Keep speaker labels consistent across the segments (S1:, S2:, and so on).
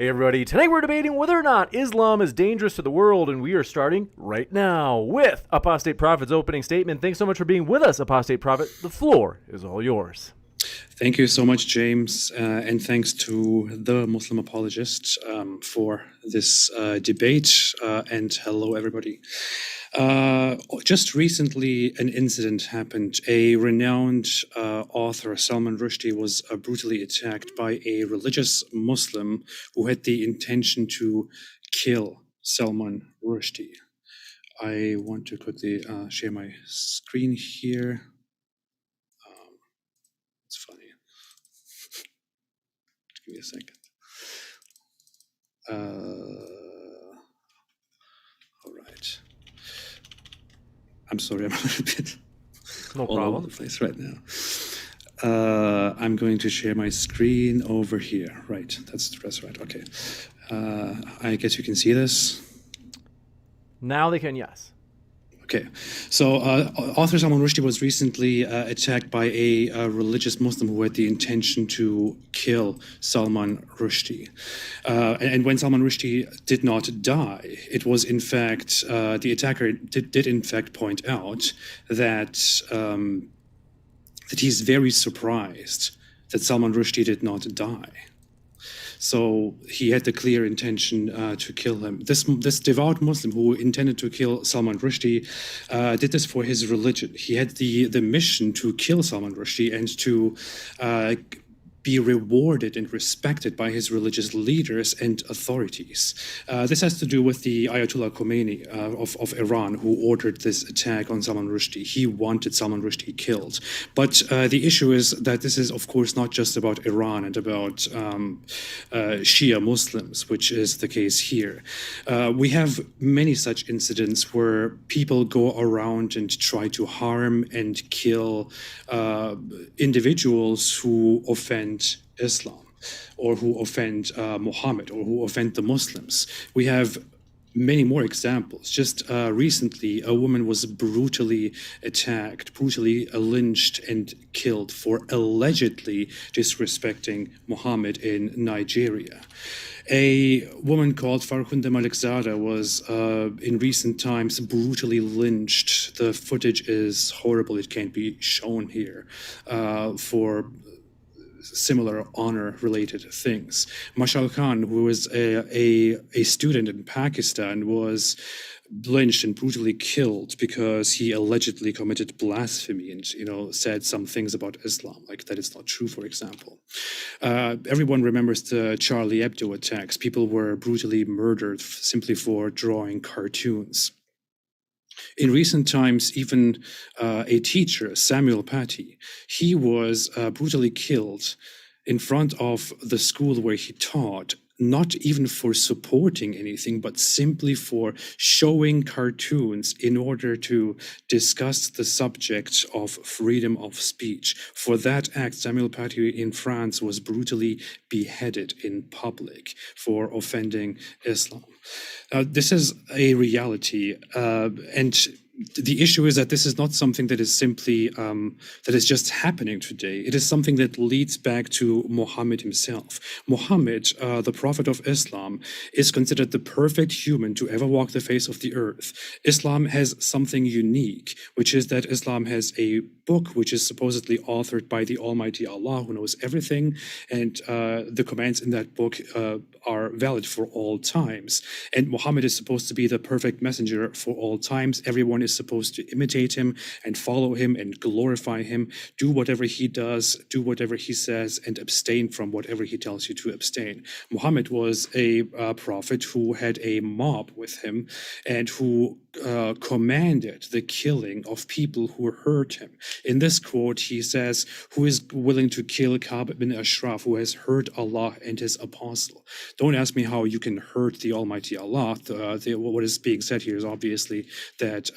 S1: Hey everybody, today we're debating whether or not Islam is dangerous to the world, and we are starting right now with Apostate Prophet's opening statement. Thanks so much for being with us, Apostate Prophet. The floor is all yours.
S2: Thank you so much, James, and thanks to the Muslim Apologist for this debate, and hello everybody. Just recently, an incident happened. A renowned author, Salman Rushdie, was brutally attacked by a religious Muslim who had the intention to kill Salman Rushdie. I want to quickly share my screen here. It's funny. Give me a second. All right. I'm sorry, I'm a little bit
S1: No
S2: all over
S1: problem.
S2: the place right now. I'm going to share my screen over here. Right, that's right. Okay. I guess you can see this.
S1: Now they can, yes.
S2: Okay, so author Salman Rushdie was recently attacked by a religious Muslim who had the intention to kill Salman Rushdie. And when Salman Rushdie did not die, it was in fact, the attacker did in fact point out that, that he's very surprised that Salman Rushdie did not die. So he had the clear intention to kill him. This devout Muslim who intended to kill Salman Rushdie did this for his religion. He had the mission to kill Salman Rushdie and to be rewarded and respected by his religious leaders and authorities. This has to do with the Ayatollah Khomeini of Iran, who ordered this attack on Salman Rushdie. He wanted Salman Rushdie killed. But the issue is that this is, of course, not just about Iran and about Shia Muslims, which is the case here. We have many such incidents where people go around and try to harm and kill individuals who offend Islam or who offend Muhammad or who offend the Muslims. We have many more examples. Just recently, a woman was brutally attacked, brutally lynched and killed for allegedly disrespecting Muhammad in Nigeria. A woman called Farhunda Malikzada was in recent times brutally lynched. The footage is horrible. It can't be shown here for similar honor-related things. Mashal Khan, who was a student in Pakistan, was lynched and brutally killed because he allegedly committed blasphemy and, said some things about Islam, like that it's not true, for example. Everyone remembers the Charlie Hebdo attacks. People were brutally murdered simply for drawing cartoons. In recent times, even a teacher, Samuel Paty, he was brutally killed in front of the school where he taught, not even for supporting anything, but simply for showing cartoons in order to discuss the subject of freedom of speech. For that act, Samuel Paty in France was brutally beheaded in public for offending Islam. This is a reality, and the issue is that this is not something that is simply that is just happening today. It is something that leads back to Muhammad himself. Muhammad, the prophet of Islam, is considered the perfect human to ever walk the face of the earth. Islam has something unique, which is that Islam has a book which is supposedly authored by the Almighty Allah, who knows everything, and the commands in that book are valid for all times. And Muhammad is supposed to be the perfect messenger for all times. Everyone is supposed to imitate him and follow him and glorify him, do whatever he does, do whatever he says, and abstain from whatever he tells you to abstain. Muhammad was a prophet who had a mob with him and who commanded the killing of people who hurt him. In this quote, he says, "Who is willing to kill Ka'b bin Ashraf, who has hurt Allah and his apostle?" Don't ask me how you can hurt the Almighty Allah. What is being said here is obviously that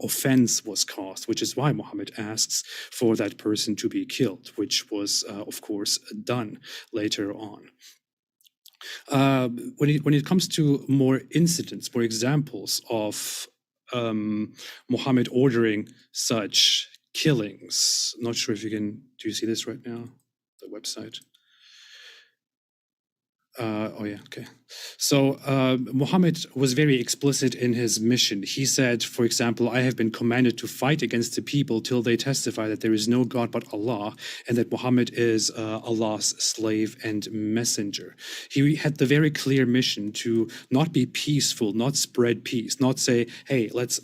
S2: offense was caused, which is why Muhammad asks for that person to be killed, which was, of course, done later on. When it comes to more incidents, more examples of Muhammad ordering such killings, not sure if you can, do you see this right now, the website? Okay. So Muhammad was very explicit in his mission. He said, for example, I have been commanded to fight against the people till they testify that there is no God but Allah, and that Muhammad is Allah's slave and messenger. He had the very clear mission to not be peaceful, not spread peace, not say, hey, let's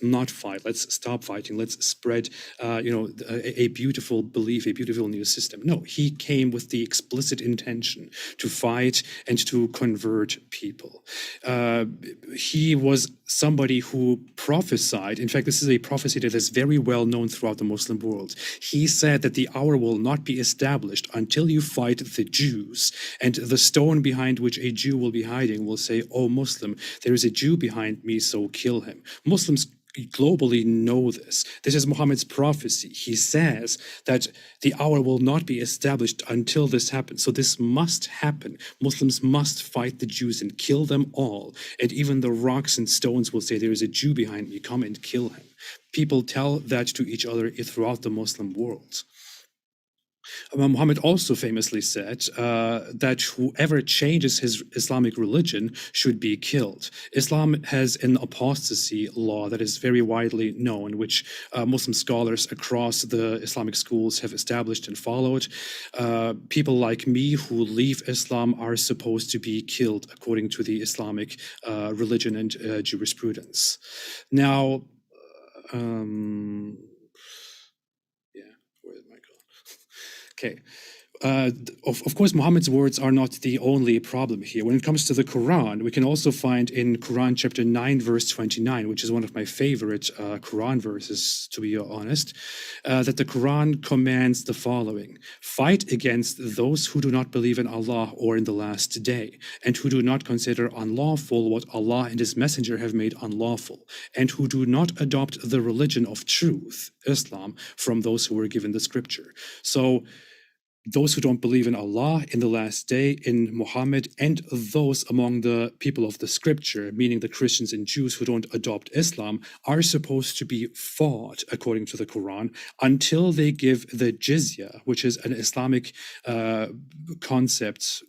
S2: not fight, let's stop fighting, let's spread a beautiful belief, a beautiful new system. No, he came with the explicit intention to fight and to convert people. He was somebody who prophesied. In fact, this is a prophecy that is very well known throughout the Muslim world. He said that the hour will not be established until you fight the Jews, and the stone behind which a Jew will be hiding will say, "O Muslim, there is a Jew behind me, so kill him." Muslims globally know this. This is Muhammad's prophecy. He says that the hour will not be established until this happens. So this must happen. Muslims must fight the Jews and kill them all. And even the rocks and stones will say, there is a Jew behind me, come and kill him. People tell that to each other throughout the Muslim world. Muhammad also famously said that whoever changes his Islamic religion should be killed. Islam has an apostasy law that is very widely known, which Muslim scholars across the Islamic schools have established and followed. People like me who leave Islam are supposed to be killed according to the Islamic religion and jurisprudence. Now, okay. Of course, Muhammad's words are not the only problem here. When it comes to the Quran, we can also find in Quran chapter 9, verse 29, which is one of my favorite Quran verses, to be honest, that the Quran commands the following: fight against those who do not believe in Allah or in the last day, and who do not consider unlawful what Allah and His Messenger have made unlawful, and who do not adopt the religion of truth, Islam, from those who were given the scripture. So, those who don't believe in Allah, in the last day, in Muhammad, and those among the people of the scripture, meaning the Christians and Jews who don't adopt Islam, are supposed to be fought, according to the Quran, until they give the jizya, which is an Islamic concept,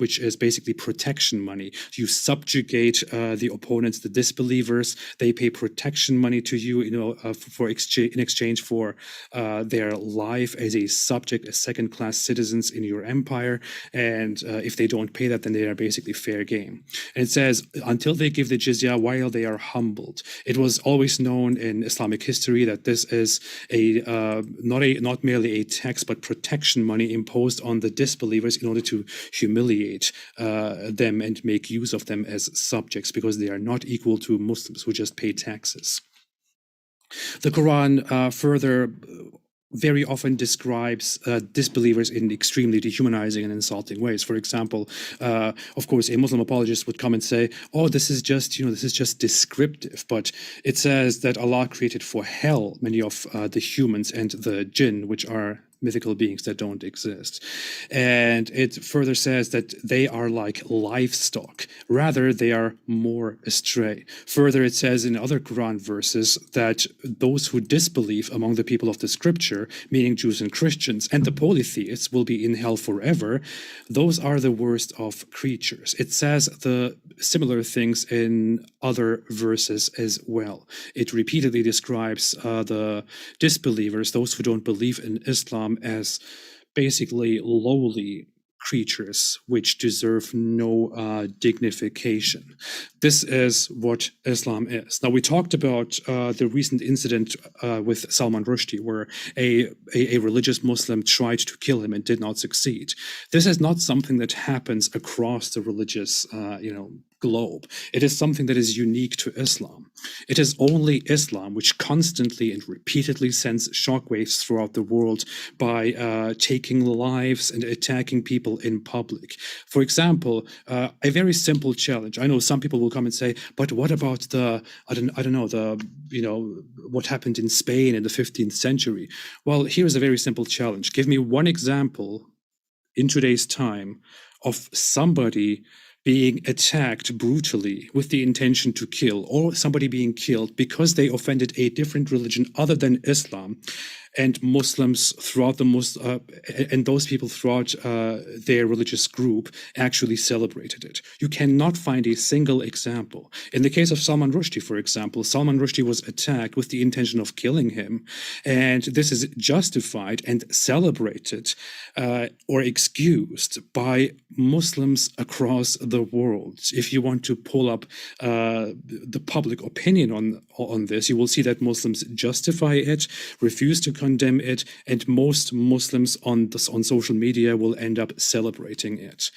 S2: which is basically protection money. You subjugate the opponents, the disbelievers. They pay protection money to you, in exchange for their life as a subject, as second-class citizens in your empire. And if they don't pay that, then they are basically fair game. And it says, until they give the jizya, while they are humbled. It was always known in Islamic history that this is not merely a tax, but protection money imposed on the disbelievers in order to humiliate them and make use of them as subjects, because they are not equal to Muslims who just pay taxes. The Quran further very often describes disbelievers in extremely dehumanizing and insulting ways. For example, of course, a Muslim apologist would come and say, "Oh, this is just descriptive." But it says that Allah created for hell many of the humans and the jinn, which are mythical beings that don't exist. And it further says that they are like livestock. Rather, they are more astray. Further, it says in other Quran verses that those who disbelieve among the people of the scripture, meaning Jews and Christians, and the polytheists will be in hell forever. Those are the worst of creatures. It says the similar things in other verses as well. It repeatedly describes the disbelievers, those who don't believe in Islam, as basically lowly creatures which deserve no dignification. This is what Islam is. Now, we talked about the recent incident with Salman Rushdie, where a religious Muslim tried to kill him and did not succeed. This is not something that happens across the religious globe. It is something that is unique to Islam. It is only Islam which constantly and repeatedly sends shockwaves throughout the world by taking lives and attacking people in public. For example, a very simple challenge. I know some people will come and say, "But what about what happened in Spain in the 15th century?" Well, here's a very simple challenge. Give me one example in today's time of somebody being attacked brutally with the intention to kill, or somebody being killed because they offended a different religion other than Islam, and Muslims throughout and those people throughout their religious group actually celebrated it. You cannot find a single example. In the case of Salman Rushdie, for example, Salman Rushdie was attacked with the intention of killing him, and this is justified and celebrated or excused by Muslims across the world. If you want to pull up the public opinion on this, you will see that Muslims justify it, refuse to condemn it, and most Muslims on social media will end up celebrating it.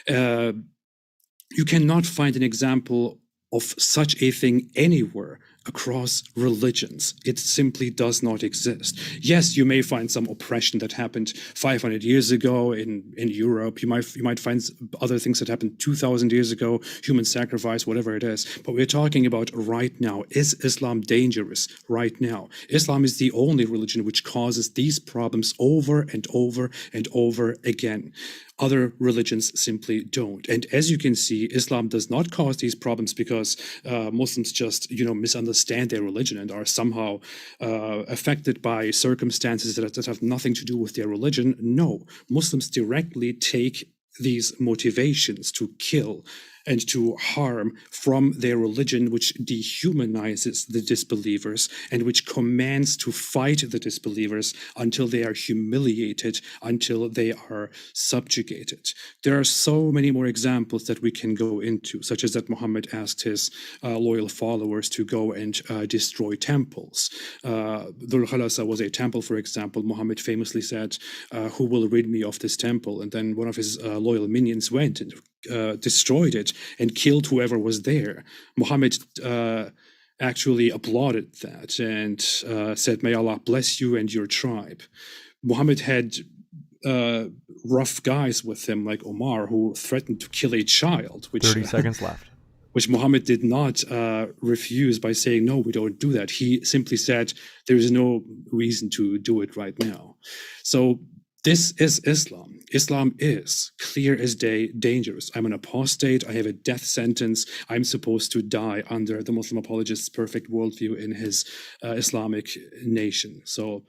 S2: You cannot find an example of such a thing anywhere across religions. It simply does not exist. Yes, you may find some oppression that happened 500 years ago in Europe. You might find other things that happened 2,000 years ago, human sacrifice, whatever it is. But we're talking about right now. Is Islam dangerous right now? Islam is the only religion which causes these problems over and over and over again. Other religions simply don't. And as you can see, Islam does not cause these problems because Muslims just, misunderstand their religion and are somehow affected by circumstances that have nothing to do with their religion. No, Muslims directly take these motivations to kill and to harm from their religion, which dehumanizes the disbelievers and which commands to fight the disbelievers until they are humiliated, until they are subjugated. There are so many more examples that we can go into, such as that Muhammad asked his loyal followers to go and destroy temples. Dhul Khalasa was a temple, for example. Muhammad famously said, "Who will rid me of this temple?" And then one of his loyal minions went and destroyed it and killed whoever was there. Muhammad actually applauded that and said, "May Allah bless you and your tribe." Muhammad had rough guys with him like Omar, who threatened to kill a child.
S1: 30 seconds left.
S2: Which Muhammad did not refuse by saying, "No, we don't do that." He simply said, "There is no reason to do it right now." So this is Islam. Islam is clear as day dangerous. I'm an apostate. I have a death sentence. I'm supposed to die under the Muslim Apologist's perfect worldview in his Islamic nation. So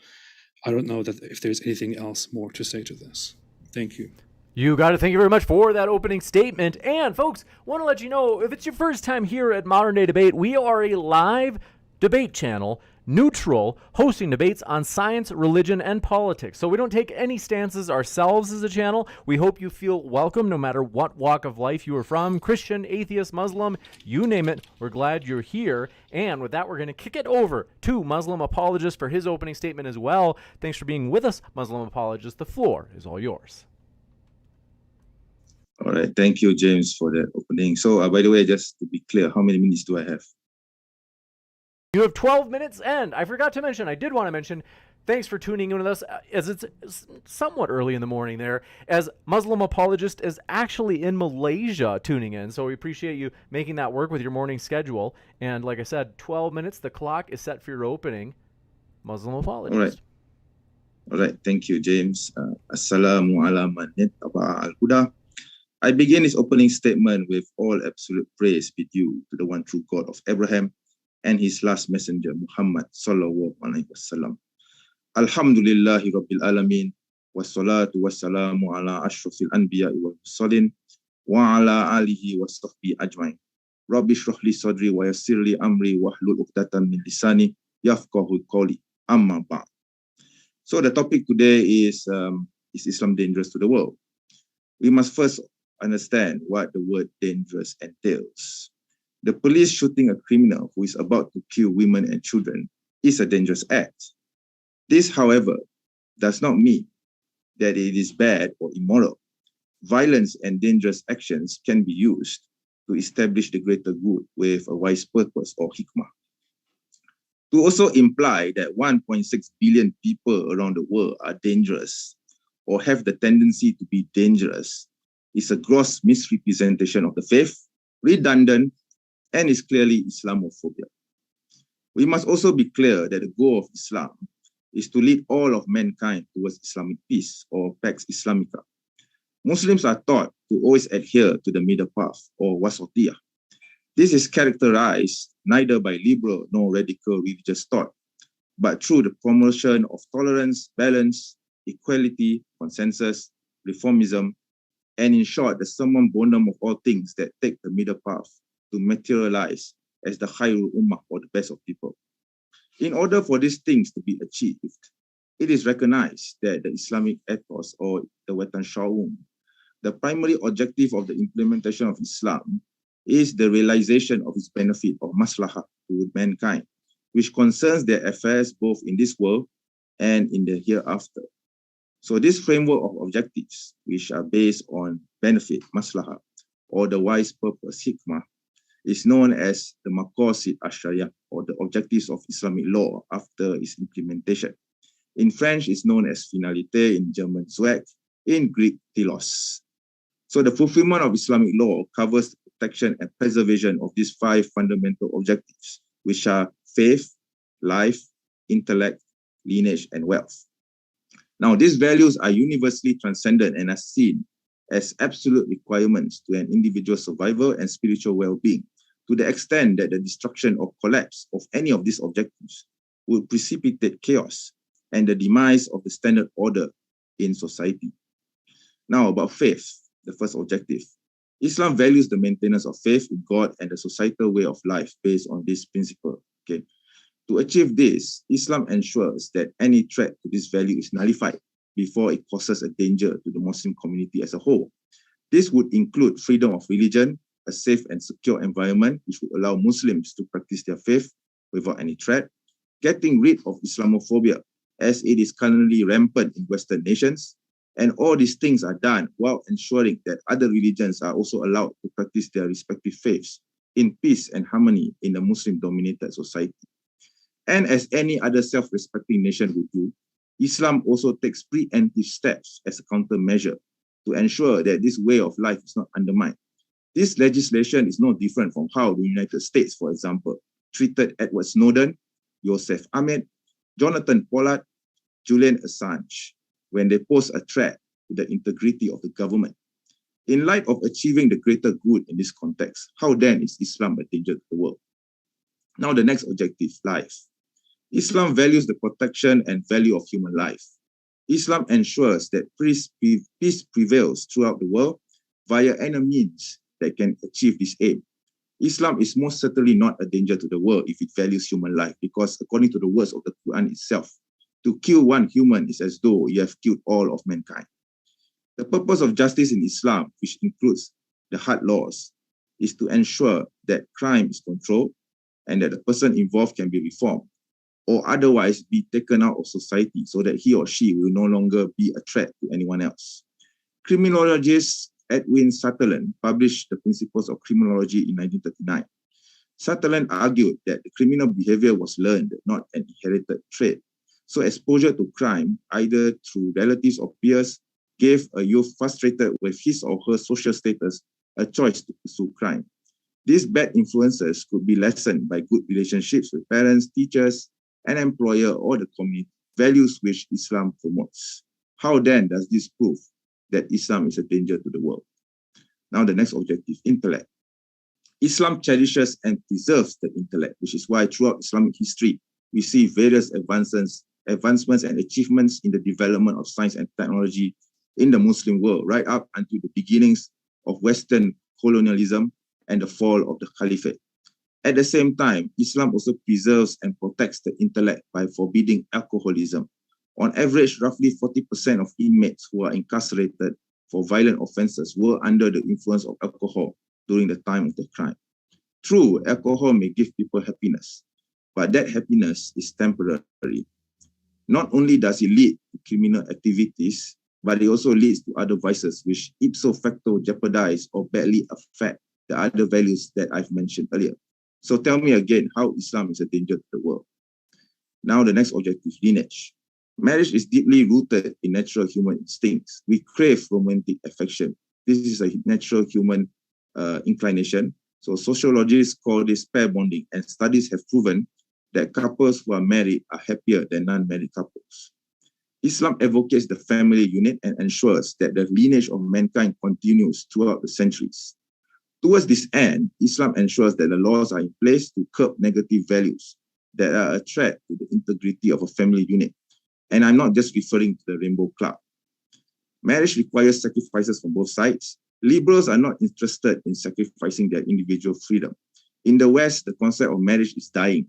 S2: I don't know that if there's anything else more to say to this. Thank you.
S1: You got it. Thank you very much for that opening statement. And folks, want to let you know, if it's your first time here at Modern Day Debate, we are a live debate channel, neutral, hosting debates on science, religion, and politics. So we don't take any stances ourselves as a channel. We hope you feel welcome no matter what walk of life you are from, Christian, atheist, Muslim, you name it. We're glad you're here. And with that, we're going to kick it over to Muslim Apologist for his opening statement as well. Thanks for being with us, Muslim Apologist. The floor is all yours.
S3: All right. Thank you, James, for that opening. So, by the way, just to be clear, how many minutes do I have?
S1: You have 12 minutes, and I forgot to mention, I did want to mention, thanks for tuning in with us, as it's somewhat early in the morning there, as Muslim Apologist is actually in Malaysia tuning in, so we appreciate you making that work with your morning schedule. And like I said, 12 minutes, the clock is set for your opening, Muslim Apologist.
S3: All right. Thank you, James. Assalamu ala man ittaba'a al-huda. I begin his opening statement with all absolute praise be due to the one true God of Abraham and his last messenger, Muhammad sallallahu alaihi wasallam. Alhamdulillahi rabbil alamin, wassalatu wassalamu ala ashrafil anbiya wal mursalin, wa ala alihi wa sahbihi ajmain. Rabbi shrah li sadri wa yassir li amri wahlul uqdatan min lisani yafqahu qawli. Amma ba'd. So the topic today is Islam dangerous to the world? We must first understand what the word dangerous entails. The police shooting a criminal who is about to kill women and children is a dangerous act. This, however, does not mean that it is bad or immoral. Violence and dangerous actions can be used to establish the greater good with a wise purpose or hikmah. To also imply that 1.6 billion people around the world are dangerous or have the tendency to be dangerous is a gross misrepresentation of the faith, redundant, and is clearly Islamophobia. We must also be clear that the goal of Islam is to lead all of mankind towards Islamic peace, or Pax Islamica. Muslims are taught to always adhere to the middle path, or wasatiyah. This is characterized neither by liberal nor radical religious thought, but through the promotion of tolerance, balance, equality, consensus, reformism, and in short, the summum bonum of all things that take the middle path to materialize as the Khairul Ummah, or the best of people. In order for these things to be achieved, it is recognized that the Islamic ethos, or the Watan Sha'um, the primary objective of the implementation of Islam is the realization of its benefit of maslahah to mankind, which concerns their affairs both in this world and in the hereafter. So this framework of objectives, which are based on benefit, maslahah, or the wise purpose, hikmah, is known as the Maqasid Ash-Sharia, or the objectives of Islamic law after its implementation. In French, it's known as finalité, in German, Zweck, in Greek, telos. So the fulfillment of Islamic law covers the protection and preservation of these 5 fundamental objectives, which are faith, life, intellect, lineage, and wealth. Now, these values are universally transcendent and are seen as absolute requirements to an individual's survival and spiritual well-being, to the extent that the destruction or collapse of any of these objectives would precipitate chaos and the demise of the standard order in society. Now, about faith, the first objective. Islam values the maintenance of faith in God and the societal way of life based on this principle. Okay. To achieve this, Islam ensures that any threat to this value is nullified before it causes a danger to the Muslim community as a whole. This would include freedom of religion, a safe and secure environment which would allow Muslims to practice their faith without any threat, getting rid of Islamophobia as it is currently rampant in Western nations, and all these things are done while ensuring that other religions are also allowed to practice their respective faiths in peace and harmony in a Muslim-dominated society. And as any other self-respecting nation would do, Islam also takes preemptive steps as a countermeasure to ensure that this way of life is not undermined. This legislation is no different from how the United States, for example, treated Edward Snowden, Joseph Ahmed, Jonathan Pollard, Julian Assange, when they pose a threat to the integrity of the government. In light of achieving the greater good in this context, how then is Islam a danger to the world? Now the next objective, life. Islam values the protection and value of human life. Islam ensures that peace prevails throughout the world via any means that can achieve this aim. Islam is most certainly not a danger to the world if it values human life, because according to the words of the Quran itself, to kill one human is as though you have killed all of mankind. The purpose of justice in Islam, which includes the hard laws, is to ensure that crime is controlled and that the person involved can be reformed or otherwise be taken out of society so that he or she will no longer be a threat to anyone else. Criminologist Edwin Sutherland published the Principles of Criminology in 1939. Sutherland argued that the criminal behavior was learned, not an inherited trait. So exposure to crime, either through relatives or peers, gave a youth frustrated with his or her social status a choice to pursue crime. These bad influences could be lessened by good relationships with parents, teachers, an employer, or the community, values which Islam promotes. How then does this prove that Islam is a danger to the world? Now the next objective, intellect. Islam cherishes and preserves the intellect, which is why throughout Islamic history, we see various advancements and achievements in the development of science and technology in the Muslim world, right up until the beginnings of Western colonialism and the fall of the Caliphate. At the same time, Islam also preserves and protects the intellect by forbidding alcoholism. On average, roughly 40% of inmates who are incarcerated for violent offenses were under the influence of alcohol during the time of the crime. True, alcohol may give people happiness, but that happiness is temporary. Not only does it lead to criminal activities, but it also leads to other vices which ipso facto jeopardize or badly affect the other values that I've mentioned earlier. So tell me again how Islam is a danger to the world. Now the next objective, lineage. Marriage is deeply rooted in natural human instincts. We crave romantic affection. This is a natural human inclination. So sociologists call this pair bonding, and studies have proven that couples who are married are happier than non-married couples. Islam advocates the family unit and ensures that the lineage of mankind continues throughout the centuries. Towards this end, Islam ensures that the laws are in place to curb negative values that are a threat to the integrity of a family unit. And I'm not just referring to the Rainbow Club. Marriage requires sacrifices from both sides. Liberals are not interested in sacrificing their individual freedom. In the West, the concept of marriage is dying.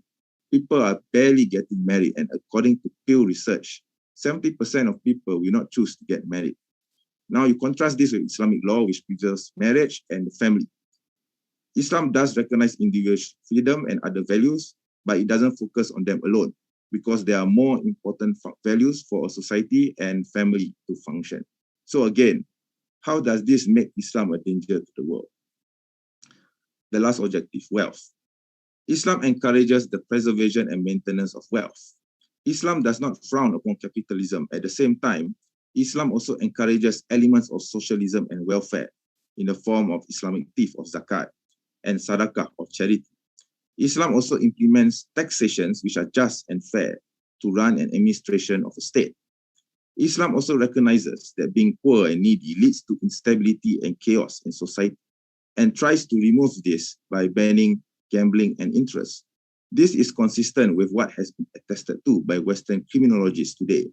S3: People are barely getting married, and according to Pew Research, 70% of people will not choose to get married. Now you contrast this with Islamic law, which preserves marriage and the family. Islam does recognize individual freedom and other values, but it doesn't focus on them alone because there are more important values for a society and family to function. So again, how does this make Islam a danger to the world? The last objective, wealth. Islam encourages the preservation and maintenance of wealth. Islam does not frown upon capitalism. At the same time, Islam also encourages elements of socialism and welfare in the form of Islamic thief of zakat and sadaqah of charity. Islam also implements taxations which are just and fair to run an administration of a state. Islam also recognizes that being poor and needy leads to instability and chaos in society and tries to remove this by banning gambling and interest. This is consistent with what has been attested to by Western criminologists today,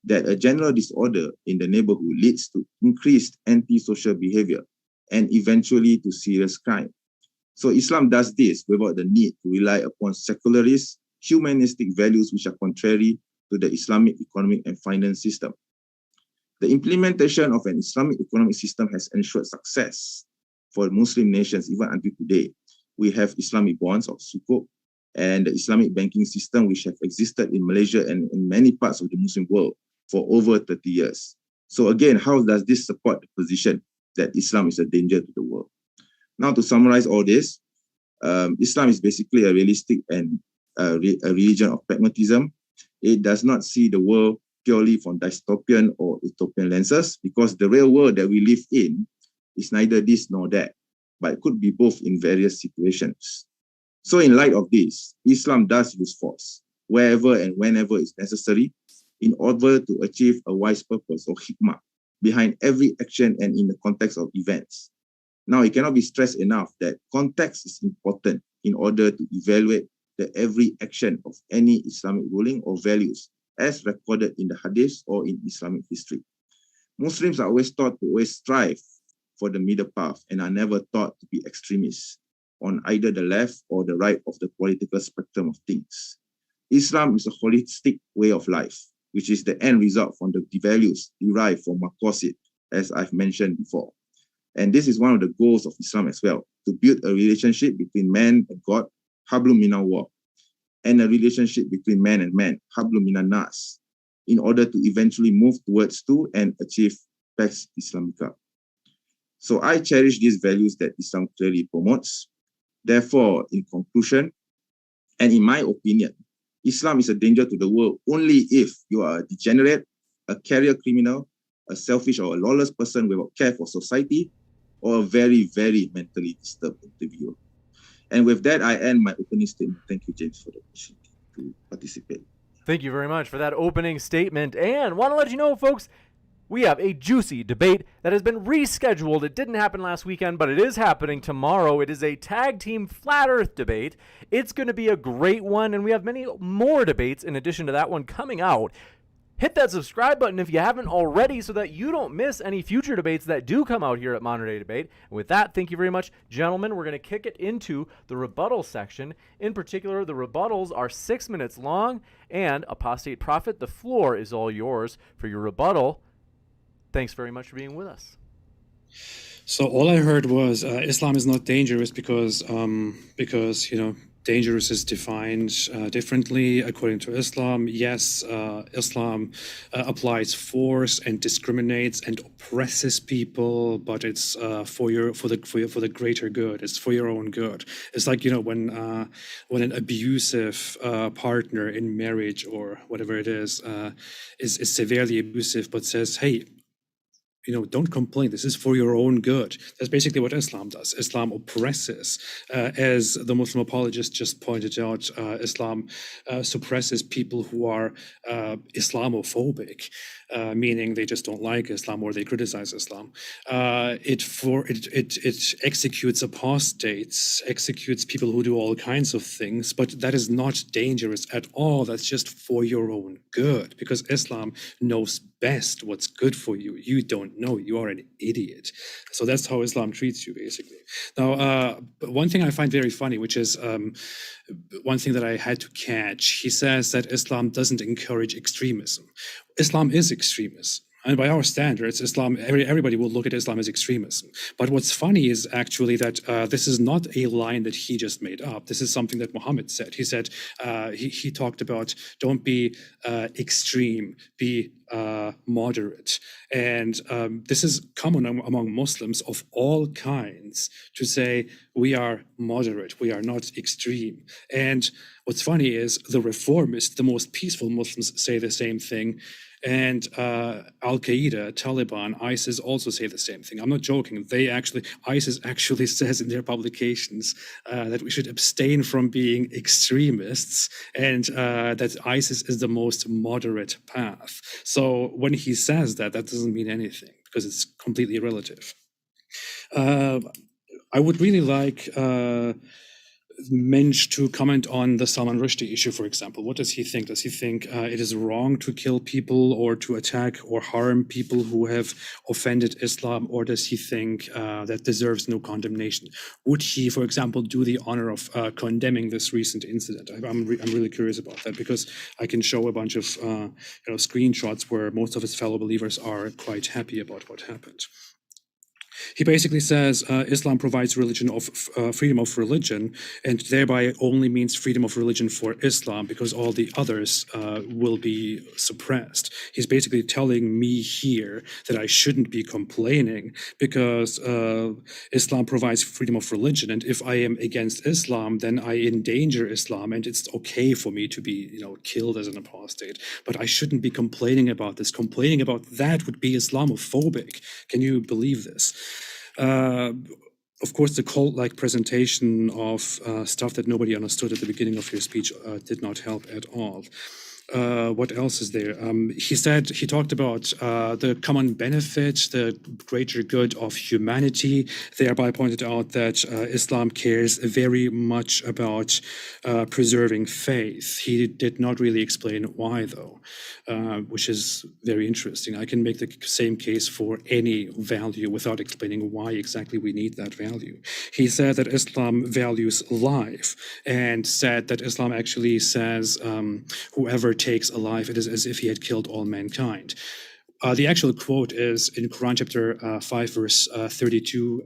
S3: that a general disorder in the neighborhood leads to increased antisocial behavior and eventually to serious crime. So Islam does this without the need to rely upon secularist, humanistic values which are contrary to the Islamic economic and finance system. The implementation of an Islamic economic system has ensured success for Muslim nations even until today. We have Islamic bonds or sukuk and the Islamic banking system which have existed in Malaysia and in many parts of the Muslim world for over 30 years. So again, how does this support the position that Islam is a danger to the world? Now to summarize all this, Islam is basically a realistic and a religion of pragmatism. It does not see the world purely from dystopian or utopian lenses because the real world that we live in is neither this nor that, but it could be both in various situations. So in light of this, Islam does use force wherever and whenever it's necessary in order to achieve a wise purpose or hikmah behind every action and in the context of events. Now, it cannot be stressed enough that context is important in order to evaluate the every action of any Islamic ruling or values as recorded in the hadith or in Islamic history. Muslims are always taught to always strive for the middle path and are never taught to be extremists on either the left or the right of the political spectrum of things. Islam is a holistic way of life, which is the end result from the values derived from maqasid, as I've mentioned before. And this is one of the goals of Islam as well, to build a relationship between man and God, hablum minallah, and a relationship between man and man, hablum minan nas, in order to eventually move towards to and achieve Pax Islamica. So I cherish these values that Islam clearly promotes. Therefore, in conclusion, and in my opinion, Islam is a danger to the world only if you are a degenerate, a career criminal, a selfish or a lawless person without care for society, or a very, very mentally disturbed interviewer. And with that, I end my opening statement. Thank you, James, for the opportunity to participate.
S1: Thank you very much for that opening statement. And want to let you know, folks, we have a juicy debate that has been rescheduled. It didn't happen last weekend, but it is happening tomorrow. It is a tag team flat earth debate. It's going to be a great one, and we have many more debates in addition to that one coming out. Hit that subscribe button if you haven't already so that you don't miss any future debates that do come out here at Modern Day Debate. And with that, thank you very much, gentlemen. We're going to kick it into the rebuttal section. In particular, the rebuttals are 6 minutes long, and Apostate Prophet, the floor is all yours for your rebuttal. Thanks very much for being with us.
S2: So all I heard was Islam is not dangerous because dangerous is defined differently according to Islam. Yes, Islam applies force and discriminates and oppresses people, but it's for the greater good. It's for your own good. It's like when an abusive partner in marriage or whatever it is severely abusive, but says, hey, don't complain. This is for your own good. That's basically what Islam does. Islam oppresses. As the Muslim Apologist just pointed out, Islam suppresses people who are Islamophobic. meaning they just don't like Islam or they criticize Islam. It executes apostates, executes people who do all kinds of things, but that is not dangerous at all. That's just for your own good, because Islam knows best what's good for you. You don't know. You are an idiot. So that's how Islam treats you, basically. Now, one thing I find very funny, which is one thing that I had to catch, he says that Islam doesn't encourage extremism. Islam is extremism. And by our standards, Islam, everybody will look at Islam as extremism. But what's funny is actually that this is not a line that he just made up. This is something that Muhammad said. He said, he talked about, don't be extreme, be moderate. And this is common among Muslims of all kinds to say, we are moderate, we are not extreme. And what's funny is the reformists, the most peaceful Muslims, say the same thing. And Al-Qaeda, Taliban, ISIS also say the same thing. I'm not joking. ISIS actually says in their publications that we should abstain from being extremists, and that ISIS is the most moderate path. So when he says that, that doesn't mean anything because it's completely relative. I would really like Mensch to comment on the Salman Rushdie issue, for example. What does he think? Does he think it is wrong to kill people or to attack or harm people who have offended Islam, or does he think that deserves no condemnation? Would he, for example, do the honor of condemning this recent incident? I'm really curious about that, because I can show a bunch of screenshots where most of his fellow believers are quite happy about what happened. He basically says Islam provides freedom of religion, and thereby only means freedom of religion for Islam, because all the others will be suppressed. He's basically telling me here that I shouldn't be complaining because Islam provides freedom of religion, and if I am against Islam, then I endanger Islam, and it's okay for me to be, killed as an apostate. But I shouldn't be complaining about this. Complaining about that would be Islamophobic. Can you believe this? Of course, the cult-like presentation of stuff that nobody understood at the beginning of your speech did not help at all. What else is there? He talked about the common benefit, the greater good of humanity, thereby pointed out that Islam cares very much about preserving faith. He did not really explain why, though, which is very interesting. I can make the same case for any value without explaining why exactly we need that value. He said that Islam values life, and said that Islam actually says whoever takes a life, it is as if he had killed all mankind. The actual quote is in Quran chapter 5, verse 32,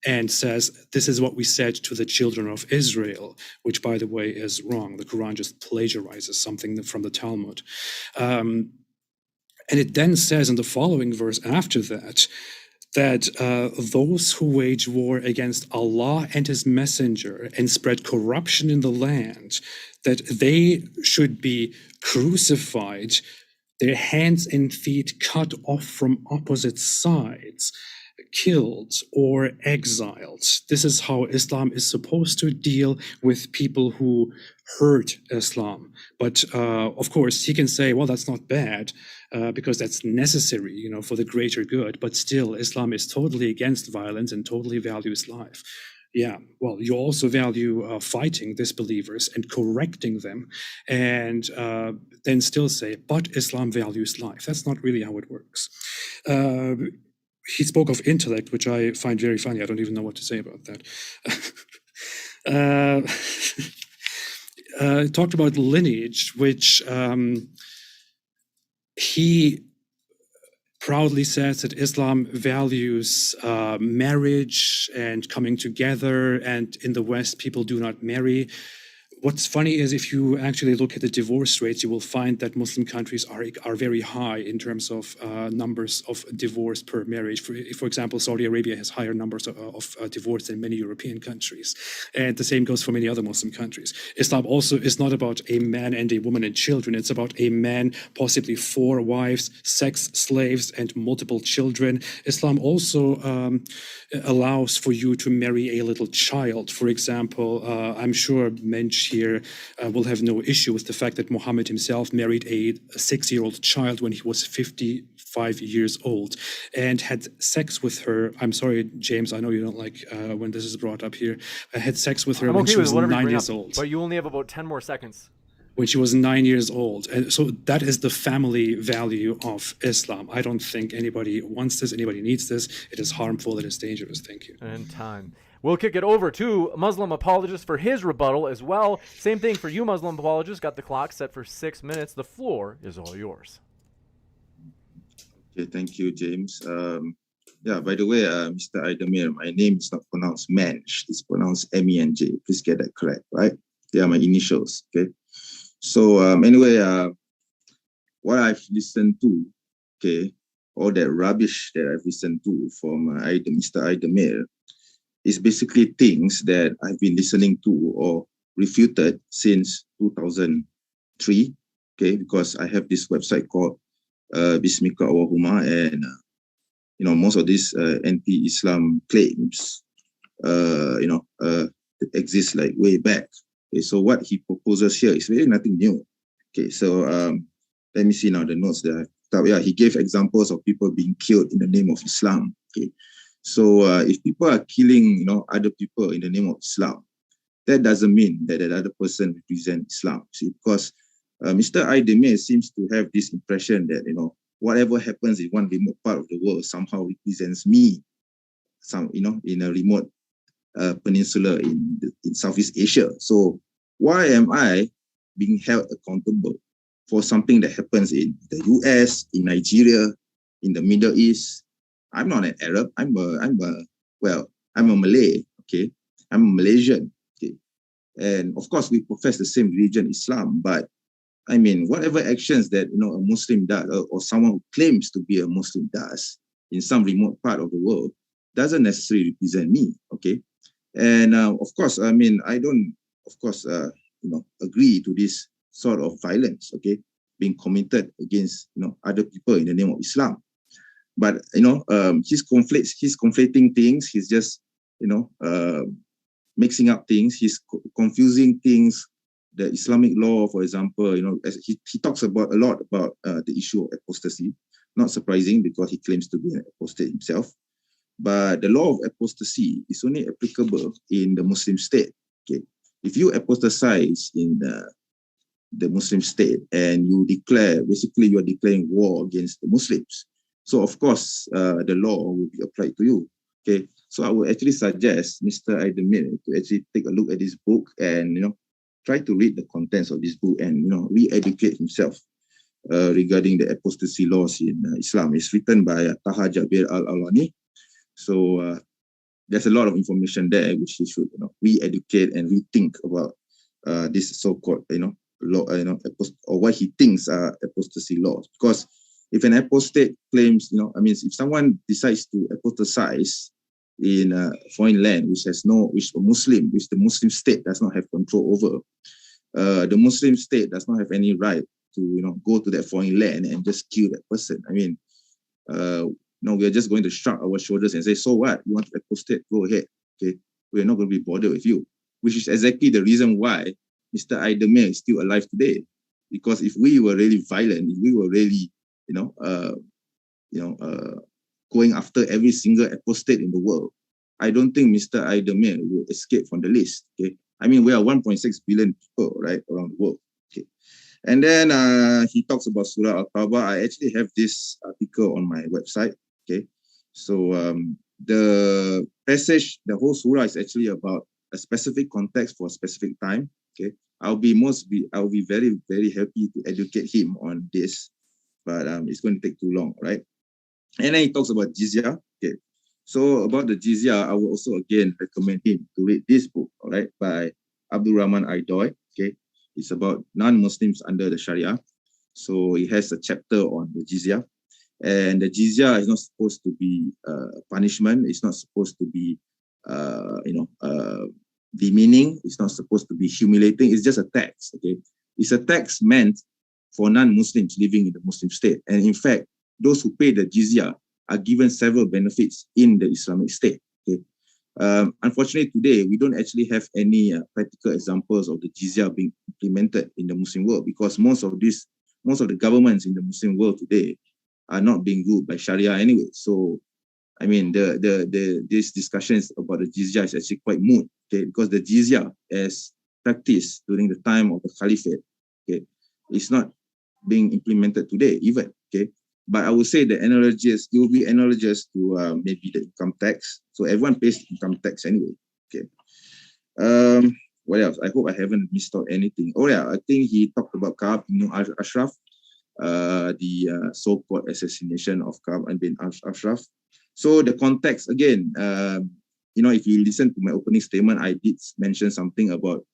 S2: and says, "This is what we said to the children of Israel," which, by the way, is wrong. The Quran just plagiarizes something from the Talmud. And it then says in the following verse after that, that those who wage war against Allah and his messenger and spread corruption in the land, that they should be crucified, their hands and feet cut off from opposite sides, killed or exiled. This is how Islam is supposed to deal with people who hurt Islam. But of course, he can say, well, that's not bad, because that's necessary, for the greater good. But still, Islam is totally against violence and totally values life. Yeah, well, you also value fighting disbelievers and correcting them, and then still say, but Islam values life. That's not really how it works. He spoke of intellect, which I find very funny. I don't even know what to say about that. Talked about lineage, which he proudly says that Islam values marriage and coming together, and in the West, people do not marry. What's funny is if you actually look at the divorce rates, you will find that Muslim countries are very high in terms of numbers of divorce per marriage. For example, Saudi Arabia has higher numbers of divorce than many European countries. And the same goes for many other Muslim countries. Islam also is not about a man and a woman and children. It's about a man, possibly 4 wives, sex slaves, and multiple children. Islam also allows for you to marry a little child. For example, I'm sure Mensch here will have no issue with the fact that Muhammad himself married a 6-year-old child when he was 55 years old and had sex with her. I'm sorry, James, I know you don't like when this is brought up here. Had sex with her
S1: I'm
S2: when
S1: okay
S2: she
S1: with
S2: was
S1: whatever you
S2: 9
S1: bring
S2: years
S1: up,
S2: old.
S1: but you only have about 10 more seconds.
S2: When she was 9 years old. And so that is the family value of Islam. I don't think anybody wants this, anybody needs this. It is harmful, it is dangerous. Thank you.
S1: And time. We'll kick it over to Muslim Apologist for his rebuttal as well. Same thing for you, Muslim Apologist. Got the clock set for 6 minutes. The floor is all yours.
S3: Okay, thank you, James. Yeah, by the way, Mr. Aidamir, my name is not pronounced Menj. It's pronounced M-E-N-J. Please get that correct, right? They are my initials, okay? So anyway, what I've listened to, okay, all that rubbish that I've listened to from Mr. Aidamir is basically things that I've been listening to or refuted since 2003, okay, because I have this website called Bismika Awahuma, and most of these anti-Islam claims, exist like way back. Okay, so what he proposes here is really nothing new. Okay, so let me see now the notes that yeah, he gave examples of people being killed in the name of Islam. Okay, so if people are killing, other people in the name of Islam, that doesn't mean that that other person represents Islam. See, because Mr. Aidamir seems to have this impression that whatever happens in one remote part of the world somehow represents me, in a remote peninsula in Southeast Asia. So why am I being held accountable for something that happens in the US, in Nigeria, in the Middle East? I'm not an Arab. I'm a Malay. Okay, I'm a Malaysian. Okay, and of course we profess the same religion, Islam. But I mean, whatever actions that a Muslim does, or someone who claims to be a Muslim does in some remote part of the world, doesn't necessarily represent me. Okay. And of course, I mean, I don't, of course, agree to this sort of violence, okay, being committed against, other people in the name of Islam. But, he's conflating things. He's just, mixing up things. He's confusing things. The Islamic law, for example, as he talks a lot about the issue of apostasy. Not surprising because he claims to be an apostate himself. But the law of apostasy is only applicable in the Muslim state. Okay, if you apostatize in the Muslim state and you declare, basically you are declaring war against the Muslims. So of course, the law will be applied to you. Okay, so I would actually suggest Mr. Aidamir to actually take a look at this book and try to read the contents of this book and re-educate himself regarding the apostasy laws in Islam. It's written by Taha Jabir Al-Alani. So there's a lot of information there which he should re-educate and rethink about this so-called law, or what he thinks are apostasy laws. Because if an apostate claims, if someone decides to apostatize in a foreign land which the Muslim state does not have control over, the Muslim state does not have any right to go to that foreign land and just kill that person. I mean, we are just going to shrug our shoulders and say, so what? You want to apostate? Go ahead. Okay, we're not going to be bothered with you. Which is exactly the reason why Mr. Aidamir is still alive today. Because if we were really violent, if we were really, going after every single apostate in the world, I don't think Mr. Aidamir will escape from the list. Okay, I mean, we are 1.6 billion people, right, around the world. Okay. And then he talks about Surah Al-Tawbah. I actually have this article on my website. Okay, so the passage, the whole surah is actually about a specific context for a specific time. Okay, I'll be very, very happy to educate him on this, but it's going to take too long, right? And then he talks about jizya. Okay, so about the jizya, I will also again recommend him to read this book, all right, by Abdul Rahman Aidoy. Okay, it's about non-Muslims under the Sharia. So he has a chapter on the jizya. And the jizya is not supposed to be punishment. It's not supposed to be, demeaning. It's not supposed to be humiliating. It's just a tax. Okay, it's a tax meant for non-Muslims living in the Muslim state. And in fact, those who pay the jizya are given several benefits in the Islamic state. Okay, Unfortunately, today, we don't actually have any practical examples of the jizya being implemented in the Muslim world, because most of the governments in the Muslim world today are not being ruled by Sharia anyway. So, I mean, this discussions about the jizya is actually quite moot, okay? Because the jizya, as practiced during the time of the Caliphate, okay, is not being implemented today even, okay? But I would say it will be analogous to maybe the income tax. So everyone pays income tax anyway, okay? What else? I hope I haven't missed out anything. Oh yeah, I think he talked about Ka'ab ibn Ashraf, the so-called assassination of Ka'ab ibn Ashraf. So the context, again, if you listen to my opening statement, I did mention something about,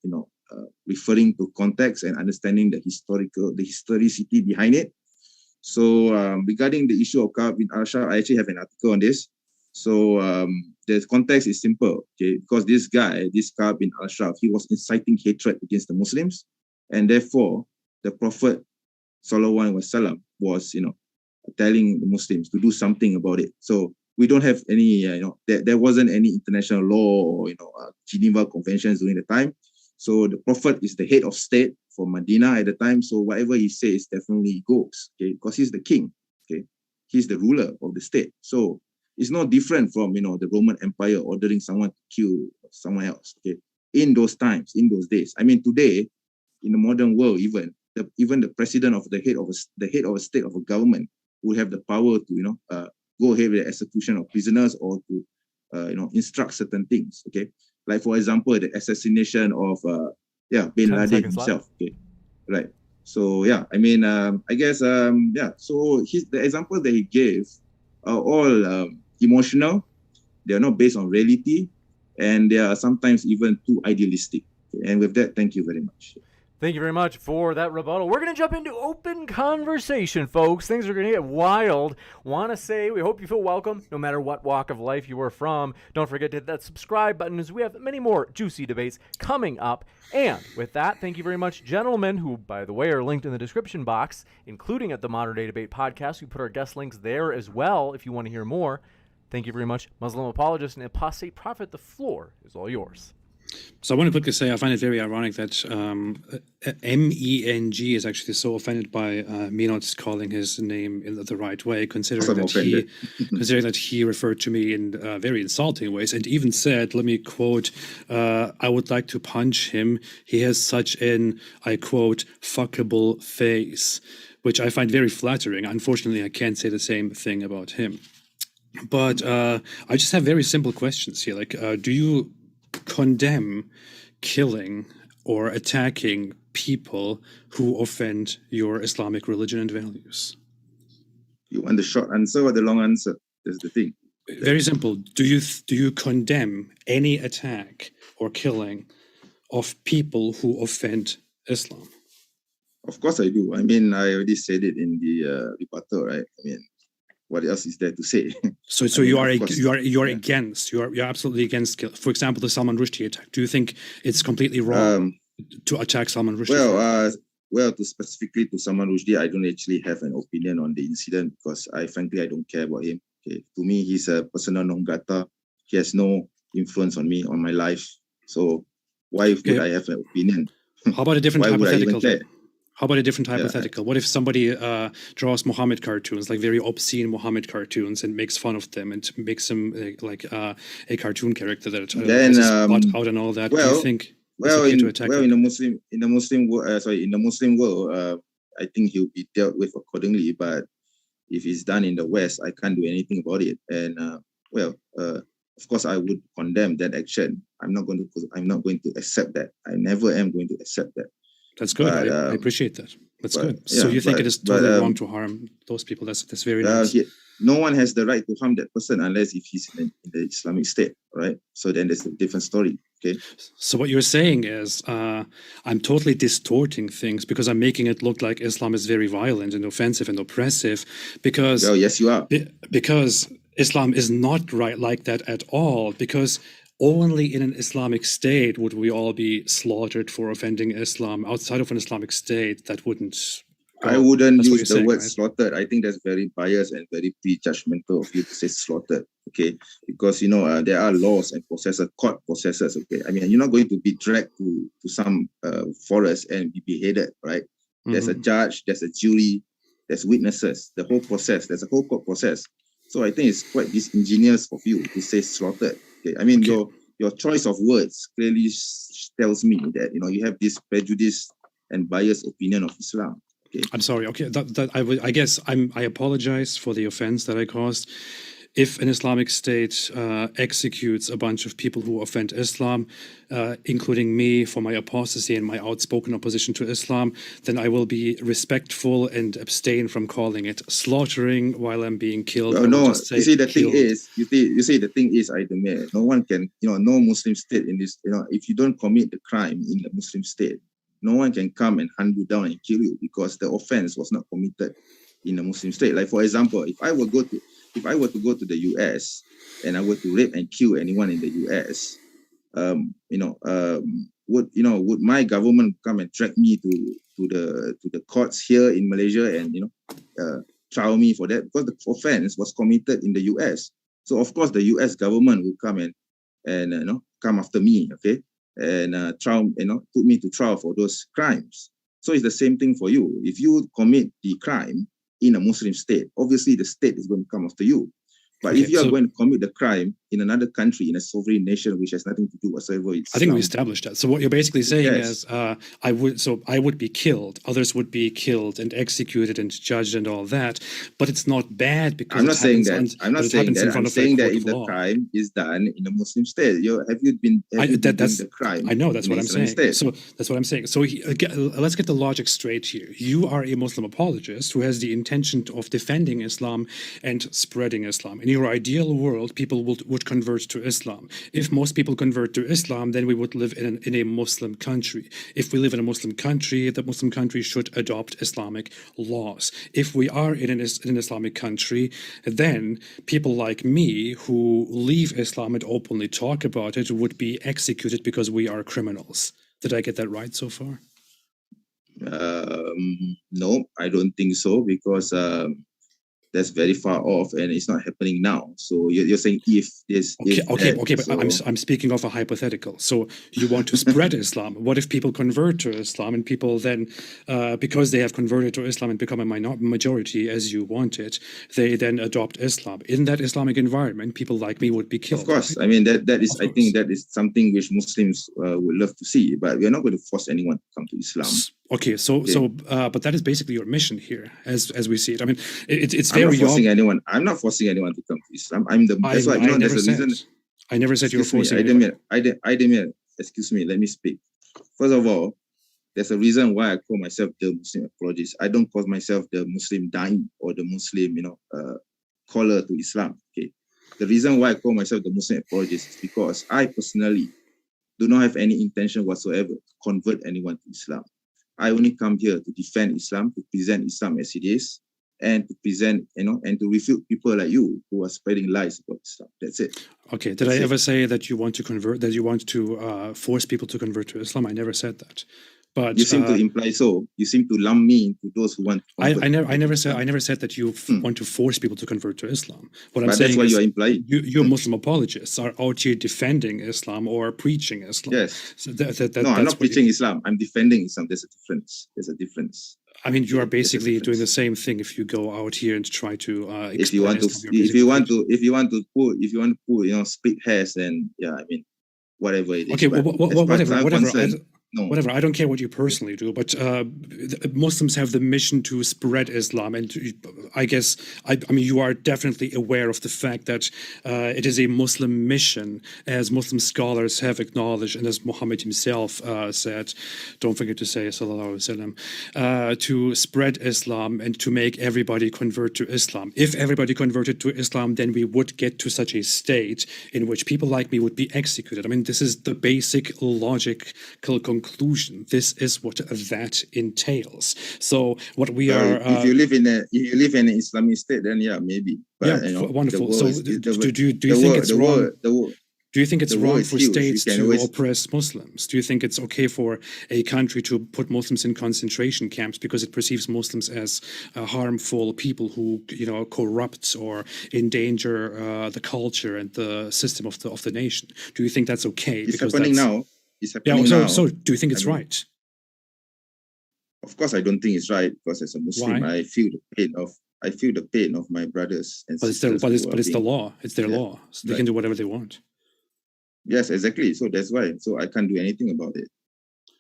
S3: referring to context and understanding the historicity behind it. So regarding the issue of Ka'ab bin Ashraf, I actually have an article on this. So the context is simple, okay? Because this guy, this Ka'ab bin Ashraf, he was inciting hatred against the Muslims, and therefore the Prophet Sallallahu Alaihi Wasallam was, telling the Muslims to do something about it. So we don't have any, there wasn't any international law or Geneva Conventions during the time. So the Prophet is the head of state for Medina at the time. So whatever he says definitely goes, okay? Because he's the king, okay? He's the ruler of the state. So it's not different from, the Roman Empire ordering someone to kill someone else, okay? In those times, in those days. I mean, today, in the modern world, even the president of the head of a state of a government will have the power to, go ahead with the execution of prisoners or to, instruct certain things, okay? Like, for example, the assassination of bin Laden himself. Okay, right. So yeah, I mean, I guess So the examples that he gave are all emotional. They are not based on reality, and they are sometimes even too idealistic. Okay? And with that, thank you very much.
S1: Thank you very much for that rebuttal. We're going to jump into open conversation, folks. Things are going to get wild. Want to say we hope you feel welcome no matter what walk of life you are from. Don't forget to hit that subscribe button, as we have many more juicy debates coming up. And with that, thank you very much, gentlemen, who, by the way, are linked in the description box, including at the Modern Day Debate podcast. We put our guest links there as well if you want to hear more. Thank you very much, Muslim Apologist and Apostate Prophet. The floor is all yours.
S2: So I want to quickly say I find it very ironic that MENG is actually so offended by me not calling his name in the right way, considering that he referred to me in very insulting ways, and even said, let me quote, I would like to punch him. He has such an, I quote, fuckable face, which I find very flattering. Unfortunately, I can't say the same thing about him. But I just have very simple questions here. Like, do you condemn killing or attacking people who offend your Islamic religion and values?
S3: You want the short answer or the long answer? That's the thing.
S2: Very simple. Do you condemn any attack or killing of people who offend Islam?
S3: Of course I do. I mean, I already said it in the rebuttal, right? I mean, what else is there to say?
S2: So you're absolutely against kill. For example, the Salman Rushdie attack. Do you think it's completely wrong to attack Salman Rushdie?
S3: Well, specifically to Salman Rushdie, I don't actually have an opinion on the incident because frankly I don't care about him. Okay, to me he's a persona non grata. He has no influence on me, on my life. So why would I have an opinion?
S2: How about a different hypothetical? How about a different hypothetical? What if somebody draws Muhammad cartoons, like very obscene Muhammad cartoons, and makes fun of them and makes them like a cartoon character that has a spot out and all that? Do you think
S3: in the Muslim world, I think he'll be dealt with accordingly. But if it's done in the West, I can't do anything about it. And of course, I would condemn that action. I'm not going to accept that. I never am going to accept that.
S2: That's good. I appreciate that. That's good. So you think it is totally wrong to harm those people? That's very nice.
S3: No one has the right to harm that person unless if he's in the Islamic State, right? So then there's a different story. Okay.
S2: So what you're saying is, I'm totally distorting things because I'm making it look like Islam is very violent and offensive and oppressive. Because
S3: yes, you are.
S2: Because Islam is not right like that at all. Because only in an Islamic state would we all be slaughtered for offending Islam. Outside of an Islamic state, that wouldn't
S3: I wouldn't
S1: That's what
S3: use
S1: you're
S3: the
S1: saying,
S3: word
S1: right?
S3: slaughtered. I think that's very biased and very prejudgmental of you to say slaughtered. Okay, because there are laws and processes, court processes. Okay, I mean, you're not going to be dragged to some forest and be beheaded, right? There's a judge, there's a jury, there's witnesses, the whole process. There's a whole court process. So I think it's quite disingenuous of you to say slaughtered. Okay, I mean your choice of words clearly tells me that you have this prejudice and biased opinion of Islam. Okay.
S2: I'm sorry. Okay, I guess I apologize for the offense that I caused. If an Islamic State executes a bunch of people who offend Islam, including me for my apostasy and my outspoken opposition to Islam, then I will be respectful and abstain from calling it slaughtering while I'm being killed.
S3: Well, no, you see the thing is, Aidemir, no one can, no Muslim state in this, if you don't commit the crime in the Muslim state, no one can come and hunt you down and kill you because the offense was not committed in a Muslim state. Like, for example, if I were to go to the US and I were to rape and kill anyone in the US, would my government come and drag me to the courts here in Malaysia and trial me for that? Because the offense was committed in the US. So of course the US government will come and come after me, okay, and trial, put me to trial for those crimes. So it's the same thing for you. If you commit the crime in a Muslim state, obviously the state is going to come after you. But if you are going to commit the crime in another country, in a sovereign nation, which has nothing to do whatsoever with Islam,
S2: I think we established that. So what you're basically saying is, I would be killed, others would be killed and executed and judged and all that. But it's not bad because
S3: I'm not saying that. I'm saying that if the
S2: law.
S3: crime is done in a Muslim state, have you been doing the crime?
S2: I know that's what I'm saying.
S3: State?
S2: So that's what I'm saying. So let's get the logic straight here. You are a Muslim apologist who has the intention of defending Islam and spreading Islam. In your ideal world, people would convert to Islam. If most people convert to Islam, then we would live in a Muslim country. If we live in a Muslim country, the Muslim country should adopt Islamic laws. If we are in an Islamic country, then people like me who leave Islam and openly talk about it would be executed because we are criminals. Did I get that right so far?
S3: No, I don't think so, because that's very far off and it's not happening now. So you're saying if this
S2: but I'm speaking of a hypothetical. So you want to spread Islam. What if people convert to Islam and people then, because they have converted to Islam and become a majority as you want it, they then adopt Islam. In that Islamic environment, people like me would be killed.
S3: Of course. Right? I mean, that is, I think that is something which Muslims would love to see, but we are not going to force anyone to come to Islam.
S2: Okay, but that is basically your mission here, as we see it. I mean, it's
S3: I'm
S2: very
S3: not forcing anyone. I'm not forcing anyone to come to Islam. That's why there's a reason.
S2: I never said you were forcing anyone.
S3: Aidemir, excuse me, let me speak. First of all, there's a reason why I call myself the Muslim apologist. I don't call myself the Muslim dime or the Muslim, caller to Islam. Okay, the reason why I call myself the Muslim apologist is because I personally do not have any intention whatsoever to convert anyone to Islam. I only come here to defend Islam, to present Islam as it is, and to present, and to refute people like you who are spreading lies about Islam. That's it.
S2: Okay. Did I ever say that you want to convert, that you want to force people to convert to Islam? I never said that. But
S3: you seem to imply so. You seem to lump me into those who want to convert.
S2: I never said that you want to force people to convert to Islam. What I'm saying
S3: that's what
S2: is
S3: you're implying.
S2: Your Muslim apologists are out here defending Islam or preaching Islam.
S3: Yes.
S2: So
S3: I'm not preaching Islam. I'm defending Islam. There's a difference.
S2: I mean, you are basically doing the same thing if you go out here and try to.
S3: If you want to put, split hairs, then whatever it is.
S2: Okay, whatever. Whatever. I don't care what you personally do, but Muslims have the mission to spread Islam, and I guess I mean you are definitely aware of the fact that it is a Muslim mission, as Muslim scholars have acknowledged, and as Muhammad himself said. Don't forget to say Sallallahu Alaihi Wasallam, to spread Islam and to make everybody convert to Islam. If everybody converted to Islam, then we would get to such a state in which people like me would be executed. I mean, this is the basic logical conclusion. This is what that entails. So what we are.
S3: If you live in an Islamic state, then maybe. But,
S2: wonderful. So do you think it's wrong? Do you think it's
S3: The war
S2: wrong
S3: is
S2: for
S3: huge.
S2: states
S3: You can
S2: to
S3: always-
S2: oppress Muslims? Do you think it's okay for a country to put Muslims in concentration camps because it perceives Muslims as harmful people who, corrupt or endanger the culture and the system of the nation? Do you think that's okay?
S3: It's
S2: Because
S3: happening
S2: that's-
S3: now. It's happening
S2: Yeah.
S3: now.
S2: So do you think it's
S3: I mean,
S2: right?
S3: Of course, I don't think it's right because as a Muslim,
S2: Why?
S3: I feel the pain of my brothers and
S2: But
S3: sisters.
S2: it's the law. It's their law. So they
S3: Right.
S2: can do whatever they want.
S3: Yes, exactly. So that's why. So I can't do anything about it.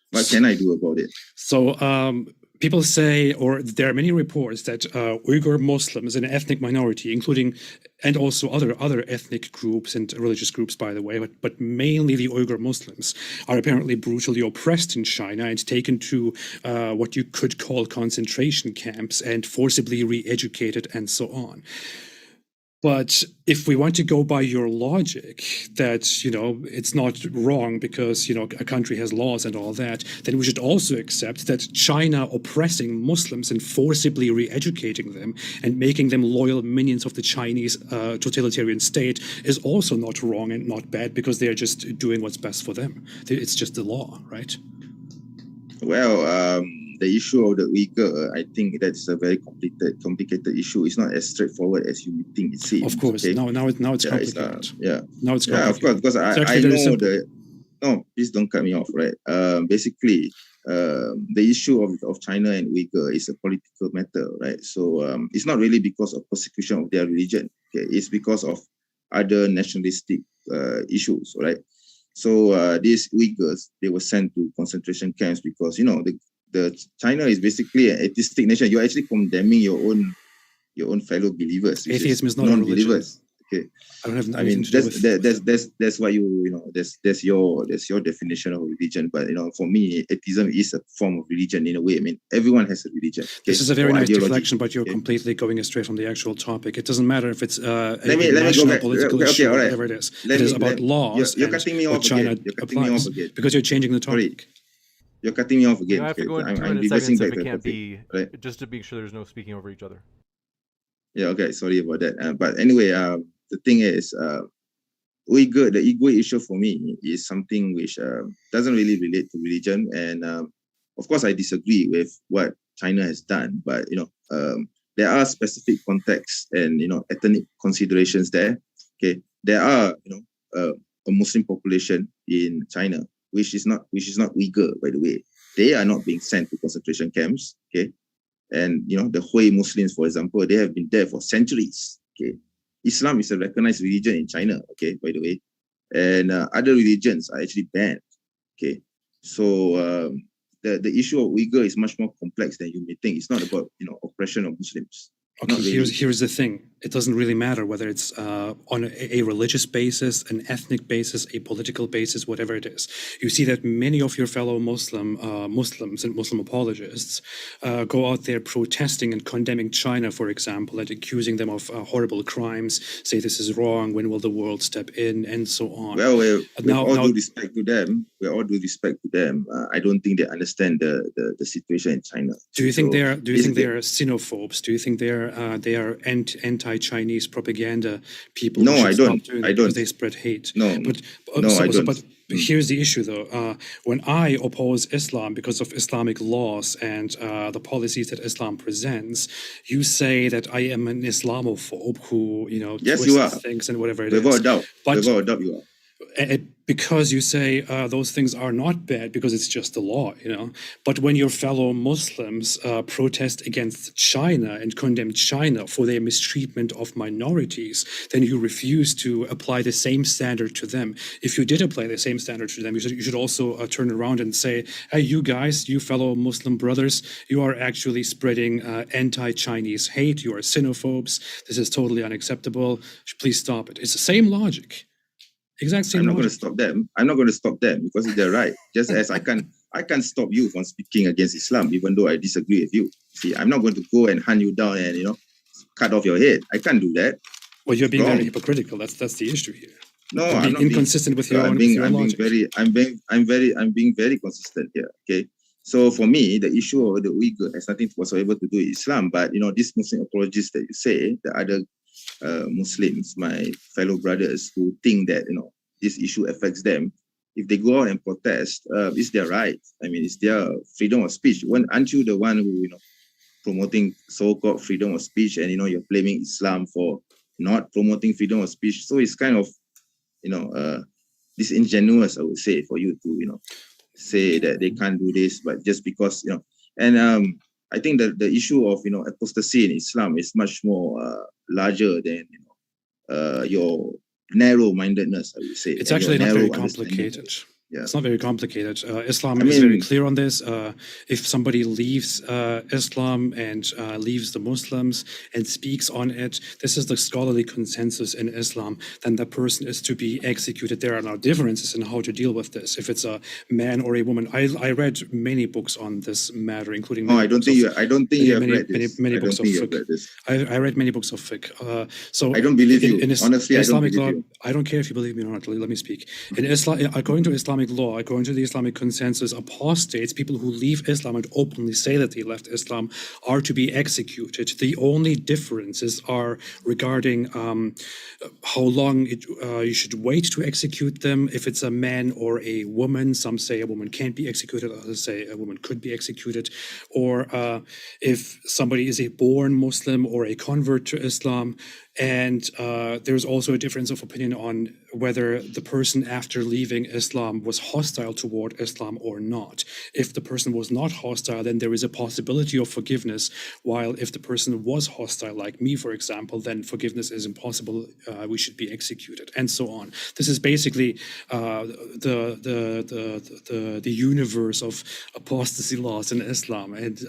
S3: What can I do about it?
S2: So people say, or there are many reports that Uyghur Muslims, an ethnic minority, and also other ethnic groups and religious groups, by the way, but mainly the Uyghur Muslims, are apparently brutally oppressed in China and taken to what you could call concentration camps and forcibly re-educated and so on. But if we want to go by your logic that, it's not wrong because, a country has laws and all that, then we should also accept that China oppressing Muslims and forcibly re-educating them and making them loyal minions of the Chinese totalitarian state is also not wrong and not bad because they're just doing what's best for them. It's just the law, right?
S3: Well, the issue of the Uyghur, I think that's a very complicated issue. It's not as straightforward as you would think it seems.
S2: Of course.
S3: Okay?
S2: Now it's complicated. Now it's complicated.
S3: Yeah, of course, because I know no, please don't cut me off, right? Basically, the issue of China and Uyghur is a political matter, right? So it's not really because of persecution of their religion. Okay? It's because of other nationalistic issues, right? So these Uyghurs, they were sent to concentration camps because, the China is basically an atheistic nation. You're actually condemning your own fellow believers.
S2: Atheism is not a religion.
S3: Okay.
S2: I don't have
S3: I mean,
S2: anything to do with
S3: that's why that's your definition of religion. But for me, atheism is a form of religion in a way. I mean, everyone has a religion. Okay?
S2: This is a very nice
S3: ideology.
S2: deflection, but you're completely going astray from the actual topic. It doesn't matter if it's a
S3: let me
S2: national
S3: go back.
S2: political
S3: Okay,
S2: issue
S3: all
S2: or
S3: right.
S2: whatever it is. It is about laws
S3: you're
S2: and
S3: cutting me
S2: what
S3: off
S2: China
S3: again. You're cutting me
S2: applies
S3: off again.
S2: because you're changing the topic.
S3: You're cutting me off again.
S1: I have to go in 2
S3: I'm
S1: minute
S3: reversing
S1: seconds
S3: back
S1: if it
S3: the
S1: can't
S3: topic,
S1: be,
S3: right?
S1: just to make sure there's no speaking over each other.
S3: Yeah, okay, sorry about that. But anyway, the thing is, the Uyghur issue for me is something which doesn't really relate to religion. And of course, I disagree with what China has done. But, there are specific contexts and, ethnic considerations there. Okay, there are, a Muslim population in China, which is not Uyghur, by the way. They are not being sent to concentration camps. Okay. And, the Hui Muslims, for example, they have been there for centuries. Okay. Islam is a recognized religion in China, okay, by the way. And other religions are actually banned. Okay. So the issue of Uyghur is much more complex than you may think. It's not about, oppression of Muslims.
S2: Okay, here's the thing. It doesn't really matter whether it's on a religious basis, an ethnic basis, a political basis, whatever it is. You see that many of your fellow Muslims and Muslim apologists go out there protesting and condemning China, for example, and accusing them of horrible crimes, say this is wrong, when will the world step in, and so on.
S3: Well, with all due respect to them, I don't think they understand the situation in China.
S2: Do you think they are xenophobes? Do you think they are anti-Chinese propaganda people?
S3: No, I don't.
S2: Because they spread hate.
S3: No,
S2: but
S3: I don't.
S2: But here's the issue, though. When I oppose Islam because of Islamic laws and the policies that Islam presents, you say that I am an Islamophobe who,
S3: yes,
S2: twists
S3: you are.
S2: things and whatever it is.
S3: Without a doubt.
S2: But
S3: without a doubt, you are.
S2: Because you say those things are not bad because it's just the law, But when your fellow Muslims protest against China and condemn China for their mistreatment of minorities, then you refuse to apply the same standard to them. If you did apply the same standard to them, you should also turn around and say, hey, you guys, you fellow Muslim brothers, you are actually spreading anti-Chinese hate. You are xenophobes. This is totally unacceptable. Please stop it. It's the same logic. Exactly.
S3: I'm not going to stop them. I'm not going to stop them because they're right. Just as I can't stop you from speaking against Islam, even though I disagree with you. See, I'm not going to go and hunt you down and cut off your head. I can't do that.
S2: Well, you're being very hypocritical. That's the issue here.
S3: No,
S2: I'm being inconsistent with your own logic.
S3: I'm being very consistent here. Okay. So for me, the issue of the Uyghur has nothing whatsoever to do with Islam. But this Muslim apologists that you say, the other Muslims, my fellow brothers who think that this issue affects them, if they go out and protest, it's their right. I mean, it's their freedom of speech. Aren't you the one who, promoting so-called freedom of speech, and you're blaming Islam for not promoting freedom of speech? So it's kind of, disingenuous, I would say, for you to, say that they can't do this, but just because, and I think that the issue of, apostasy in Islam is much more larger than, your narrow-mindedness, I would say.
S2: It's actually not very complicated.
S3: Yeah.
S2: It's not very complicated. Islam is very clear on this. If somebody leaves Islam and leaves the Muslims and speaks on it, this is the scholarly consensus in Islam, then that person is to be executed. There are now differences in how to deal with this. If it's a man or a woman, I read many books on this matter, including.
S3: I don't think you have read this.
S2: Many books of fiqh. I read many books of fiqh. So
S3: I don't believe you. Honestly,
S2: Islamic
S3: I don't
S2: law.
S3: believe you.
S2: I don't care if you believe me or not. Let me speak. In Islam, according to Islamic law, according to the Islamic consensus, apostates, people who leave Islam and openly say that they left Islam, are to be executed. The only differences are regarding how long you should wait to execute them, if it's a man or a woman. Some say a woman can't be executed, others say a woman could be executed, or if somebody is a born Muslim or a convert to Islam. And there's also a difference of opinion on whether the person after leaving Islam was hostile toward Islam or not. If the person was not hostile, then there is a possibility of forgiveness, while if the person was hostile, like me, for example, then forgiveness is impossible. We should be executed, and so on. This is basically the universe of apostasy laws in Islam. And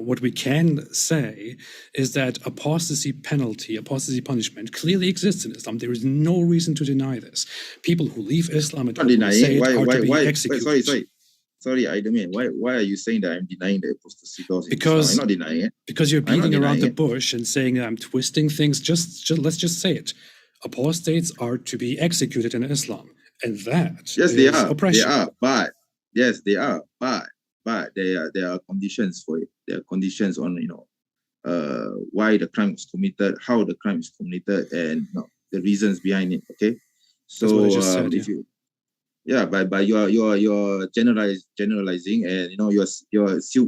S2: what we can say is that apostasy punishment clearly exists in Islam. There is no reason to deny this. People who leave Islam and openly say it are to be executed.
S3: Sorry, Aidamin. Why are you saying that I'm denying the apostasy laws?
S2: Because
S3: I'm not denying it.
S2: Because you're beating around the bush and saying that I'm twisting things. Just let's just say it. Apostates are to be executed in Islam, and that
S3: yes,
S2: is
S3: they are.
S2: oppression.
S3: They are, but yes, they are, but there are conditions for it. There are conditions on why the crime was committed, how the crime is committed, and the reasons behind it. Okay, so
S2: That's what I just said,
S3: if you, but you're generalizing, and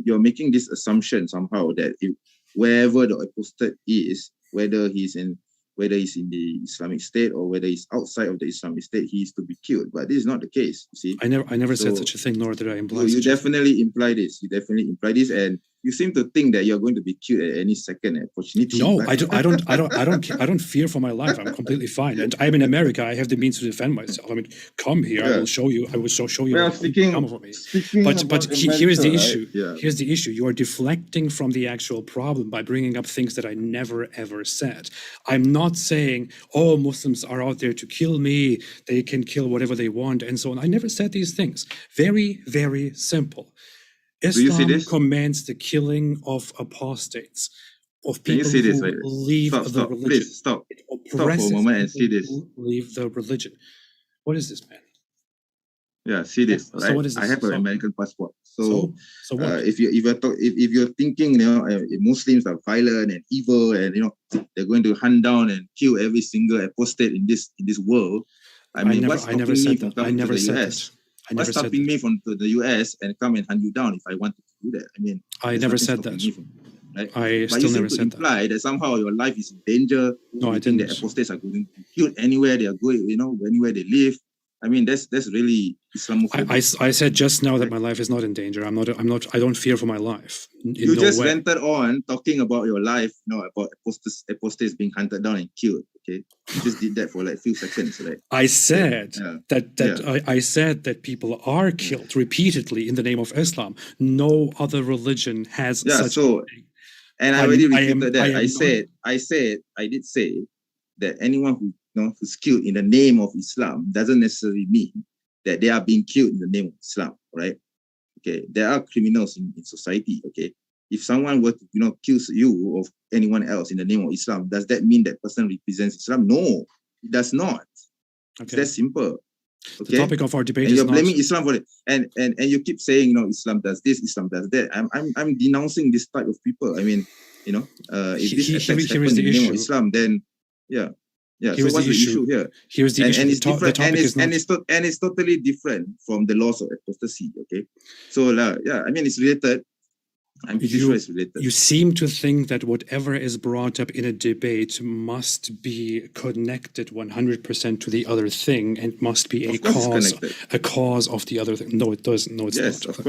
S3: you're making this assumption somehow that wherever the apostate is, whether he's in the Islamic State or whether he's outside of the Islamic State, he is to be killed. But this is not the case. You see,
S2: I never said such a thing, nor did I imply.
S3: You definitely imply this. And you seem to think that you're going to be killed at any second opportunity.
S2: No, I don't fear for my life. I'm completely fine, and I'm in America. I have the means to defend myself. I mean, come here. Yeah. I will show you.
S3: Well,
S2: come for me. But here's the issue. Here's the issue. You are deflecting from the actual problem by bringing up things that I never ever said. I'm not saying, oh, Muslims are out there to kill me. They can kill whatever they want, and so on. I never said these things. Very, very simple. Islam commands the killing of apostates, of people who leave the religion.
S3: Please stop for a moment and see this.
S2: Leave the religion. What is this, man?
S3: Yeah, see this.
S2: So what is this?
S3: I have an American passport. So
S2: what?
S3: If you're thinking, Muslims are violent and evil, and they're going to hunt down and kill every single apostate in this world. I never said that. What's stopping me from to the US and come and hunt you down if I wanted to do that? I mean,
S2: I never said that.
S3: Right?
S2: I still never said that.
S3: Imply that somehow your life is in danger.
S2: No, I didn't.
S3: The apostates are going to be killed anywhere they are going, anywhere they live. I mean, that's really Islamophobic.
S2: I said just now that my life is not in danger. I don't fear for my life.
S3: You just went on talking about your life, about apostates being hunted down and killed. Okay, you just did that for like a few seconds, right?
S2: I said I said that people are killed repeatedly in the name of Islam. No other religion has such a thing.
S3: And I already repeated that. I did say that anyone who's killed in the name of Islam doesn't necessarily mean that they are being killed in the name of Islam, right? Okay, there are criminals in society. Okay, if someone were to kills you or anyone else in the name of Islam, does that mean that person represents Islam? No, it does not. Okay. It's that simple. Okay?
S2: The topic of our debate
S3: is you're blaming Islam for it, and you keep saying Islam does this, Islam does that. I'm denouncing this type of people. I mean, if this attacks happen in the name of Islam, then Yeah. So what's the issue here?
S1: Here's the issue.
S3: And it's different, and
S1: it's
S3: it's totally different from the laws of apostasy. Okay. So yeah, I mean it's related. I'm pretty sure it's related.
S2: You seem to think that whatever is brought up in a debate must be connected 100% to the other thing and must be a cause of the other thing. No, it doesn't. No, it's
S3: yes,
S2: not.
S3: Of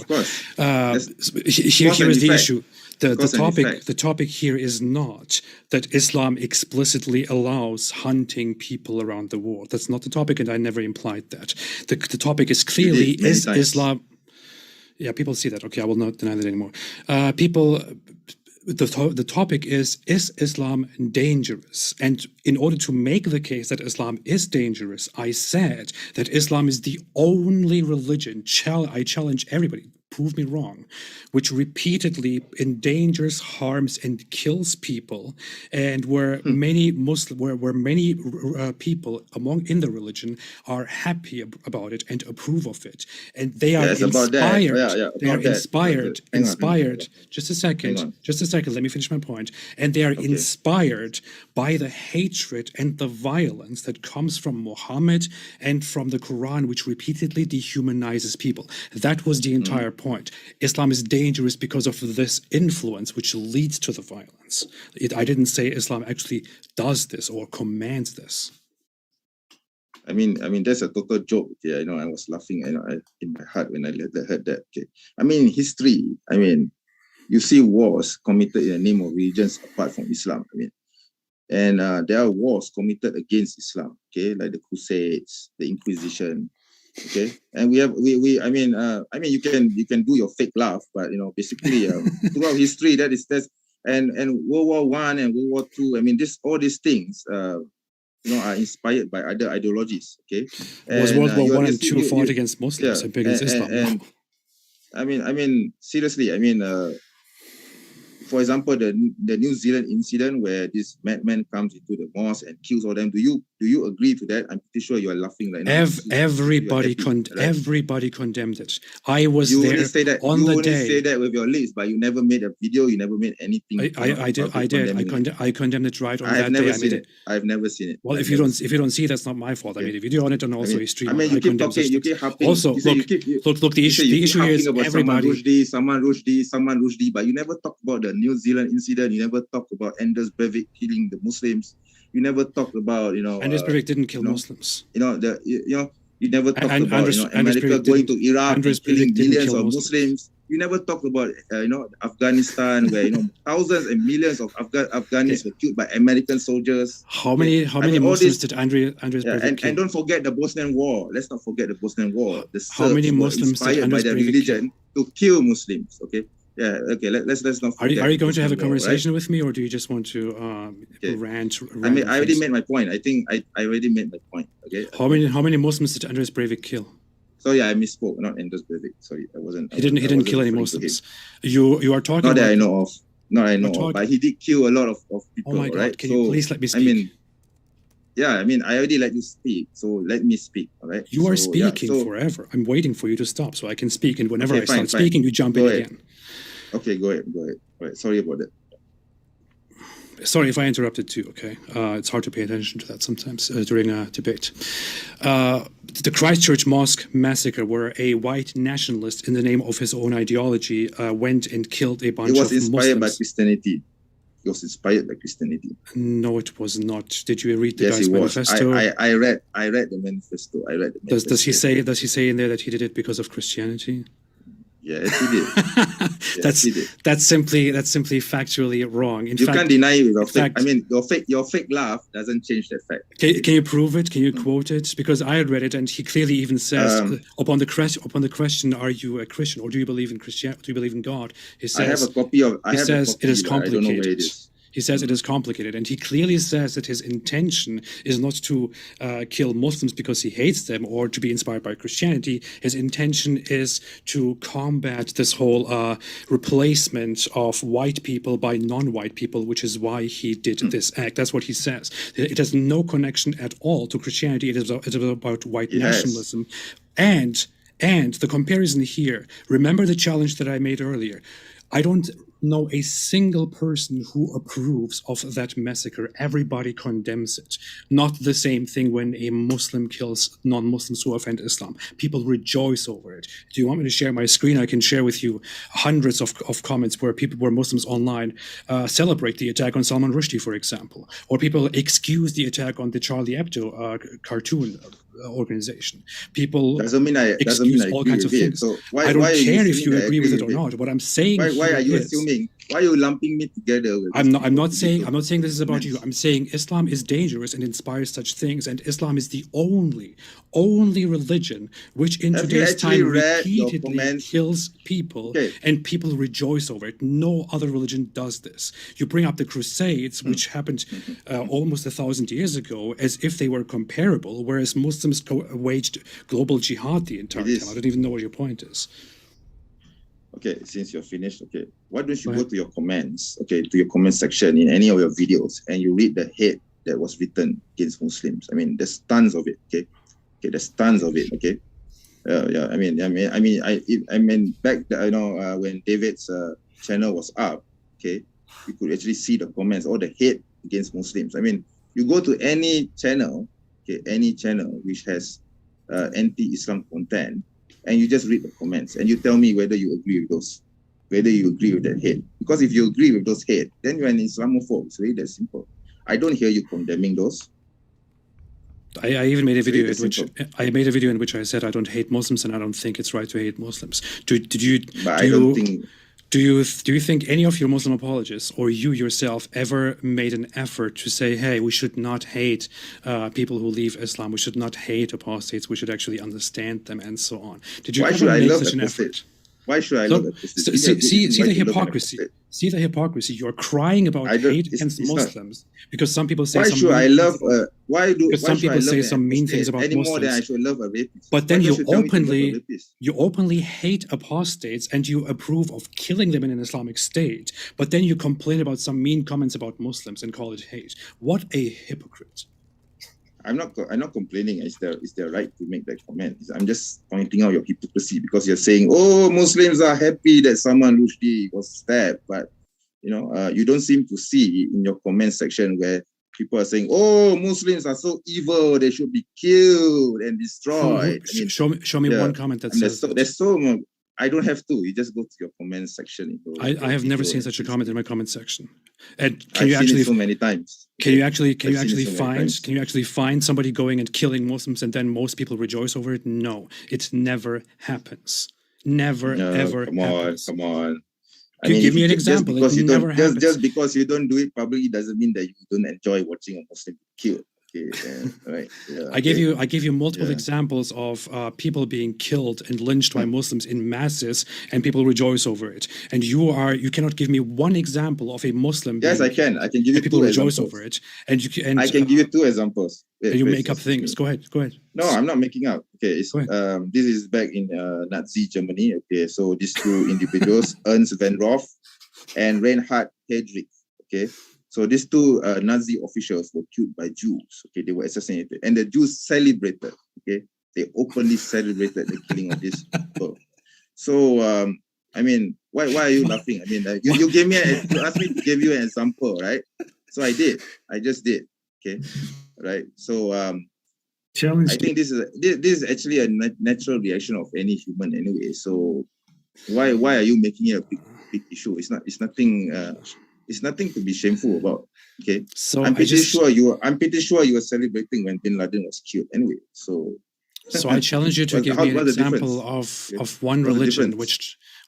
S3: course.
S2: Here is the issue. The topic here is not that Islam explicitly allows hunting people around the world. That's not the topic, and I never implied that. The topic is clearly, is Islam... Yeah, people see that. Okay, I will not deny that anymore. The topic is Islam dangerous? And in order to make the case that Islam is dangerous, I said that Islam is the only religion, I challenge everybody, prove me wrong, which repeatedly endangers, harms, and kills people, and where many people in the religion are happy about it and approve of it, and they are inspired. They are inspired. Just a second. Let me finish my point. And they are inspired by the hatred and the violence that comes from Muhammad and from the Quran, which repeatedly dehumanizes people. That was the entire point. Islam is dangerous because of this influence which leads to the violence. I didn't say Islam actually does this or commands this.
S3: I mean, that's a total joke. Okay, I was laughing. In my heart when I heard that. Okay, I mean, history. I mean, you see wars committed in the name of religions apart from Islam. I mean, and there are wars committed against Islam. Okay, like the Crusades, the Inquisition. Okay, and we you can do your fake laugh, but basically throughout history that's and World War I and World War II. I mean, all these things are inspired by other ideologies. Okay,
S2: was World War I and II fought against Muslims and against Islam?
S3: And I mean seriously. I mean, for example, the New Zealand incident where this madman comes into the mosque and kills all them. Do you agree to that? I'm pretty sure you are laughing right now.
S2: Everybody condemned it. I was there on the day.
S3: You say that with your lips, but you never made a video. You never made anything.
S2: I did. I condemned it right on that day.
S3: I've never seen it.
S2: Well, if you don't see, that's not my fault. I made a video on it and also a stream.
S3: I mean, you keep talking. You keep harping.
S2: Also, look. The issue here is everybody.
S3: Someone Rushdie, but you never talk about the New Zealand incident. You never talk about Anders Breivik killing the Muslims. You never talked about,
S2: Anders Breivik didn't kill Muslims.
S3: You never talked about America going to Iraq and killing millions of Muslims. You never talked about Afghanistan, where thousands and millions of Afghans were killed by American soldiers.
S2: How many Muslims did Anders Breivik kill?
S3: And don't forget the Bosnian War. Let's not forget the Bosnian War. The Serbs
S2: how many Muslims
S3: were inspired by their religion to kill Muslims. Okay. Yeah. Okay. Let's not forget.
S2: Are you going to have a conversation with me, or do you just want to rant?
S3: I mean, I already made my point. I think I already made my point. Okay.
S2: How many Muslims did Anders Breivik kill?
S3: Sorry, I misspoke. Not Anders Breivik. Sorry, I wasn't.
S2: He didn't kill any Muslims. You are talking.
S3: Not that I know of. Not I know of. But he did kill a lot of people.
S2: Oh my God!
S3: Right?
S2: Can you please let me speak?
S3: I mean, I already let you speak, so let me speak. All right.
S2: You are speaking forever. I'm waiting for you to stop so I can speak, and whenever I start speaking, you jump in again.
S3: Okay, go ahead. All right, sorry about that.
S2: Sorry if I interrupted too, okay? It's hard to pay attention to that sometimes during a debate. The Christchurch Mosque massacre, where a white nationalist in the name of his own ideology went and killed a bunch of Muslims.
S3: It was inspired by Christianity. It was inspired by Christianity.
S2: No, it was not. Did you read the
S3: guy's
S2: guy's manifesto?
S3: I read the manifesto.
S2: Does he say in there that he did it because of Christianity?
S3: Yes, he did.
S2: That's simply factually wrong.
S3: You can't deny it with fake. I mean, your fake laugh doesn't change that fact.
S2: Can you prove it? Can you quote it? Because I had read it, and he clearly even says upon the question, "Are you a Christian, or do you believe in Christianity? Do you believe in God?" He says,
S3: "I have a copy of."
S2: He says it is complicated.
S3: I don't know where it is.
S2: He says it is complicated, and he clearly says that his intention is not to kill Muslims because he hates them or to be inspired by Christianity. His intention is to combat this whole replacement of white people by non-white people, which is why he did this act. That's what he says. It has no connection at all to Christianity. It is about white nationalism. And the comparison here, remember the challenge that I made earlier. I don't know a single person who approves of that massacre. Everybody condemns it. Not the same thing when a Muslim kills non-Muslims who offend Islam. People rejoice over it. Do you want me to share my screen? I can share with you hundreds of comments where Muslims online celebrate the attack on Salman Rushdie, for example, or people excuse the attack on the Charlie Hebdo cartoon organization. People excuse all kinds of things.
S3: So
S2: I don't care if you agree with it or not. What I'm saying
S3: why are you assuming? Why are you lumping me together with
S2: I'm not saying this is about you. I'm saying Islam is dangerous and inspires such things, and Islam is the only religion which in today's time repeatedly kills people, and people rejoice over it. No other religion does this. You bring up the Crusades, which happened almost 1,000 years ago, as if they were comparable, whereas Muslims waged global jihad the entire time. I don't even know what your point is.
S3: Okay, since you're finished, why don't you go to your comments, to your comment section in any of your videos, and you read the hate that was written against Muslims. I mean, there's tons of it, there's tons of it, I mean, back, when David's channel was up, you could actually see the comments, all the hate against Muslims. I mean, you go to any channel, any channel which has anti-Islam content, and you just read the comments and you tell me whether you agree with those, whether you agree with that hate. Because if you agree with those hate, then you're an Islamophobe. It's really that simple. I don't hear you condemning those.
S2: I even made a video in which I said I don't hate Muslims and I don't think it's right to hate Muslims. Do you think any of your Muslim apologists or you yourself ever made an effort to say, hey, we should not hate people who leave Islam, we should not hate apostates, we should actually understand them, and so on? Did you ever make such an effort?
S3: Why should I love apostate?
S2: See the hypocrisy. See the hypocrisy. You're crying about hate against Muslims because some people say some mean things about
S3: any
S2: Muslims.
S3: More than I should love a rapist.
S2: But then you openly hate apostates and you approve of killing them in an Islamic state. But then you complain about some mean comments about Muslims and call it hate. What a hypocrite!
S3: I'm not complaining. It's their right to make that comment. I'm just pointing out your hypocrisy because you're saying, oh, Muslims are happy that Salman Rushdie was stabbed, but you don't seem to see in your comment section where people are saying, oh, Muslims are so evil, they should be killed and destroyed.
S2: Show me one comment that says
S3: there's so much. I don't have to. You just go to your comment section.
S2: I have never seen such a comment in my comment section. And
S3: I've seen it so many times.
S2: Can you actually find somebody going and killing Muslims and then most people rejoice over it? No, it never happens. Never ever happens.
S3: Come on.
S2: Give me an example.
S3: Just because you don't do it publicly doesn't mean that you don't enjoy watching a Muslim killed. Right. Yeah,
S2: I gave you multiple examples of people being killed and lynched by Muslims in masses, and people rejoice over it. And you cannot give me one example of a Muslim.
S3: Yes, I can. I can give you
S2: people
S3: two
S2: rejoice
S3: examples.
S2: over it, and
S3: I can give you two examples.
S2: And you make up things. Go ahead.
S3: No, I'm not making up. This is back in Nazi Germany. So these two individuals, Ernst van Roth and Reinhard Heydrich. So these two Nazi officials were killed by Jews. They were assassinated, and the Jews celebrated. They openly celebrated the killing of these people. So I mean, why are you laughing? I mean, you gave me you asked me to give you an example, right? So I did. I just did. Right. So I think this is actually a natural reaction of any human anyway. So why are you making it a big issue? It's nothing. It's nothing to be shameful about. So I'm pretty sure you were celebrating when Bin Laden was killed anyway. So
S2: I challenge you to give me an example of one religion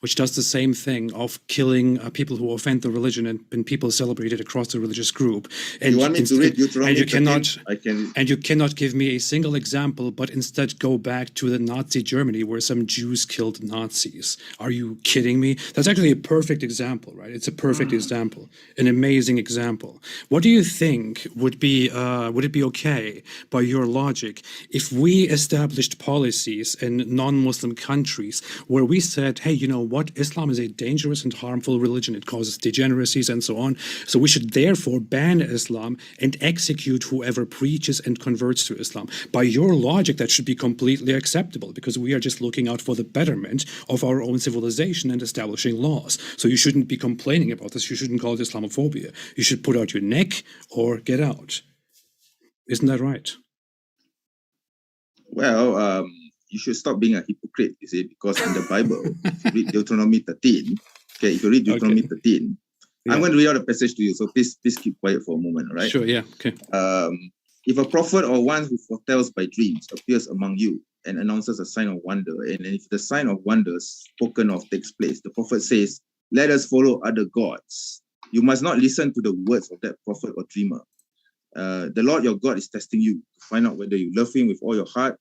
S2: which does the same thing of killing people who offend the religion and people celebrate it across the religious group. And
S3: you want me to read Deuteronomy?
S2: And you cannot give me a single example, but instead go back to the Nazi Germany where some Jews killed Nazis. Are you kidding me? That's actually a perfect example, right? It's a perfect example, an amazing example. What do you think would it be okay by your logic if we established policies in non-Muslim countries where we said, hey, you know what? Islam is a dangerous and harmful religion. It causes degeneracies and so on. So we should therefore ban Islam and execute whoever preaches and converts to Islam. By your logic, that should be completely acceptable because we are just looking out for the betterment of our own civilization and establishing laws. So you shouldn't be complaining about this. You shouldn't call it Islamophobia. You should put out your neck or get out. Isn't that right?
S3: Well, you should stop being a hypocrite, you see, because in the Bible, if you read Deuteronomy 13, okay, if you read Deuteronomy 13,
S2: Yeah.
S3: I'm going to read out a passage to you, so please keep quiet for a moment, all right?
S2: Sure, yeah, okay.
S3: If a prophet or one who foretells by dreams appears among you and announces a sign of wonder, and if the sign of wonder spoken of takes place, the prophet says, let us follow other gods. You must not listen to the words of that prophet or dreamer. The Lord your God is testing you to find out whether you love him with all your heart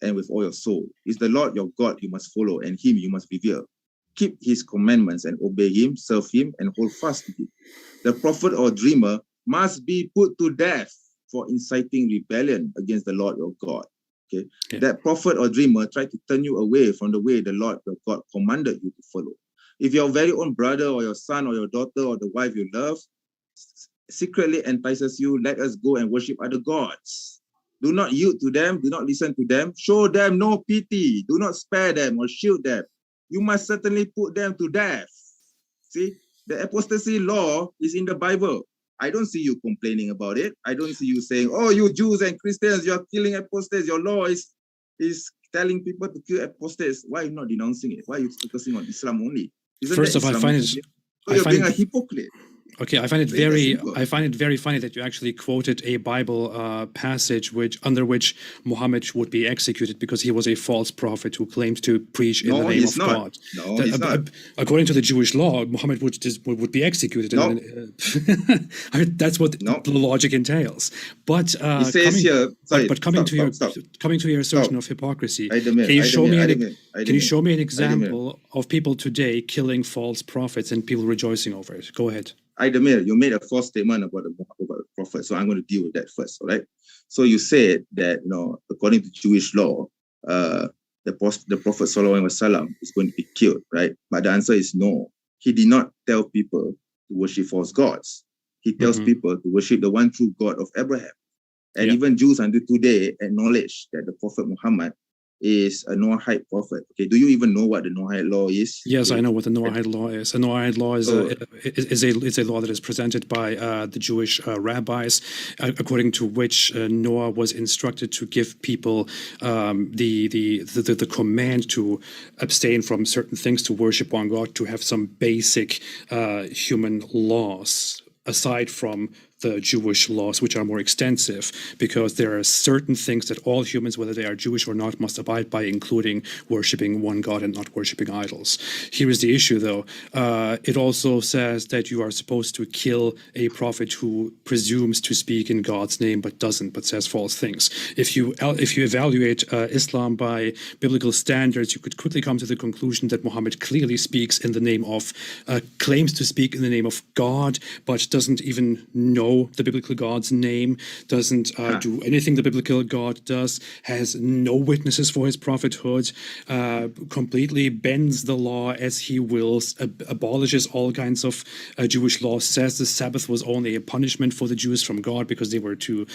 S3: and with all your soul. It's the Lord your God you must follow, and him you must revere. Keep his commandments and obey him, serve him, and hold fast to him. The prophet or dreamer must be put to death for inciting rebellion against the Lord your God. Okay?
S2: Yeah.
S3: That prophet or dreamer tried to turn you away from the way the Lord your God commanded you to follow. If your very own brother or your son or your daughter or the wife you love secretly entices you, let us go and worship other gods. Do not yield to them, do not listen to them, show them no pity, do not spare them or shield them. You must certainly put them to death. See, the apostasy law is in the Bible. I don't see you complaining about it. I don't see you saying, oh, you Jews and Christians, you're killing apostates. Your law is telling people to kill apostates. Why are you not denouncing it? Why are you focusing on Islam only?
S2: First of all, I find it...
S3: So you're being a hypocrite.
S2: Okay, I find it very funny that you actually quoted a Bible passage under which Muhammad would be executed because he was a false prophet who claimed to preach in the name of God.
S3: No, he's not.
S2: According to the Jewish law, Muhammad would be executed.
S3: No.
S2: I mean, that's what the logic entails. But
S3: he says
S2: coming to your assertion of hypocrisy, can you show me an example of people today killing false prophets and people rejoicing over it? Go ahead.
S3: Aidemir, you made a false statement about the prophet, so I'm going to deal with that first, all right? So you said that, according to Jewish law, the Prophet Sallallahu Alaihi Wasallam is going to be killed, right? But the answer is no. He did not tell people to worship false gods. He tells people to worship the one true God of Abraham. And even Jews until today acknowledge that the Prophet Muhammad is a Noahide prophet. Okay, do you even know what the Noahide law is?
S2: Yes, I know what the Noahide law is. The Noahide law is a law that is presented by the Jewish rabbis, according to which Noah was instructed to give people the command to abstain from certain things, to worship one God, to have some basic human laws aside from the Jewish laws, which are more extensive, because there are certain things that all humans, whether they are Jewish or not, must abide by, including worshiping one God and not worshiping idols. Here is the issue, though. It also says that you are supposed to kill a prophet who presumes to speak in God's name but doesn't, but says false things. If you evaluate Islam by biblical standards, you could quickly come to the conclusion that Muhammad clearly speaks in the name of, claims to speak in the name of God, but doesn't even know the biblical God's name, doesn't do anything the biblical God does, has no witnesses for his prophethood, completely bends the law as he wills, abolishes all kinds of Jewish laws, says the Sabbath was only a punishment for the Jews from God because they were too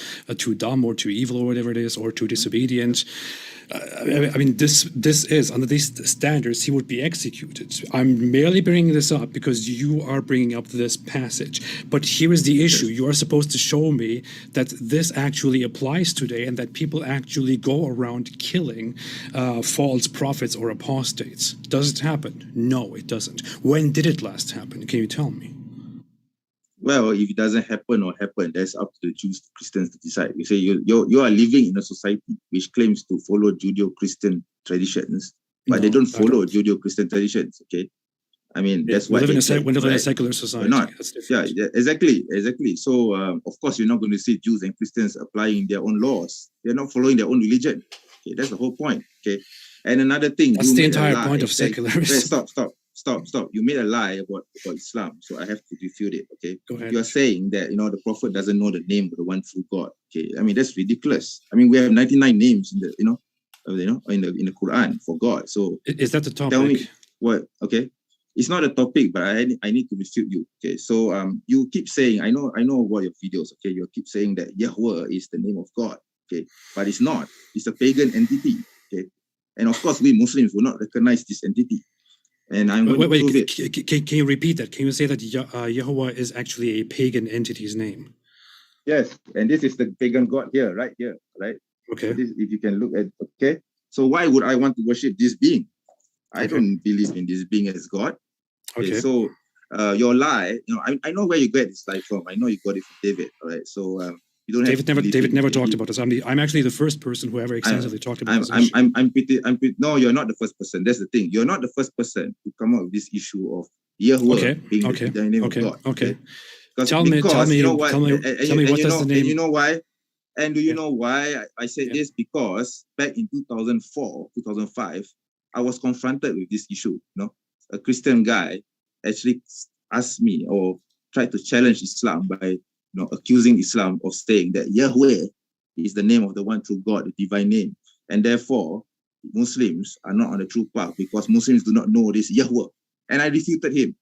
S2: dumb or too evil or whatever it is, or too disobedient. I mean, this is, under these standards, he would be executed. I'm merely bringing this up because you are bringing up this passage. But here is the issue. You are supposed to show me that this actually applies today and that people actually go around killing false prophets or apostates. Does it happen? No, it doesn't. When did it last happen? Can you tell me?
S3: Well, if it doesn't happen or happen, that's up to the Jews, Christians to decide. You say you are living in a society which claims to follow Judeo-Christian traditions, but they don't follow Judeo-Christian traditions. Okay, I mean that's why we live in a secular society. Not. Yeah, exactly. So of course you're not going to see Jews and Christians applying their own laws. They're not following their own religion. Okay, that's the whole point. Okay, and another thing.
S2: That's the entire point of secularism.
S3: Stop. You made a lie about Islam, so I have to refute it, okay?
S2: Go ahead.
S3: You are saying that, the prophet doesn't know the name of the one true God, okay? I mean, that's ridiculous. I mean, we have 99 names in the Quran for God. So
S2: is that the topic?
S3: Tell me, What? Okay. It's not a topic, but I need to refute you. Okay. So you keep saying, I know about your videos. Okay. You keep saying that Yahweh is the name of God. Okay. But it's not. It's a pagan entity. Okay. And of course, we Muslims will not recognize this entity. And I'm going to prove it.
S2: Can you repeat that? Can you say that Yahweh is actually a pagan entity's name?
S3: Yes. And this is the pagan God here, right here, right?
S2: Okay.
S3: So this, if you can look at, okay. So why would I want to worship this being? I don't believe in this being as God. Okay. So your lie, I know where you get this lie from. I know you got it from David. All right. So you don't
S2: David never talked about this. I'm actually the first person who ever extensively talked about this.
S3: I'm pretty. No, you're not the first person. That's the thing. You're not the first person to come up with this issue of Yahweh being the name of God.
S2: Okay.
S3: Tell me what does the name? You know why? And do you
S2: Yeah.
S3: know why I said this? Because back in 2004, 2005, I was confronted with this issue. A Christian guy actually asked me or tried to challenge Islam by accusing Islam of saying that Yahweh is the name of the one true God, the divine name. And therefore, Muslims are not on the true path because Muslims do not know this Yahweh. And I refuted him.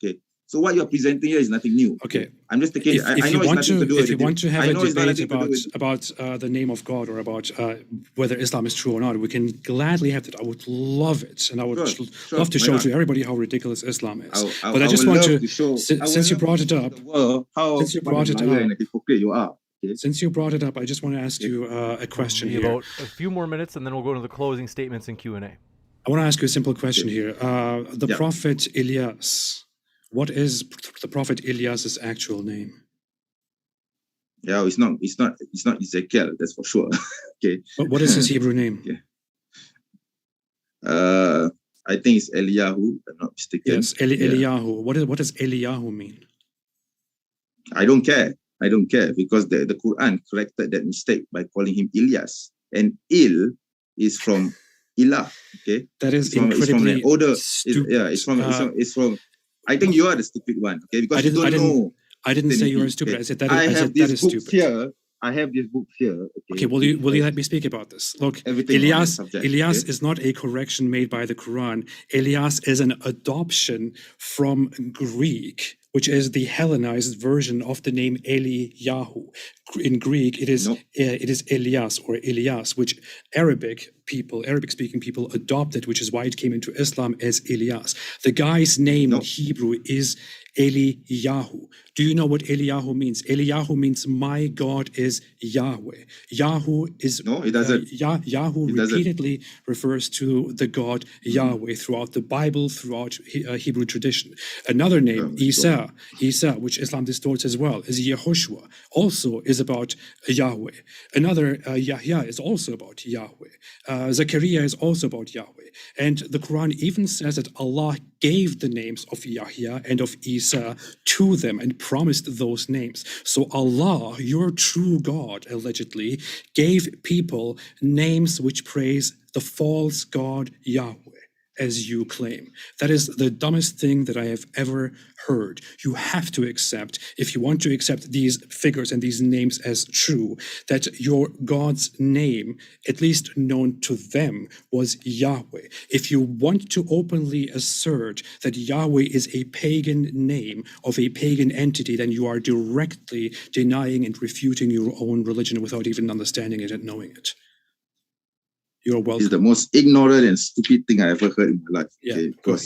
S3: Okay. So what you're presenting here is nothing new.
S2: Okay.
S3: I'm just taking it. I know it's nothing to do with it.
S2: If you want to have a debate about the name of God or about whether Islam is true or not, we can gladly have that. I would love it. And I would love to show to everybody how ridiculous Islam is. But I just want to, since you brought it up, since you brought it up, I just want to ask you a question here.
S1: About a few more minutes, and then we'll go to the closing statements and Q&A.
S2: I want to ask you a simple question here. The prophet Elias, what is the prophet Elias's actual name?
S3: Yeah, it's not Ezekiel, that's for sure. Okay.
S2: But what is his Hebrew name?
S3: Okay. I think it's Eliyahu, if I'm not mistaken.
S2: Yes, Eliyahu. What does Eliyahu mean?
S3: I don't care because the Quran corrected that mistake by calling him Ilyas. And Il is from Ilah. Okay.
S2: That is incredibly
S3: it's from I think you are the stupid one, okay? Because you don't know.
S2: I didn't say you were stupid. I said that is stupid.
S3: Here. I have this book here.
S2: Okay, will you let me speak about this? Look, Elias is not a correction made by the Quran. Elias is an adoption from Greek, which is the Hellenized version of the name Eliyahu. In Greek, it is Elias or Elias, which Arabic-speaking people adopted, which is why it came into Islam as Elias. The guy's name in Hebrew is Eliyahu. Do you know what Eliyahu means? Eliyahu means my God is Yahweh. Yahoo is
S3: it doesn't.
S2: Yahoo repeatedly refers to the God Yahweh throughout the Bible, throughout Hebrew tradition. Another name, Isa, which Islam distorts as well, is Yehoshua, also is about Yahweh. Another Yahya is also about Yahweh. Zechariah is also about Yahweh. And the Quran even says that Allah gave the names of Yahya and of Isa to them and promised those names. So Allah, your true God, allegedly, gave people names which praise the false God Yahweh, as you claim. That is the dumbest thing that I have ever heard. You have to accept, if you want to accept these figures and these names as true, that your God's name, at least known to them, was Yahweh. If you want to openly assert that Yahweh is a pagan name of a pagan entity, then you are directly denying and refuting your own religion without even understanding it and knowing it. You're welcome.
S3: It's the most ignorant and stupid thing I ever heard in my life.
S2: Yeah,
S3: okay? Because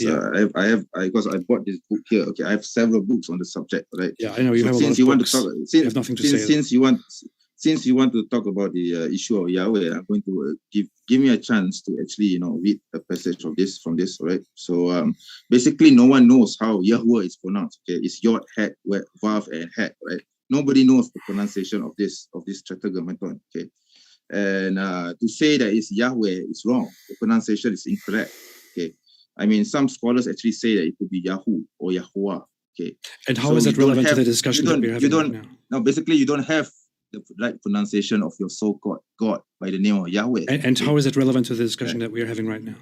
S3: because I bought this book here. Okay, I have several books on the subject, right?
S2: Yeah, I know you have a lot of books. You have nothing to say.
S3: Since you want to talk about the issue of Yahweh, I'm going to give me a chance to actually read a passage of this from this, right? So basically, no one knows how Yahweh is pronounced. Okay, it's Yod, Het, Vav, and Het, right? Nobody knows the pronunciation of this tetragrammaton. Okay. And to say that it's Yahweh is wrong. The pronunciation is incorrect. Okay, I mean some scholars actually say that it could be Yahu or Yahuwah. Okay,
S2: and how is that relevant to the discussion that we're having right now?
S3: No, basically you don't have the right pronunciation of your so-called God by the name of Yahweh.
S2: And how is it relevant to the discussion that we are having right now?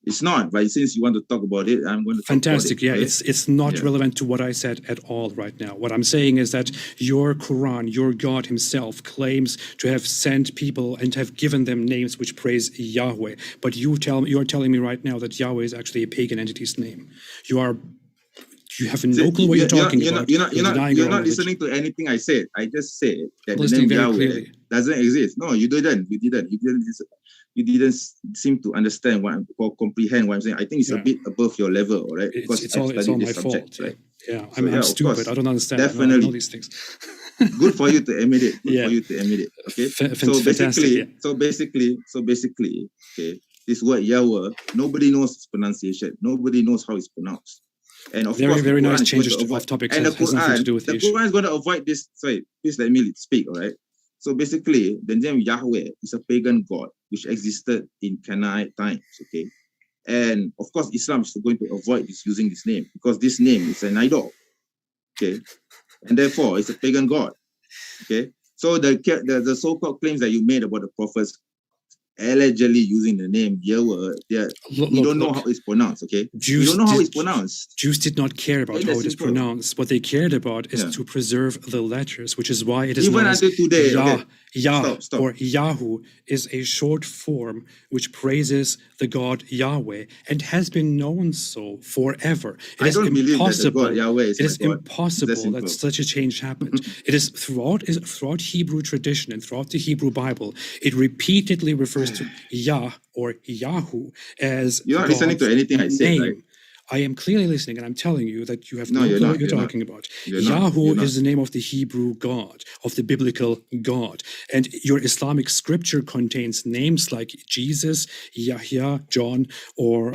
S3: It's not, but since you want to talk about it, I'm going to
S2: Fantastic.
S3: talk about it.
S2: Yeah, it's not relevant to what I said at all right now. What I'm saying is that your Quran, your God himself, claims to have sent people and have given them names which praise Yahweh. But you're telling me right now that Yahweh is actually a pagan entity's name. You have no clue what you're talking about.
S3: You're not listening to anything I said. I just said that the name Yahweh doesn't exist. No, you didn't. You didn't seem to understand or comprehend what I'm saying. I think it's a bit above your level, all right?
S2: Because it's all my fault. Right? Yeah,
S3: So,
S2: I'm stupid. I don't understand.
S3: Definitely.
S2: I know these things.
S3: Good for you to admit it. For you to admit it. Okay. So basically, okay, this word Yahweh, nobody knows its pronunciation. Nobody knows how it's pronounced. And of course,
S2: very nice changes off topic.
S3: And
S2: the Quran, nothing to do with
S3: the Quran is going to avoid this. Sorry, please let me speak, all right? So basically, the name Yahweh is a pagan god which existed in Canaanite times, okay? And of course, Islam is going to avoid using this name because this name is an idol, okay? And therefore, it's a pagan god, okay? So the so-called claims that you made about the prophets allegedly using the name Yahweh, we don't know how it's pronounced, okay? We don't know how it's pronounced.
S2: Jews did not care about how it is pronounced. What they cared about is to preserve the letters, which is why it is
S3: even until today.
S2: Stop. Or Yahu is a short form which praises the God Yahweh and has been known so forever.
S3: I don't believe that the God Yahweh is
S2: It is impossible that such a change happened. It is throughout Hebrew tradition and throughout the Hebrew Bible, it repeatedly refers to Yah or Yahu as
S3: you're not listening to anything I say, right?
S2: I am clearly listening, and I'm telling you that you have no clue what you're talking about. Yahu is the name of the Hebrew God, of the biblical God. And your Islamic scripture contains names like Jesus, Yahya, John, or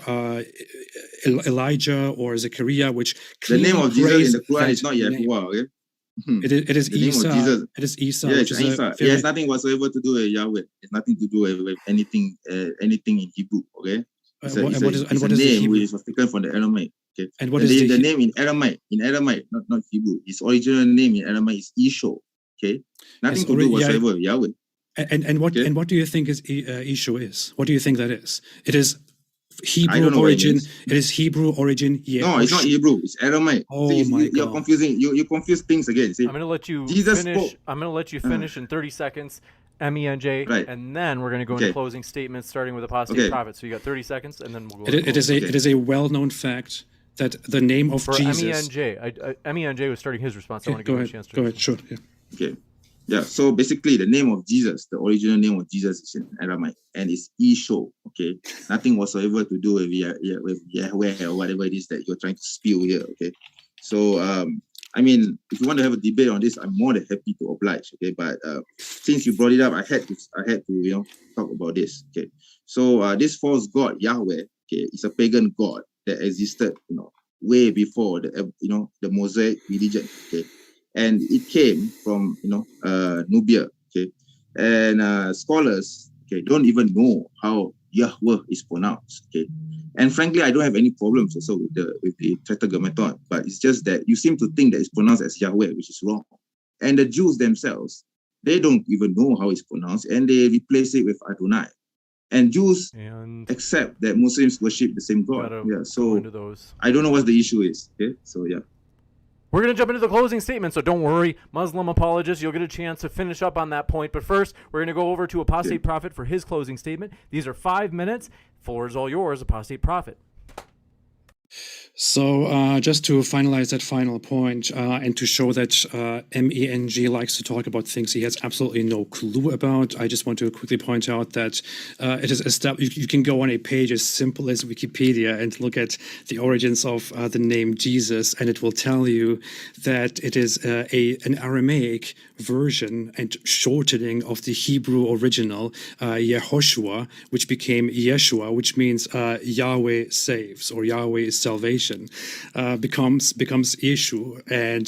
S2: Elijah, or Zechariah, which
S3: the name of Jesus in the Quran is not Yahuwah, okay?
S2: It is Isa. It is Isa.
S3: Yeah, it's Isa. It has nothing whatsoever to do with Yahweh. It's nothing to do with anything in Hebrew, okay? It's a name which was taken from the Aramaic. Okay,
S2: and what is
S3: the name in Aramaic? In Aramaic, not Hebrew. His original name in Aramaic is Isho. Okay, nothing to do whatsoever with Yahweh.
S2: And what do you think Isho is? What do you think that is? It is Hebrew origin. It is Hebrew origin. Yeah.
S3: No, it's not Hebrew. It's Aramaic.
S2: Oh
S3: see,
S2: my God!
S3: You're confusing. You confuse things again. See,
S1: I'm going to let you finish. I'm going to let you finish in 30 seconds. MENJ, and then we're going to go into closing statements, starting with Apostate Prophet. So you got 30 seconds, and then we'll go.
S2: It is a well-known fact that the name of Jesus.
S1: MENJ was starting his response. I want to give him a chance to.
S2: Go ahead, sure. Yeah.
S3: Okay. Yeah. So basically, the name of Jesus, the original name of Jesus, is in Aramaic, and it's Isho. Okay. Nothing whatsoever to do with Yahweh or whatever it is that you're trying to spew here. Okay. So I mean, if you want to have a debate on this, I'm more than happy to oblige. Okay, but since you brought it up, I had to talk about this. Okay, so this false god Yahweh, okay, is a pagan god that existed, way before the Mosaic religion. Okay, and it came from Nubia. Okay, and scholars don't even know how Yahweh is pronounced. Okay. And frankly, I don't have any problems also with the Tetragrammaton, but it's just that you seem to think that it's pronounced as Yahweh, which is wrong. And the Jews themselves, they don't even know how it's pronounced, and they replace it with Adonai. And Jews accept that Muslims worship the same God. Yeah, so I don't know what the issue is. Okay, so yeah.
S1: We're going to jump into the closing statement, so don't worry, Muslim apologists, you'll get a chance to finish up on that point. But first, we're going to go over to Apostate Prophet for his closing statement. These are 5 minutes. Floor is all yours, Apostate Prophet.
S2: So just to finalize that final point and to show that MENG likes to talk about things he has absolutely no clue about, I just want to quickly point out that it is established. You can go on a page as simple as Wikipedia and look at the origins of the name Jesus, and it will tell you that it is an Aramaic version and shortening of the Hebrew original Yehoshua, which became Yeshua, which means Yahweh saves or Yahweh is salvation. Becomes Yeshu, and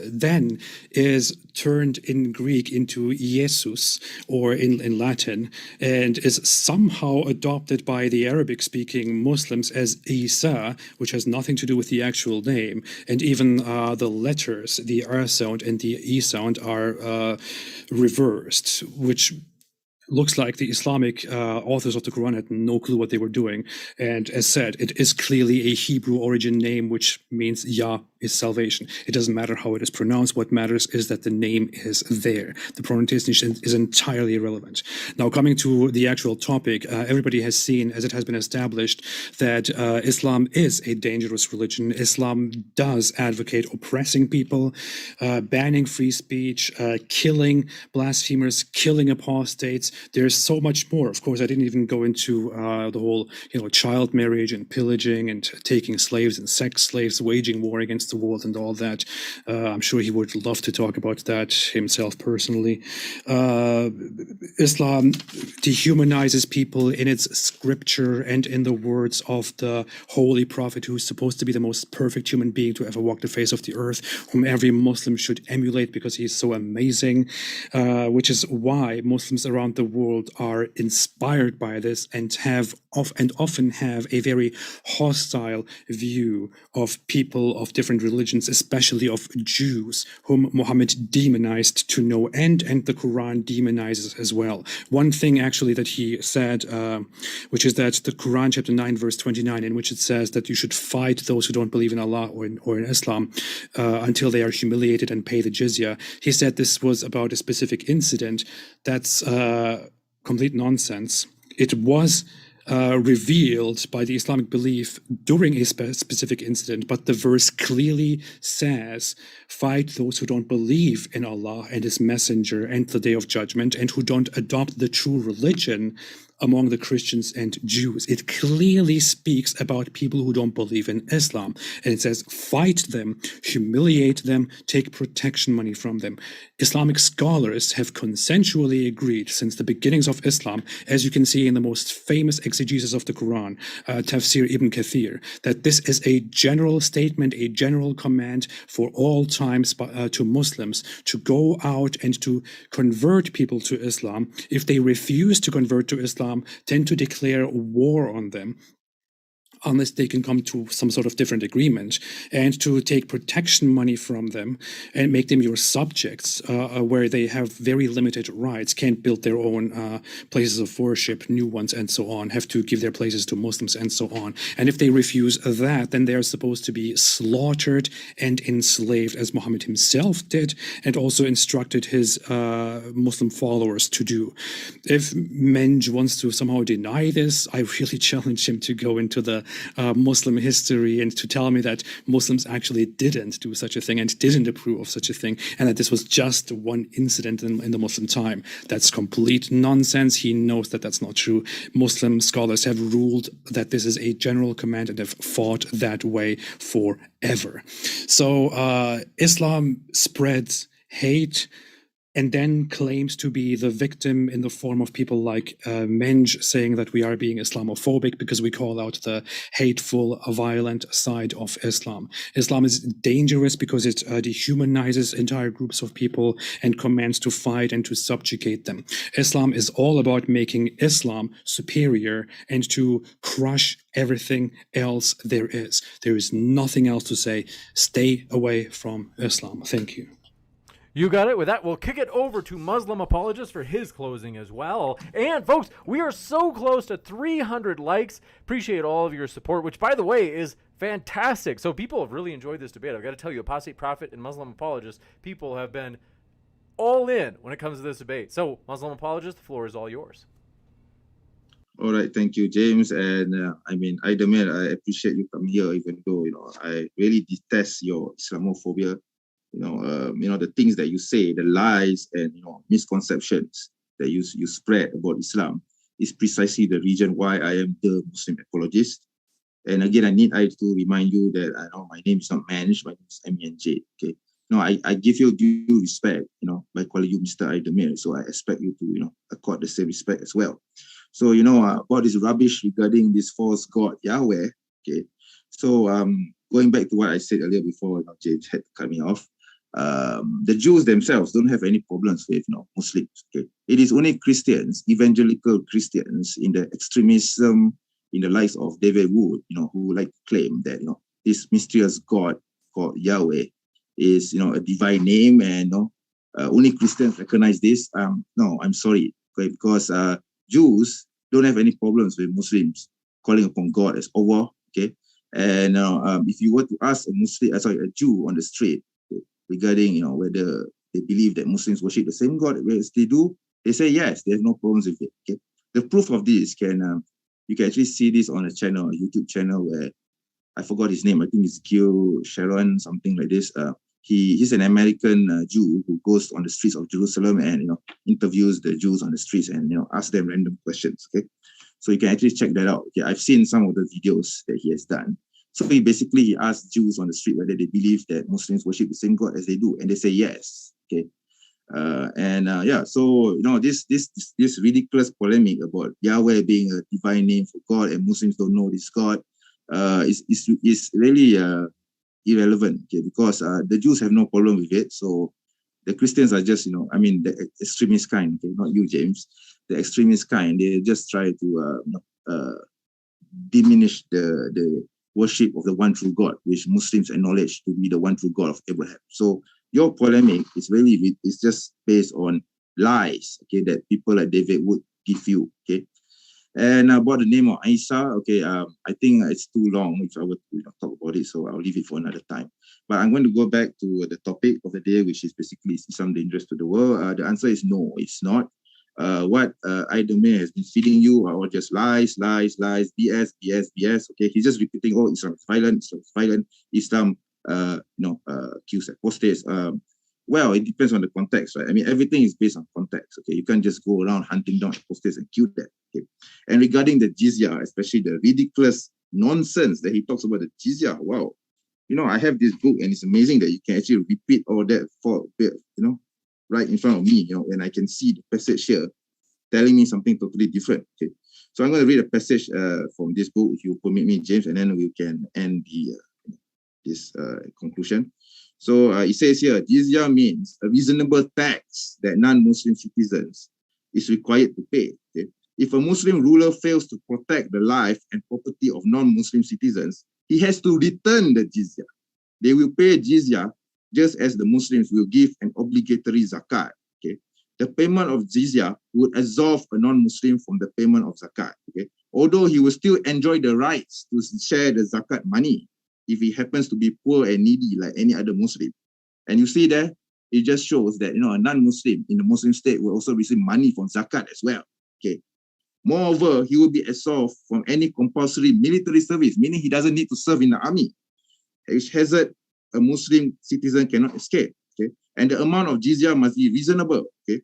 S2: then is turned in Greek into Jesus or in Latin, and is somehow adopted by the Arabic-speaking Muslims as Isa, which has nothing to do with the actual name, and even the letters, the R sound and the E sound, are reversed, which looks like the Islamic authors of the Quran had no clue what they were doing. And as said, it is clearly a Hebrew origin name, which means Yah is salvation. It doesn't matter how it is pronounced. What matters is that the name is there. The pronunciation is entirely irrelevant. Now, coming to the actual topic, everybody has seen, as it has been established, that Islam is a dangerous religion. Islam does advocate oppressing people, banning free speech, killing blasphemers, killing apostates. There's so much more. Of course, I didn't even go into the whole, child marriage and pillaging and taking slaves and sex slaves, waging war against the world and all that. I'm sure he would love to talk about that himself personally. Islam dehumanizes people in its scripture and in the words of the holy prophet, who's supposed to be the most perfect human being to ever walk the face of the earth, whom every Muslim should emulate because he's so amazing, which is why Muslims around the world are inspired by this and often have a very hostile view of people of different religions, especially of Jews, whom Muhammad demonized to no end, and the Quran demonizes as well. One thing actually that he said, which is that the Quran chapter 9 verse 29, in which it says that you should fight those who don't believe in Allah or in Islam until they are humiliated and pay the jizya. He said this was about a specific incident. That's complete nonsense. It was revealed by the Islamic belief during a specific incident, but the verse clearly says, fight those who don't believe in Allah and His Messenger and the Day of Judgment, and who don't adopt the true religion among the Christians and Jews. It clearly speaks about people who don't believe in Islam. And it says, fight them, humiliate them, take protection money from them. Islamic scholars have consensually agreed since the beginnings of Islam, as you can see in the most famous exegesis of the Quran, Tafsir Ibn Kathir, that this is a general statement, a general command for all times to Muslims to go out and to convert people to Islam. If they refuse to convert to Islam, tend to declare war on them unless they can come to some sort of different agreement, and to take protection money from them and make them your subjects, where they have very limited rights, can't build their own places of worship, new ones, and so on, have to give their places to Muslims, and so on. And if they refuse that, then they are supposed to be slaughtered and enslaved, as Muhammad himself did, and also instructed his Muslim followers to do. If Menj wants to somehow deny this, I really challenge him to go into the Muslim history and to tell me that Muslims actually didn't do such a thing and didn't approve of such a thing, and that this was just one incident in the Muslim time. That's complete nonsense. He knows that that's not true. Muslim scholars have ruled that this is a general command and have fought that way forever. So Islam spreads hate and then claims to be the victim in the form of people like Menj saying that we are being Islamophobic because we call out the hateful, violent side of Islam. Islam is dangerous because it dehumanizes entire groups of people and commands to fight and to subjugate them. Islam is all about making Islam superior and to crush everything else there is. There is nothing else to say. Stay away from Islam. Thank you.
S1: You got it. With that, we'll kick it over to Muslim Apologist for his closing as well. And folks, we are so close to 300 likes. Appreciate all of your support, which, by the way, is fantastic. So people have really enjoyed this debate. I've got to tell you, Apostate Prophet and Muslim Apologist, people have been all in when it comes to this debate. So, Muslim Apologist, the floor is all yours.
S3: All right, thank you, James. And Idemir, I appreciate you coming here, even though I really detest your Islamophobia. The things that you say, the lies and misconceptions that you spread about Islam is precisely the reason why I am the Muslim apologist. And again, I need to remind you that my name is not Manj, my name is MNJ. Okay, I give you due respect, by calling you Mr. Idemir. So I expect you to accord the same respect as well. So about this rubbish regarding this false god Yahweh. Okay, so going back to what I said earlier before James had to cut me off. The Jews themselves don't have any problems with Muslims. Okay, it is only Christians, evangelical Christians, in the extremism, in the likes of David Wood, who like to claim that this mysterious God called Yahweh is a divine name, and only Christians recognize this. No, I'm sorry, okay? Because Jews don't have any problems with Muslims calling upon God as Allah, okay? And if you were to ask a Jew on the street, okay, regarding whether they believe that Muslims worship the same God as they do, they say yes, they have no problems with it. Okay, the proof of this you can actually see this on a YouTube channel where I forgot his name. I think it's Gil Sharon, something like this. He's an American Jew who goes on the streets of Jerusalem and interviews the Jews on the streets and asks them random questions. Okay, so you can actually check that out. Okay, I've seen some of the videos that he has done. So he asked Jews on the street whether they believe that Muslims worship the same God as they do, and they say yes. Okay, so this ridiculous polemic about Yahweh being a divine name for God and Muslims don't know this God is really irrelevant. Okay, because the Jews have no problem with it. So the Christians are just the extremist kind. Okay, not you, James. The extremist kind. They just try to diminish the worship of the one true God, which Muslims acknowledge to be the one true God of Abraham. So your polemic is just based on lies, okay, that people like David would give you, okay. And about the name of Isa, okay, I think it's too long if I were to talk about it, so I'll leave it for another time. But I'm going to go back to the topic of the day, which is basically Islam dangerous to the world. The answer is no, it's not. What Idomir has been feeding you are all just lies, BS. Okay, he's just repeating, oh, Islam is violent, Islam kills apostates. Well, it depends on the context, right? I mean, everything is based on context. Okay, you can't just go around hunting down apostates and kill them. Okay, and regarding the jizya, especially the ridiculous nonsense that he talks about the jizya. Wow, I have this book, and it's amazing that you can actually repeat all that for right in front of me, and I can see the passage here telling me something totally different. Okay, so I'm going to read a passage from this book, if you permit me, James, and then we can end this conclusion. So it says here, jizya means a reasonable tax that non-Muslim citizens is required to pay. Okay? If a Muslim ruler fails to protect the life and property of non-Muslim citizens, he has to return the jizya. They will pay jizya just as the Muslims will give an obligatory zakat. Okay, the payment of jizya would absolve a non-Muslim from the payment of zakat. Okay, although he will still enjoy the rights to share the zakat money if he happens to be poor and needy like any other Muslim. And you see there, it just shows that a non-Muslim in the Muslim state will also receive money from zakat as well. Okay. Moreover, he will be absolved from any compulsory military service, meaning he doesn't need to serve in the army. Which hazard a Muslim citizen cannot escape. Okay, and the amount of jizya must be reasonable. Okay,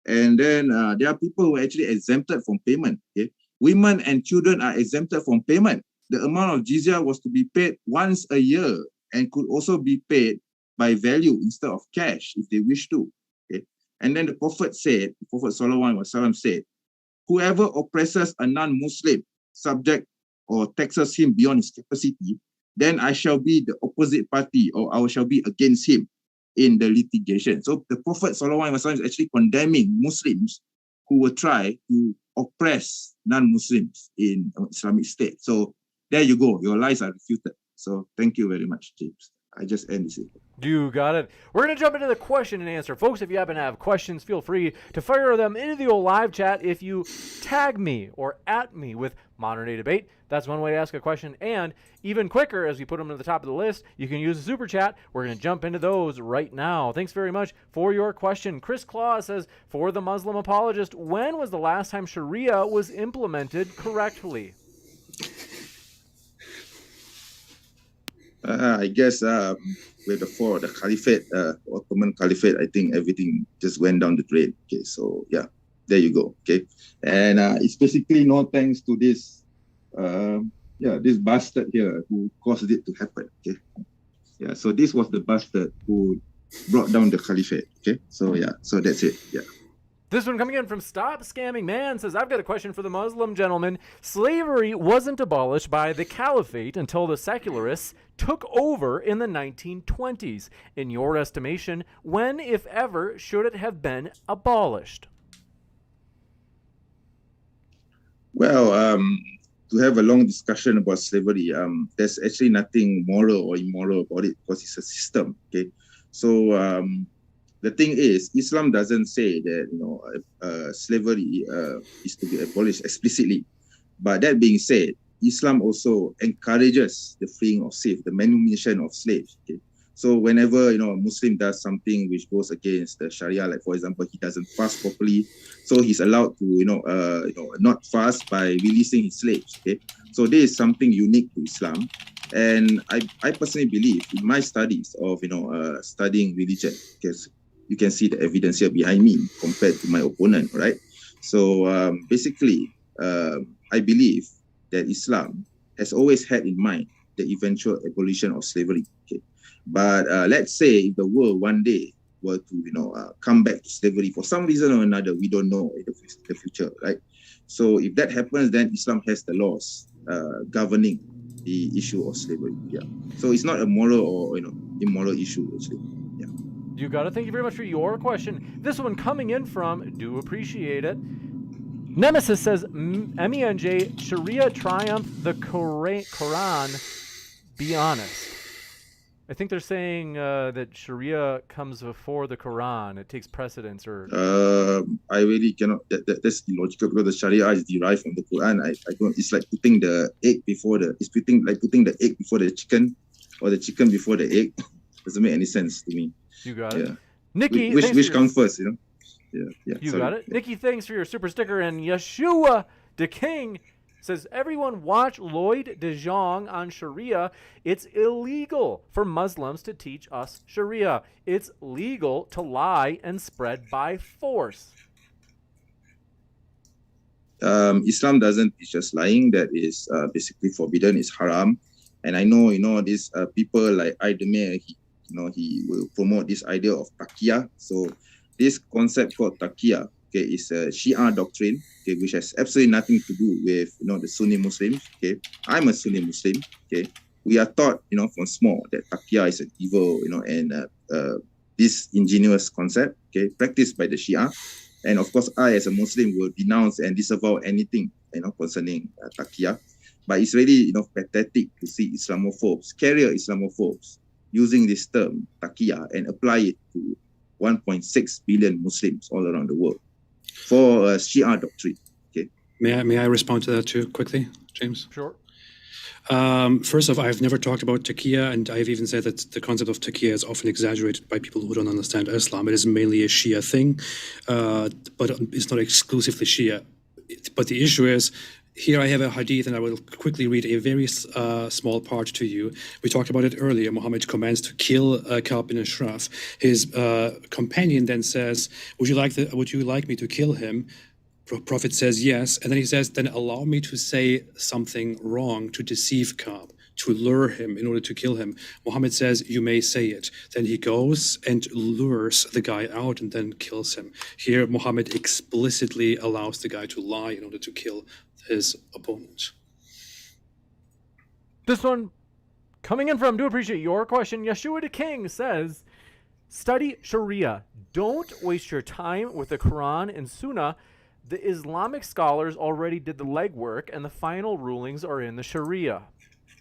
S3: and then there are people who are actually exempted from payment. Okay, women and children are exempted from payment. The amount of jizya was to be paid once a year and could also be paid by value instead of cash if they wish to. Okay, and then the Prophet Sallallahu Alaihi Wasallam said, whoever oppresses a non-Muslim subject or taxes him beyond his capacity, then I shall be the opposite party, or I shall be against him in the litigation. So the Prophet Sallallahu Alaihi Wasallam is actually condemning Muslims who will try to oppress non-Muslims in Islamic State. So there you go. Your lies are refuted. So thank you very much, James. I just end this.
S1: You got it. We're going to jump into the question and answer. Folks, if you happen to have questions, feel free to fire them into the old live chat. If you tag me or at me with Modern Day Debate, that's one way to ask a question. And even quicker, as we put them at the top of the list, you can use a super chat. We're going to jump into those right now. Thanks very much for your question. Chris Claus says, for the Muslim apologist, when was the last time Sharia was implemented correctly?
S3: I guess with the fall of the Caliphate, Ottoman Caliphate, I think everything just went down the drain. Okay, so yeah, there you go. Okay, and it's basically no thanks to this, this bastard here who caused it to happen. Okay, yeah, so this was the bastard who brought down the Caliphate. Okay, so yeah, so that's it. Yeah.
S1: This one coming in from Stop Scamming Man says, I've got a question for the Muslim gentleman. Slavery wasn't abolished by the Caliphate until the secularists took over in the 1920s. In your estimation, when, if ever, should it have been abolished?
S3: Well, to have a long discussion about slavery, there's actually nothing moral or immoral about it because it's a system. Okay, so the thing is, Islam doesn't say that slavery is to be abolished explicitly. But that being said, Islam also encourages the freeing of slaves, the manumission of slaves. Okay? So whenever a Muslim does something which goes against the Sharia, like for example, he doesn't fast properly, so he's allowed to not fast by releasing his slaves. Okay, so this is something unique to Islam, and I personally believe in my studies of studying religion, because you can see the evidence here behind me compared to my opponent, right? So basically, I believe that Islam has always had in mind the eventual abolition of slavery. Okay, but let's say if the world one day were to come back to slavery for some reason or another, we don't know in the future, right? So if that happens, then Islam has the laws governing the issue of slavery. Yeah. So it's not a moral or immoral issue actually. Yeah.
S1: You got it. Thank you very much for your question. This one coming in from, do appreciate it. Nemesis says, MENJ, Sharia triumph the Quran, be honest. I think they're saying that Sharia comes before the Quran. It takes precedence, or
S3: I really cannot. That's illogical because the Sharia is derived from the Quran. I don't. It's like putting the egg before the. It's putting the egg before the chicken, or the chicken before the egg. Doesn't make any sense to me.
S1: You got it. Nikki,
S3: which comes first? Yeah.
S1: You got it. Nikki, thanks for your super sticker. And Yeshua the King says, everyone watch Lloyd de Jong on Sharia. It's illegal for Muslims to teach us Sharia. It's legal to lie and spread by force.
S3: Islam doesn't teach us lying. That is basically forbidden. It's haram. And I know, these people like Aydemir, he will promote this idea of taqiyya. So this concept called taqiyya, okay, is a Shia doctrine, okay, which has absolutely nothing to do with the Sunni Muslims. Okay, I'm a Sunni Muslim. Okay, we are taught from small that taqiyya is an evil, and this ingenious concept, okay, practiced by the Shia. And of course, I as a Muslim will denounce and disavow anything concerning taqiyya. But it's really pathetic to see Islamophobes, carrier Islamophobes, using this term taqiyya and apply it to 1.6 billion Muslims all around the world for a Shia doctrine. Okay.
S2: May I respond to that too quickly, James?
S1: Sure.
S2: First off, I've never talked about taqiyya, and I've even said that the concept of taqiyya is often exaggerated by people who don't understand Islam. It is mainly a Shia thing, but it's not exclusively Shia. But the issue is, here I have a hadith, and I will quickly read a very small part to you. We talked about it earlier. Muhammad commands to kill Ka'b bin Ashraf. His companion then says, would you like me to kill him? Prophet says yes, and then he says, then allow me to say something wrong to deceive Ka'b, to lure him in order to kill him. Muhammad says, you may say it. Then he goes and lures the guy out and then kills him. Here, Muhammad explicitly allows the guy to lie in order to kill his opponent.
S1: This one coming in from, do appreciate your question. Yeshua the King says, study Sharia. Don't waste your time with the Quran and Sunnah. The Islamic scholars already did the legwork, and the final rulings are in the Sharia.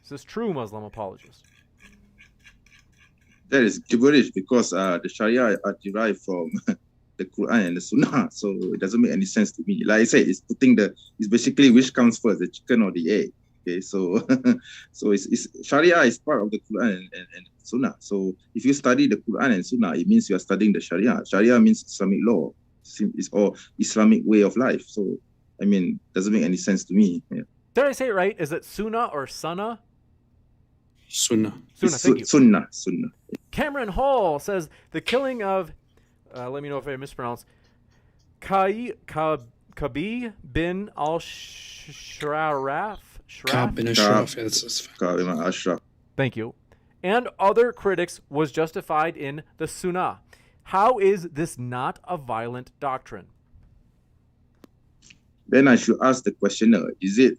S1: This is true, Muslim apologist.
S3: That is gibberish because the Sharia are derived from the Quran and the Sunnah, so it doesn't make any sense to me. Like I said, it's basically which comes first, the chicken or the egg. Okay, so it's Sharia is part of the Quran and Sunnah. So if you study the Quran and Sunnah, it means you are studying the Sharia. Sharia means Islamic law, or Islamic way of life. So I mean, doesn't make any sense to me. Yeah.
S1: Did I say it right? Is it Sunnah or Sunnah?
S2: Sunnah.
S1: Thank you.
S3: Sunnah.
S1: Cameron Hall says the killing of, let me know if I mispronounce, Ka'b bin al-Shraf.
S2: Ka'b bin Ashraf.
S1: Thank you. And other critics was justified in the Sunnah. How is this not a violent doctrine?
S3: Then I should ask the questioner, is it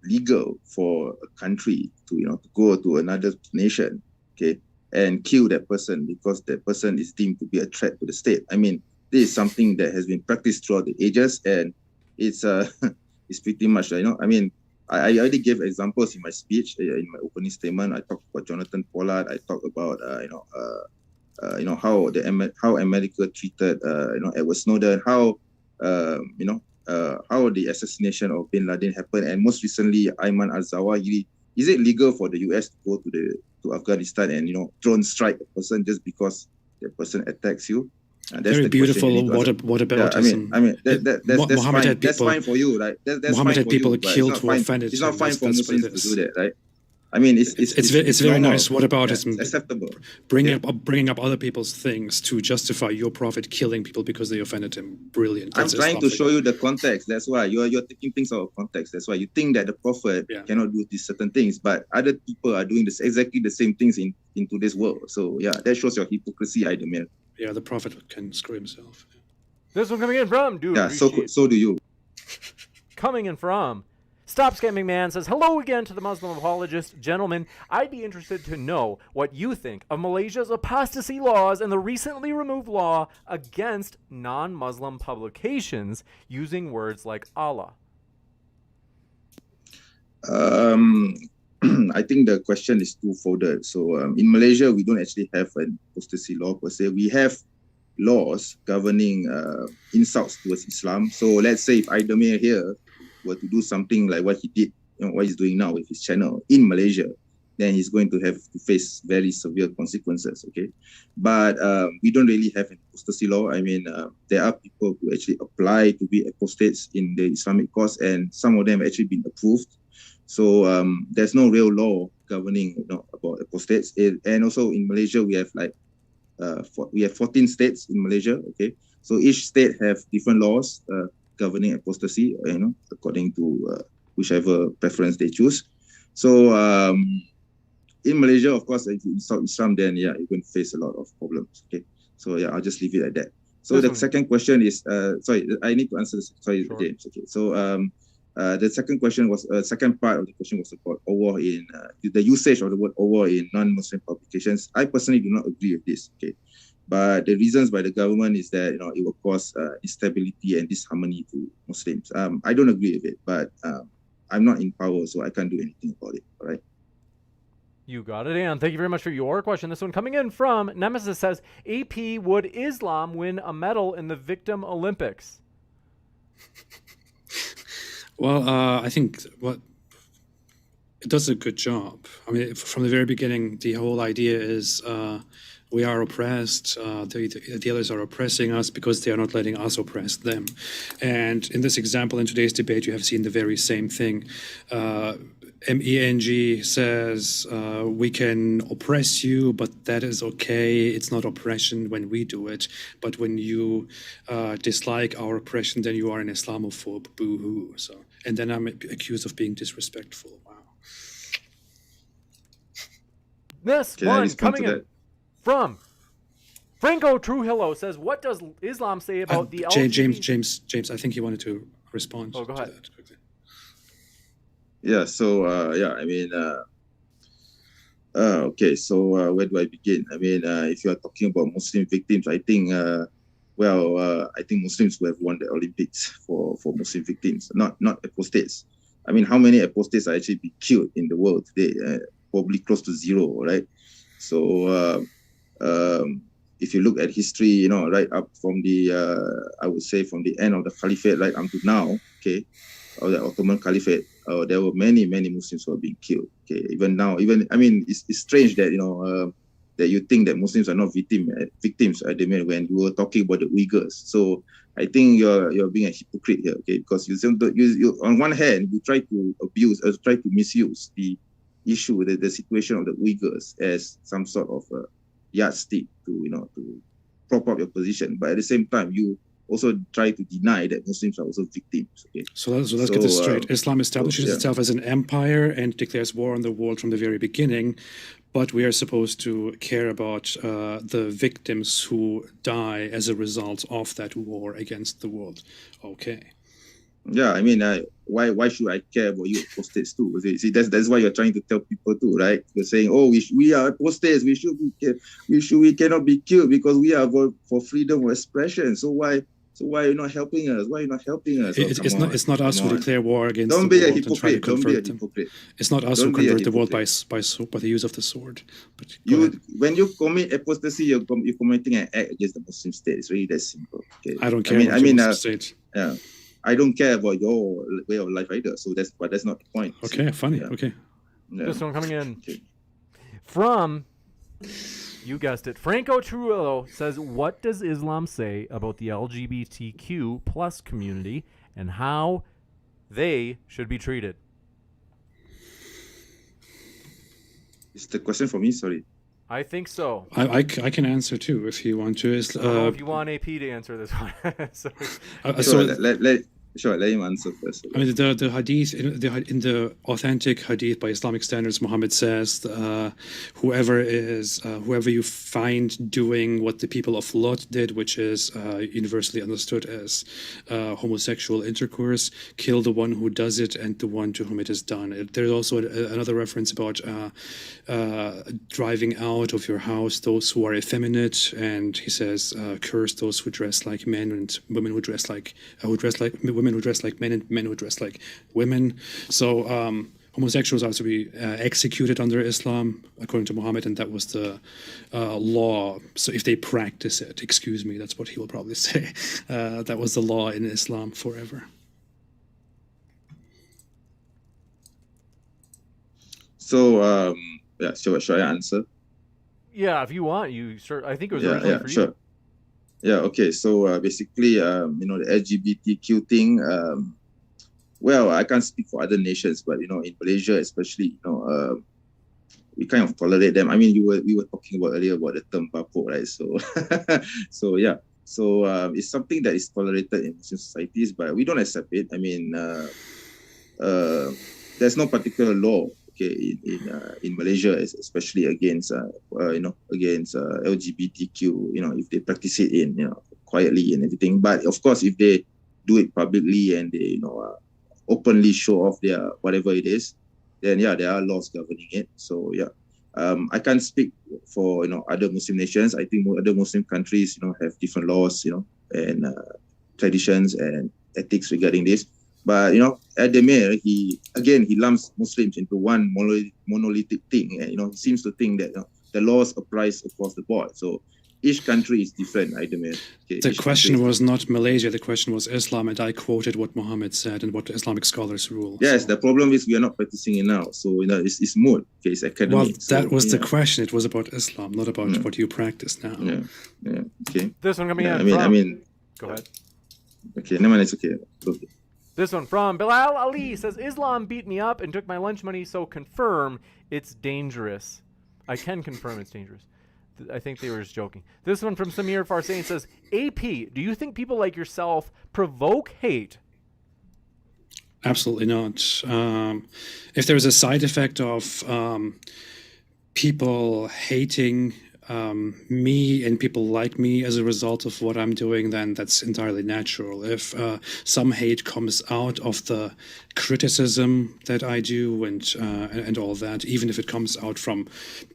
S3: legal for a country to go to another nation, okay, and kill that person because that person is deemed to be a threat to the state? I mean, this is something that has been practiced throughout the ages, and it's pretty much, I mean, I already gave examples in my speech, in my opening statement. I talked about Jonathan Pollard. I talked about, how America treated Edward Snowden, how the assassination of Bin Laden happened, and most recently Ayman al-Zawahiri. Is it legal for the US to go to Afghanistan and drone strike a person just because the person attacks you? That's
S2: very beautiful. What about?
S3: That's fine. That's fine for you, right? That's
S2: Muhammad
S3: fine
S2: had people
S3: you,
S2: killed who offended.
S3: It's not fine for Muslims to do that, right? I mean, it's
S2: very nice. What about
S3: acceptable?
S2: Bringing up other people's things to justify your prophet killing people because they offended him. Brilliant.
S3: I'm trying to show you the context. That's why you're taking things out of context. That's why you think that the prophet cannot do these certain things, but other people are doing exactly the same things in today's world. So yeah, that shows your hypocrisy, Idemir.
S2: Yeah, the prophet can screw himself.
S1: This one coming in from dude.
S3: Yeah, so do you.
S1: Coming in from Stop Scamming Man says, hello again to the Muslim Apologist. Gentlemen, I'd be interested to know what you think of Malaysia's apostasy laws and the recently removed law against non-Muslim publications using words like Allah.
S3: I think the question is two-folded. So in Malaysia, we don't actually have an apostasy law per se. We have laws governing insults towards Islam. So let's say if Idemir here were to do something like what he did, what he's doing now with his channel in Malaysia, then he's going to have to face very severe consequences, okay? But we don't really have an apostasy law. I mean, there are people who actually apply to be apostates in the Islamic cause, and some of them have actually been approved. So there's no real law governing about apostates. And also in Malaysia, we have 14 states in Malaysia, okay? So each state have different laws governing apostasy, according to whichever preference they choose. So in Malaysia, of course, if you insult Islam, then you're going to face a lot of problems. Okay, so I'll just leave it at that. So the second question is, I need to answer this. Sorry, sure. James. Okay, so the second question was, second part of the question was about Allah in the usage of the word Allah in non-Muslim publications. I personally do not agree with this. Okay. But the reasons by the government is that it will cause instability and disharmony to Muslims. I don't agree with it, but I'm not in power, so I can't do anything about it. All right.
S1: You got it, and thank you very much for your question. This one coming in from Nemesis says, AP, would Islam win a medal in the Victim Olympics?
S2: Well, I think it does a good job. I mean, from the very beginning, the whole idea is we are oppressed, the others are oppressing us because they are not letting us oppress them. And in this example, in today's debate, you have seen the very same thing. MENG says we can oppress you, but that is okay. It's not oppression when we do it. But when you dislike our oppression, then you are an Islamophobe. Boo-hoo. And then I'm accused of being disrespectful. Wow.
S1: This one coming in from Franco Trujillo says, what does Islam say about the LGBT?
S2: James, I think he wanted to respond
S1: go ahead.
S2: To that quickly.
S3: Yeah, so, I mean, okay, so where do I begin? I mean, if you are talking about Muslim victims, I think, I think Muslims who have won the Olympics for Muslim victims, not apostates. I mean, how many apostates are actually being killed in the world today? Probably close to zero, right? So, if you look at history, right up from the, I would say from the end of the Caliphate right up to now, okay, or the Ottoman Caliphate, there were many Muslims who are being killed. Okay, even now, I mean, it's strange that that you think that Muslims are not victims at the minute when you were talking about the Uyghurs. So I think you're being a hypocrite here, okay? Because you on one hand you try to abuse, try to misuse the issue, the situation of the Uyghurs as some sort of a yardstick to to prop up your position, but at the same time you also try to deny that Muslims are also victims. Okay?
S2: So let's get this straight. Islam establishes itself as an empire and declares war on the world from the very beginning, but we are supposed to care about the victims who die as a result of that war against the world. Okay.
S3: Yeah, I mean, why should I care about you apostates too? See, that's why you're trying to tell people too, right? You're saying, oh, we are apostates. We cannot be killed because we are for freedom of expression. So So why are you not helping us? Why are you not helping us?
S2: It's not us who declare war against
S3: Don't
S2: the
S3: be a
S2: world and try to
S3: hypocrite. Don't be a
S2: convert them.
S3: hypocrite.
S2: It's not us
S3: Don't
S2: who
S3: be a
S2: convert the world
S3: hypocrite.
S2: by the use of the sword. But go ahead.
S3: When you commit apostasy, you're committing an act against the Muslim state. It's really that simple. Okay?
S2: I don't care about the Muslim state.
S3: Yeah, I don't care about your way of life either. So that's not the point.
S2: Okay, funny.
S3: Yeah.
S2: Okay.
S3: Yeah.
S1: This one coming in
S3: Okay.
S1: from, you guessed it, Franco Trujillo says, what does Islam say about the LGBTQ plus community and how they should be treated?
S3: Is the question for me? Sorry.
S1: I think so.
S2: I can answer too if you want to.
S1: I don't know if you want AP to answer this one.
S3: Let him answer first.
S2: I mean, the hadith in the authentic hadith by Islamic standards, Muhammad says, whoever you find doing what the people of Lot did, which is universally understood as homosexual intercourse, kill the one who does it and the one to whom it is done. There's also another reference about driving out of your house those who are effeminate, and he says, curse those who dress like men and women who dress like women who dress like men and men who dress like women. So homosexuals are to be executed under Islam, according to Muhammad, and that was the law. So if they practice it, excuse me, that's what he will probably say. That was the law in Islam forever.
S3: So, should I answer?
S1: Yeah, if you want, I think it was
S3: Yeah,
S1: for
S3: sure.
S1: you.
S3: Yeah, okay. So basically, the LGBTQ thing. Well, I can't speak for other nations, but in Malaysia, especially, we kind of tolerate them. I mean, we were talking about earlier about the term bapok, right? So, it's something that is tolerated in Muslim societies, but we don't accept it. I mean, there's no particular law. Okay, in Malaysia, especially against LGBTQ, if they practice it in quietly and everything. But of course, if they do it publicly and they openly show off their whatever it is, then there are laws governing it. So I can't speak for other Muslim nations. I think other Muslim countries have different laws and traditions and ethics regarding this. But Ademir, he lumps Muslims into one monolithic thing. And, he seems to think that the laws applies across the board. So each country is different, Ademir. Okay,
S2: the question was not Malaysia. The question was Islam, and I quoted what Muhammad said and what the Islamic scholars rule.
S3: Yes, the problem is we are not practicing it now. So it's moot. Okay, it's academic.
S2: Well, that was the question. It was about Islam, not about what you practice now.
S3: Yeah. Okay.
S1: This one coming in.
S3: I mean.
S1: Go ahead.
S3: Okay, no man, it's okay. Okay.
S1: This one from Bilal Ali says, Islam beat me up and took my lunch money, so confirm it's dangerous. I can confirm it's dangerous. I think they were just joking. This one from Samir Farsain says, AP, do you think people like yourself provoke hate?
S2: Absolutely not. If there's a side effect of people hating me and people like me as a result of what I'm doing, then that's entirely natural. If some hate comes out of the criticism that I do and all that, even if it comes out from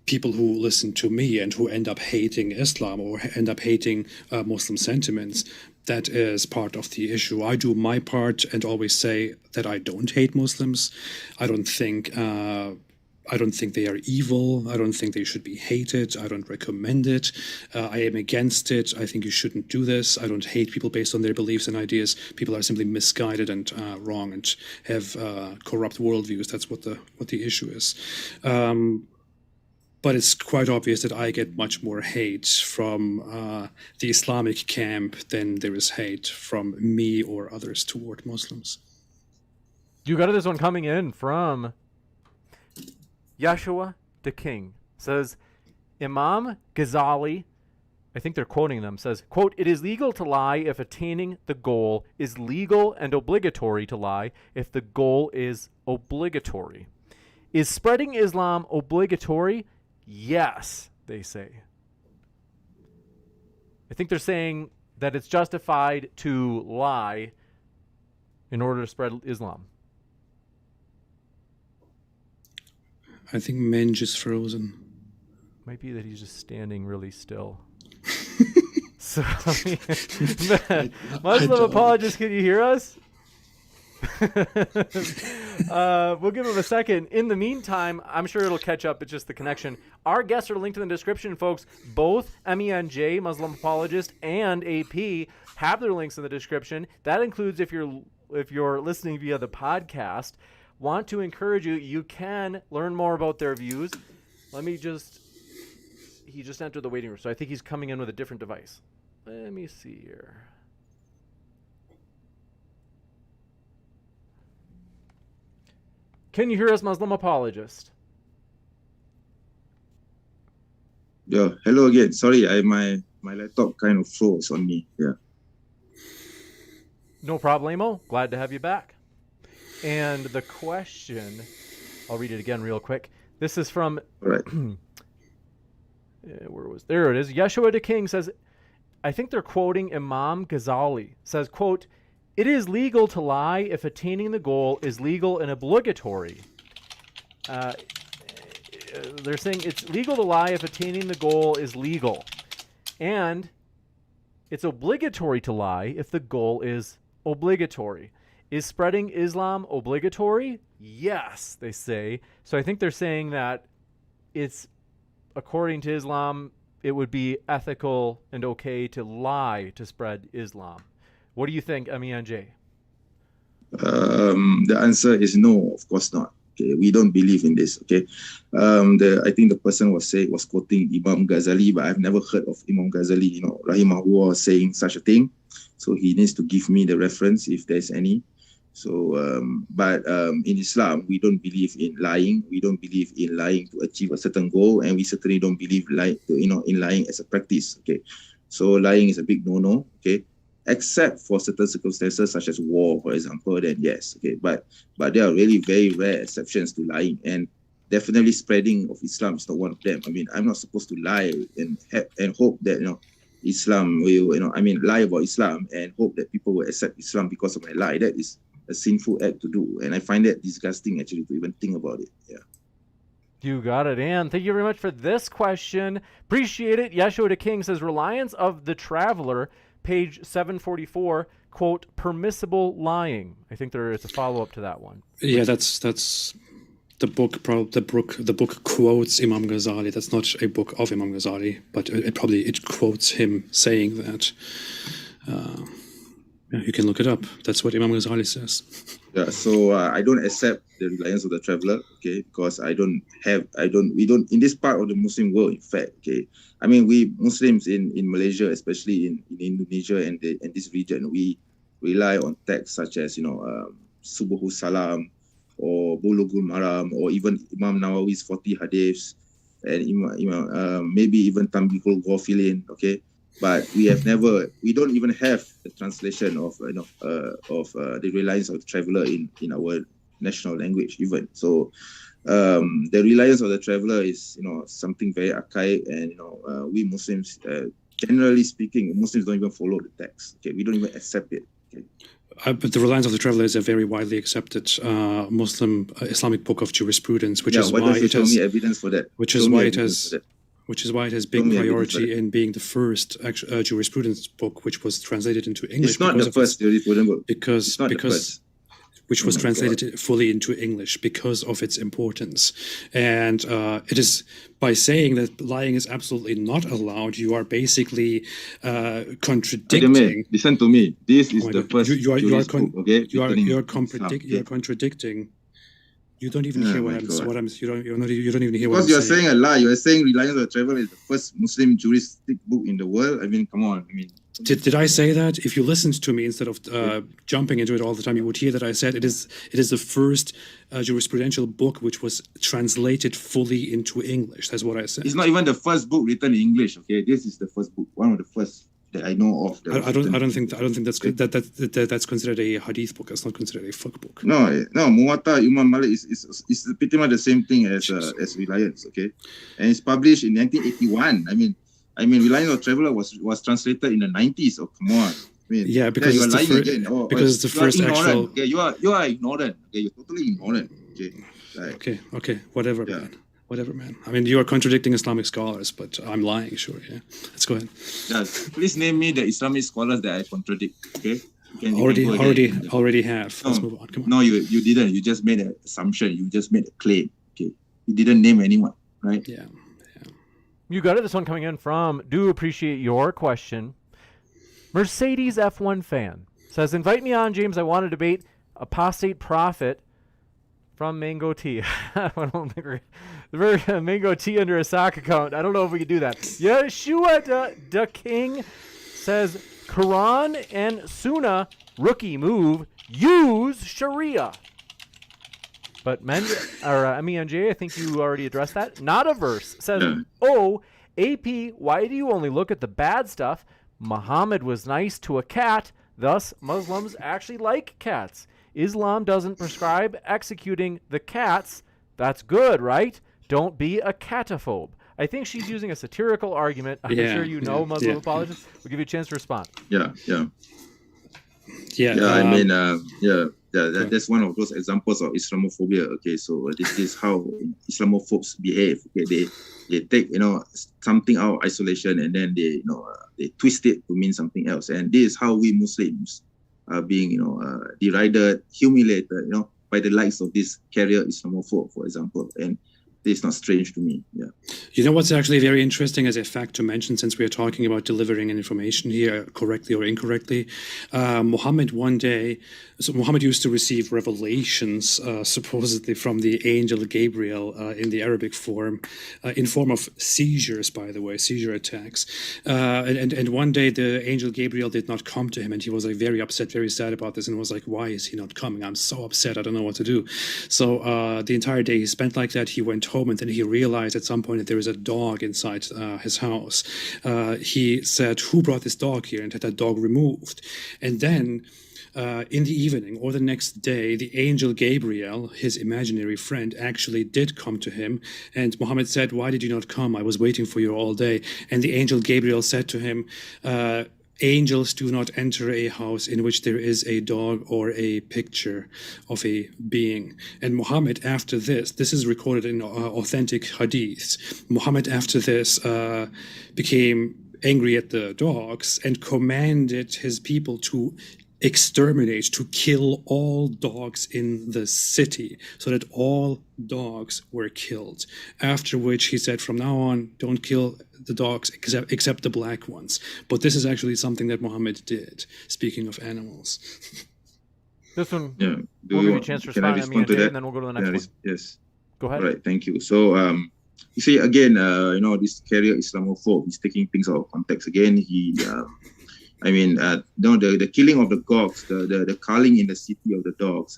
S2: people who listen to me and who end up hating Islam or end up hating Muslim sentiments, that is part of the issue. I do my part and always say that I don't hate Muslims. I don't think they are evil. I don't think they should be hated. I don't recommend it. I am against it. I think you shouldn't do this. I don't hate people based on their beliefs and ideas. People are simply misguided and wrong and have corrupt worldviews. That's what the issue is. But it's quite obvious that I get much more hate from the Islamic camp than there is hate from me or others toward Muslims.
S1: You got this one coming in from Yeshua the King. Says, Imam Ghazali, I think they're quoting them, says, quote, it is legal to lie if attaining the goal is legal and obligatory to lie if the goal is obligatory. Is spreading Islam obligatory? Yes, they say. I think they're saying that it's justified to lie in order to spread Islam.
S2: I think Men just frozen.
S1: Might be that he's just standing really still. So, Muslim Apologist, can you hear us? We'll give him a second. In the meantime, I'm sure it'll catch up. It's just the connection. Our guests are linked in the description, folks. Both MENJ, Muslim Apologist, and AP have their links in the description. That includes if you're listening via the podcast. Want to encourage you, you can learn more about their views. He just entered the waiting room, so I think he's coming in with a different device. Let me see here. Can you hear us, Muslim Apologist?
S3: Yeah, hello again. Sorry, my laptop kind of froze on me. Yeah.
S1: No problemo. Glad to have you back. And the question, I'll read it again real quick. This is from,
S3: All right.
S1: there it is. Yeshua the King says, I think they're quoting Imam Ghazali, says, quote, "It is legal to lie if attaining the goal is legal and obligatory." They're saying it's legal to lie if attaining the goal is legal. And it's obligatory to lie if the goal is obligatory. Is spreading Islam obligatory? Yes, they say. So I think they're saying that it's, according to Islam, it would be ethical and okay to lie to spread Islam. What do you think, MENJ?
S3: The answer is no, of course not. Okay, we don't believe in this. Okay, I think the person was quoting Imam Ghazali, but I've never heard of Imam Ghazali, rahimahullah, saying such a thing. So he needs to give me the reference if there's any. So, but in Islam, we don't believe in lying. We don't believe in lying to achieve a certain goal, and we certainly don't believe in lying as a practice. Okay, so lying is a big no-no. Okay, except for certain circumstances such as war, for example. Then yes. Okay, but there are really very rare exceptions to lying, and definitely spreading of Islam is not one of them. I mean, I'm not supposed to lie and hope that Islam will lie about Islam and hope that people will accept Islam because of my lie. That is a sinful act to do, and I find that disgusting actually to even think about it. Yeah.
S1: You got it, Ann. Thank you very much for this question. Appreciate it. Yeshua the King says, reliance of the traveler, page 744, quote, permissible lying. I think there is a follow-up to that one.
S2: Yeah, that's the book. The book quotes Imam Ghazali. That's not a book of Imam Ghazali, but it quotes him saying that. You can look it up. That's what Imam Ghazali says.
S3: Yeah, so I don't accept the reliance of the traveler, okay, because we don't, in this part of the Muslim world, in fact, okay, I mean, we Muslims in Malaysia, especially in Indonesia and this region, we rely on texts such as, Subuhus Salam or Bulughul Maram or even Imam Nawawi's 40 hadiths and maybe even Tambihul Ghafilin, okay. But we don't even have the translation of the reliance of the traveler in our national language even. So the reliance of the traveler is something very archaic, and we Muslims, generally speaking, Muslims don't even follow the text. Okay, we don't even accept it. Okay.
S2: But the reliance of the traveler is a very widely accepted Muslim Islamic book of jurisprudence, which is why it has
S3: evidence for that.
S2: Which is why it has big priority in being the first jurisprudence book which was translated into English.
S3: It's not the first jurisprudence book.
S2: Which was translated fully into English because of its importance. And it is by saying that lying is absolutely not allowed, you are basically contradicting.
S3: Listen to me. This is the first book, okay?
S2: You are contradicting. You don't even hear what I'm saying. You don't even hear what I'm saying.
S3: Because you're saying a lie. You're saying Reliance of the Traveler is the first Muslim juristic book in the world. I mean, come on. I mean,
S2: did I say that? If you listened to me instead of jumping into it all the time, you would hear that I said it is the first jurisprudential book which was translated fully into English. That's what I said.
S3: It's not even the first book written in English. Okay, this is the first book, one of the first that I know of.
S2: I don't think that's considered a hadith book. That's not considered a fiqh book.
S3: No, Muwatta Imam Malik is pretty much the same thing as Reliance. Okay, and it's published in 1981. I mean, Reliance of Traveler was translated in the 90s. Oh, come on. I mean,
S2: yeah, because
S3: you're lying again.
S2: Because it's the first actual.
S3: Okay, you are ignorant. Okay, you're totally ignorant. Okay.
S2: Okay, whatever, man. whatever, man. I mean, you are contradicting Islamic scholars, but I'm lying, sure. Yeah, let's go ahead.
S3: Please name me the Islamic scholars that I contradict. Okay. You can go ahead.
S2: Already have. Let's move on. Come on.
S3: No, you didn't. You just made an assumption. You just made a claim. Okay. You didn't name anyone, right?
S2: Yeah.
S1: You got it. This one coming in from Do Appreciate Your Question. Mercedes F1 fan says, invite me on, James. I want to debate Apostate Prophet from Mango Tea. I don't think we're Mango Tea under a sock account. I don't know if we could do that. Yeshua the King says, Quran and Sunnah rookie move, use Sharia. But MENJ, I think you already addressed that. Not a verse says, oh, AP, why do you only look at the bad stuff? Muhammad was nice to a cat, thus Muslims actually like cats. Islam doesn't prescribe executing the cats. That's good, right? Don't be a cataphobe. I think she's using a satirical argument. I'm sure you know Muslim apologists. We'll give you a chance to respond.
S3: That's one of those examples of Islamophobia. Okay, so this is how Islamophobes behave. Okay, they take something out of isolation and then they twist it to mean something else. And this is how we Muslims are being derided, humiliated, by the likes of this carrier Islamophobe, for example. And it's not strange to me. Yeah.
S2: You know what's actually very interesting as a fact to mention, since we are talking about delivering information here correctly or incorrectly? Muhammad used to receive revelations supposedly from the angel Gabriel in the Arabic form, in form of seizures, by the way, seizure attacks. And one day the angel Gabriel did not come to him, and he was very upset, very sad about this, and was like, why is he not coming? I'm so upset, I don't know what to do. So the entire day he spent like that. He went home, and then he realized at some point that there was a dog inside his house. He said, who brought this dog here, and had that dog removed. And then in the evening or the next day, the angel Gabriel, his imaginary friend, actually did come to him. And Muhammad said, why did you not come? I was waiting for you all day. And the angel Gabriel said to him, angels do not enter a house in which there is a dog or a picture of a being. And Muhammad, after this is recorded in authentic hadiths. Muhammad, after this, became angry at the dogs and commanded his people to exterminate, to kill all dogs in the city, so that all dogs were killed. After which he said, from now on, don't kill the dogs except the black ones. But this is actually something that Muhammad did, speaking of animals.
S1: This one, we'll give you a chance to respond to that? And then we'll go to the next one.
S3: Yes.
S1: Go ahead.
S3: All right, thank you. So, you see, again, this carrier Islamophobe, he's taking things out of context. Again, the killing of the dogs, the culling in the city of the dogs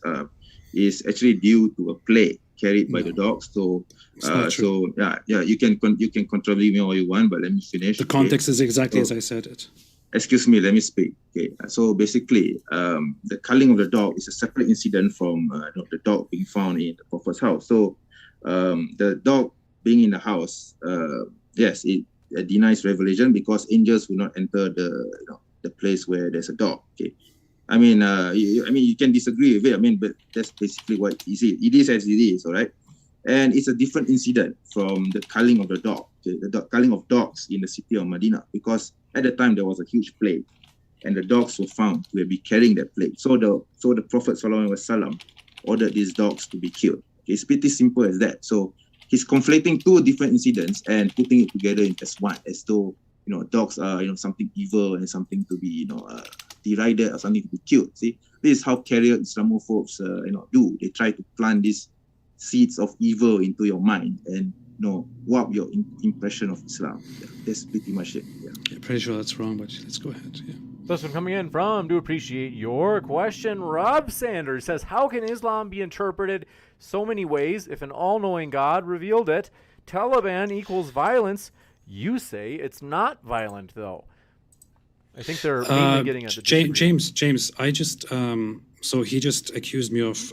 S3: is actually due to a plague carried by the dogs. So, you can contradict me all you want, but let me finish.
S2: The context is exactly as I said it.
S3: Excuse me, let me speak. Okay, so basically, the culling of the dog is a separate incident from the dog being found in the Prophet's house. So, the dog being in the house, it denies revelation because angels will not enter the place where there's a dog. Okay, you can disagree with it. But that's basically what it is. It is as it is, all right. And it's a different incident from the culling of the dog, okay? The culling of dogs in the city of Medina, because at the time there was a huge plague, and the dogs were found to be carrying that plague. So the Prophet ﷺ ordered these dogs to be killed. Okay, it's pretty simple as that. So he's conflating two different incidents and putting it together as one, as though dogs are something evil and something to be derided or something to be killed. See, this is how carrier Islamophobes do. They try to plant these seeds of evil into your mind and warp your impression of Islam. Yeah, that's pretty much it.
S2: Yeah, pretty sure that's wrong, but let's go ahead. Yeah.
S1: This one coming in from Do Appreciate Your Question. Rob Sanders says, how can Islam be interpreted so many ways if an all-knowing God revealed it? Taliban equals violence. You say it's not violent, though. I think they're mainly getting at the
S2: James, I just so he just accused me of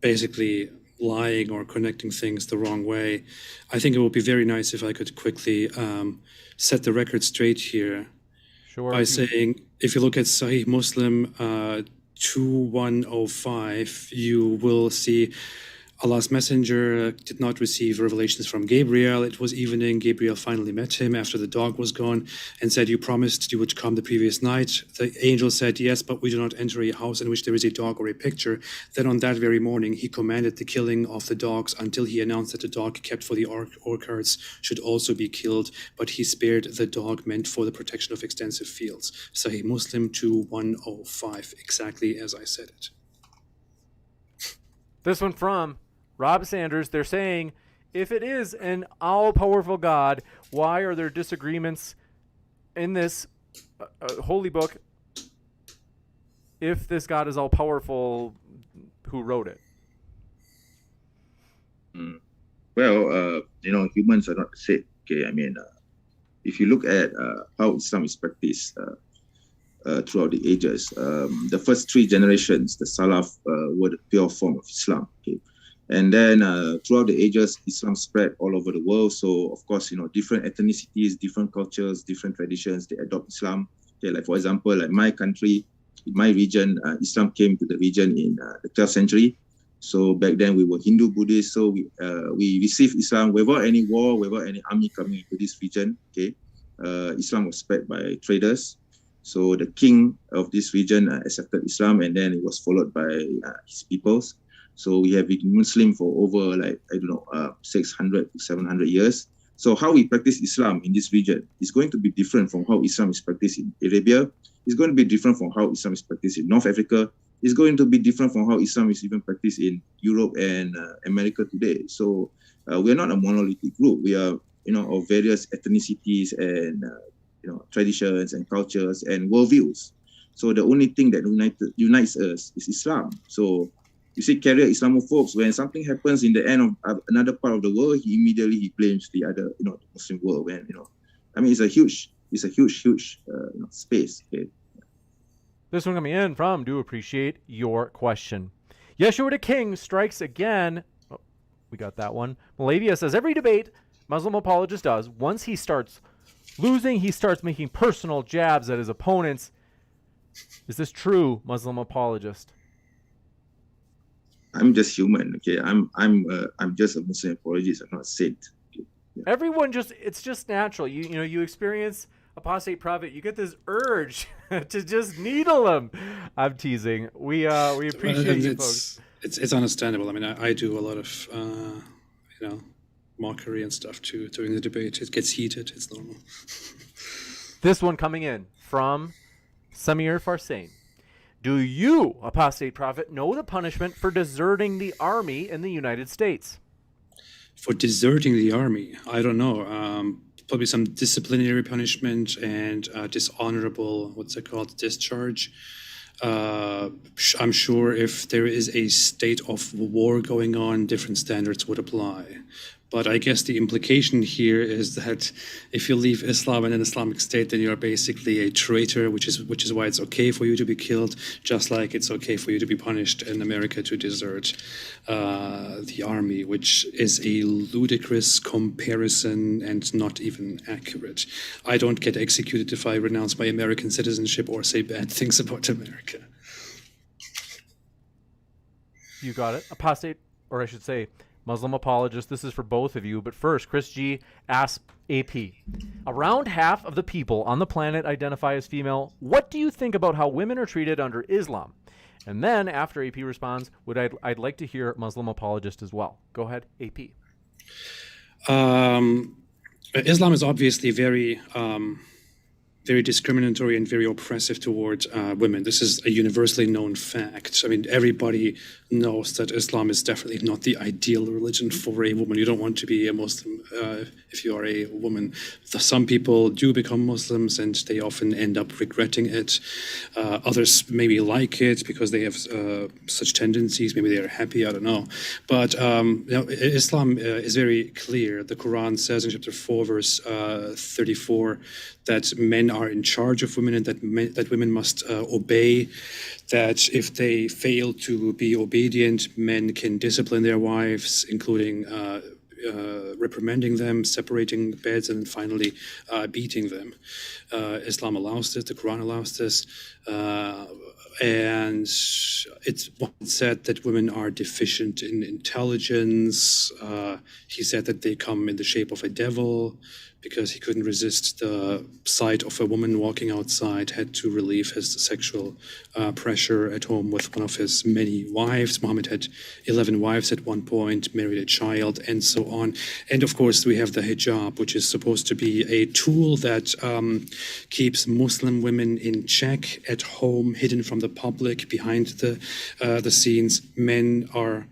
S2: basically lying or connecting things the wrong way. I think it would be very nice if I could quickly set the record straight here.
S1: Sure.
S2: By saying, if you look at Sahih Muslim 2105, you will see Allah's messenger did not receive revelations from Gabriel. It was evening. Gabriel finally met him after the dog was gone and said, "You promised you would come the previous night." The angel said, "Yes, but we do not enter a house in which there is a dog or a picture." Then on that very morning, he commanded the killing of the dogs until he announced that the dog kept for the orchards should also be killed, but he spared the dog meant for the protection of extensive fields. Sahih Muslim 2105, exactly as I said it.
S1: This one from Rob Sanders. They're saying, if it is an all-powerful God, why are there disagreements in this holy book? If this God is all-powerful, who wrote it?
S3: Well, humans are not the same. Okay, I mean, if you look at how Islam is practiced throughout the ages, the first 3 generations, the Salaf were the pure form of Islam. Okay, and then throughout the ages, Islam spread all over the world. So, of course, different ethnicities, different cultures, different traditions, they adopt Islam. Okay, like for example, like my country, in my region, Islam came to the region in the 12th century. So back then we were Hindu, Buddhist. So we received Islam without any war, without any army coming into this region. Okay, Islam was spread by traders. So the king of this region accepted Islam, and then it was followed by his peoples. So we have been Muslim for over 600 to 700 years. So how we practice Islam in this region is going to be different from how Islam is practiced in Arabia. It's going to be different from how Islam is practiced in North Africa. It's going to be different from how Islam is even practiced in Europe and America today. So we're not a monolithic group. We are, of various ethnicities and traditions and cultures and worldviews. So the only thing that unites us is Islam. So you see, carrier Islamophobes, when something happens in the end of another part of the world, he immediately blames the other, the Muslim world. When it's a huge space. Okay.
S1: This one coming in from Do Appreciate Your Question. Yeshua the King strikes again. Oh, we got that one. Malavia says, every debate Muslim apologist does, once he starts losing, he starts making personal jabs at his opponents. Is this true, Muslim apologist?
S3: I'm just human, okay? I'm just a Muslim apologist. I'm not a saint. Okay? Yeah.
S1: Everyone it's just natural. You experience Apostate Prophet, you get this urge to just needle him. I'm teasing. We appreciate you folks.
S2: It's understandable. I mean, I do a lot of mockery and stuff too during the debate. It gets heated. It's normal.
S1: This one coming in from Samir Farsain. Do you, Apostate Prophet, know the punishment for deserting the army in the United States?
S2: For deserting the army? I don't know. Probably some disciplinary punishment and dishonorable, discharge. I'm sure if there is a state of war going on, different standards would apply. But I guess the implication here is that if you leave Islam and an Islamic State, then you're basically a traitor, which is why it's okay for you to be killed, just like it's okay for you to be punished in America to desert the army, which is a ludicrous comparison and not even accurate. I don't get executed if I renounce my American citizenship or say bad things about America.
S1: You got it. Apostate, or I should say, Muslim apologist, this is for both of you. But first, Chris G asks AP. Around half of the people on the planet identify as female. What do you think about how women are treated under Islam? And then after AP responds, I'd like to hear Muslim apologist as well. Go ahead, AP.
S2: Islam is obviously very discriminatory and very oppressive towards women. This is a universally known fact. I mean, everybody knows that Islam is definitely not the ideal religion for a woman. You don't want to be a Muslim if you are a woman. Some people do become Muslims and they often end up regretting it. Others maybe like it because they have such tendencies. Maybe they're happy, I don't know. But Islam is very clear. The Quran says in chapter 4, verse 34, that men are in charge of women and that women must obey, that if they fail to be obedient, men can discipline their wives, including reprimanding them, separating beds, and then finally beating them. Islam allows this, the Quran allows this. and it's said that women are deficient in intelligence. He said that they come in the shape of a devil because he couldn't resist the sight of a woman walking outside, had to relieve his sexual pressure at home with one of his many wives. Muhammad had 11 wives at one point, married a child, and so on. And of course, we have the hijab, which is supposed to be a tool that keeps Muslim women in check at home, hidden from the public, behind the scenes. Men are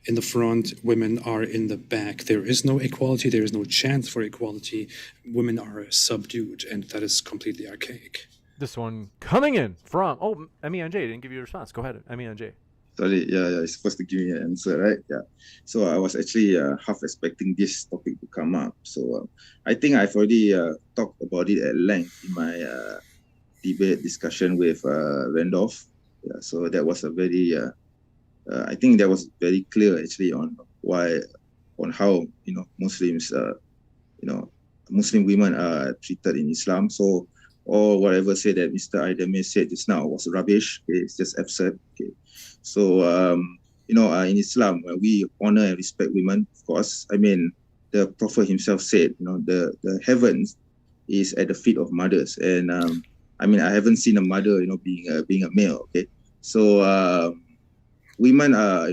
S2: in the front, women are in the back. There is no equality. There is no chance for equality. Women are subdued, and that is completely archaic.
S1: This one coming in from, Emi and Jay didn't give you a response. Go ahead, Emi and Jay.
S3: Sorry, you're supposed to give me an answer, right? Yeah. So I was actually half expecting this topic to come up. So I think I've already talked about it at length in my debate discussion with Randolph. Yeah, so that was a very I think that was very clear actually on how Muslims Muslim women are treated in Islam. So or whatever said that Mr. Aidemir said just now was rubbish. Okay, it's just absurd. Okay, so in Islam we honor and respect women. Of course, I mean the Prophet himself said the heavens is at the feet of mothers, and I mean I haven't seen a mother being a male. Okay, so. Women are,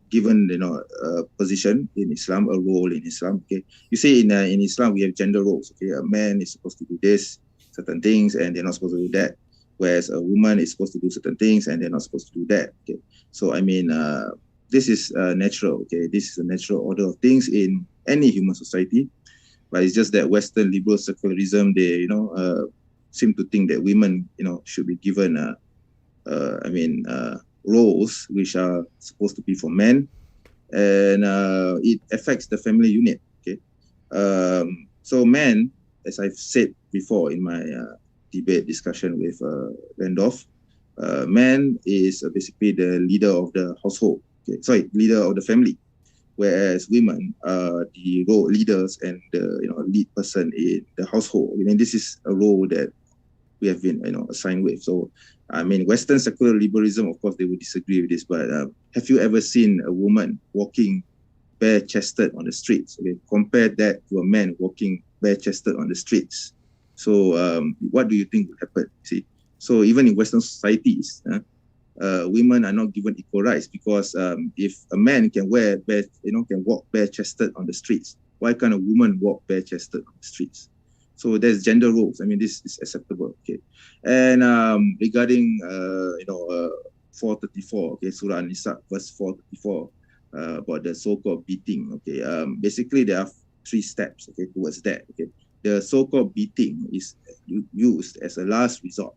S3: given, a position in Islam, a role in Islam. Okay, you see in Islam we have gender roles. Okay, a man is supposed to do this, certain things, and they're not supposed to do that. Whereas a woman is supposed to do certain things, and they're not supposed to do that. Okay, so I mean, this is natural. Okay, this is a natural order of things in any human society. But it's just that Western liberal secularism, they, seem to think that women, should be given, roles which are supposed to be for men, and it affects the family unit. Okay, so men, as I've said before in my debate discussion with Randolph, man is basically the leader of the household. Okay, leader of the family, whereas women are the role leaders and the lead person in the household. I mean, this is a role that we have been assigned with. So I mean, Western secular liberalism, of course, they would disagree with this, but have you ever seen a woman walking bare-chested on the streets? Okay, compare that to a man walking bare-chested on the streets. So what do you think would happen? See, so even in Western societies, women are not given equal rights, because if a man can walk bare-chested on the streets, why can't a woman walk bare-chested on the streets? So there's gender roles. I mean, this is acceptable. Okay, and regarding 434, okay, Surah An-Nisa, verse 434, about the so-called beating. Okay, basically there are 3 steps. Okay, towards that. Okay, the so-called beating is used as a last resort,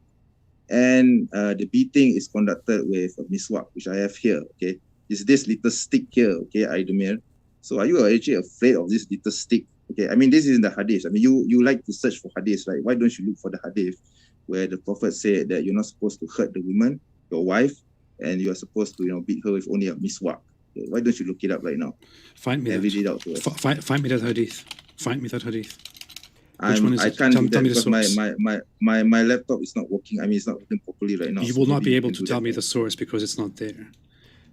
S3: and the beating is conducted with a miswak, which I have here. Okay, is this little stick here? Okay, Aidemir. So are you actually afraid of this little stick? Okay, I mean, this is in the hadith. I mean, you like to search for hadith, right? Why don't you look for the hadith where the Prophet said that you're not supposed to hurt the woman, your wife, and you're supposed to, beat her with only a miswak? Okay, why don't you look it up right now?
S2: Find me that. Find me that hadith. Find me that hadith.
S3: Which one is it? Can't do that because my laptop is not working. I mean, it's not working properly right now.
S2: You will not be able to tell me the source because it's not there.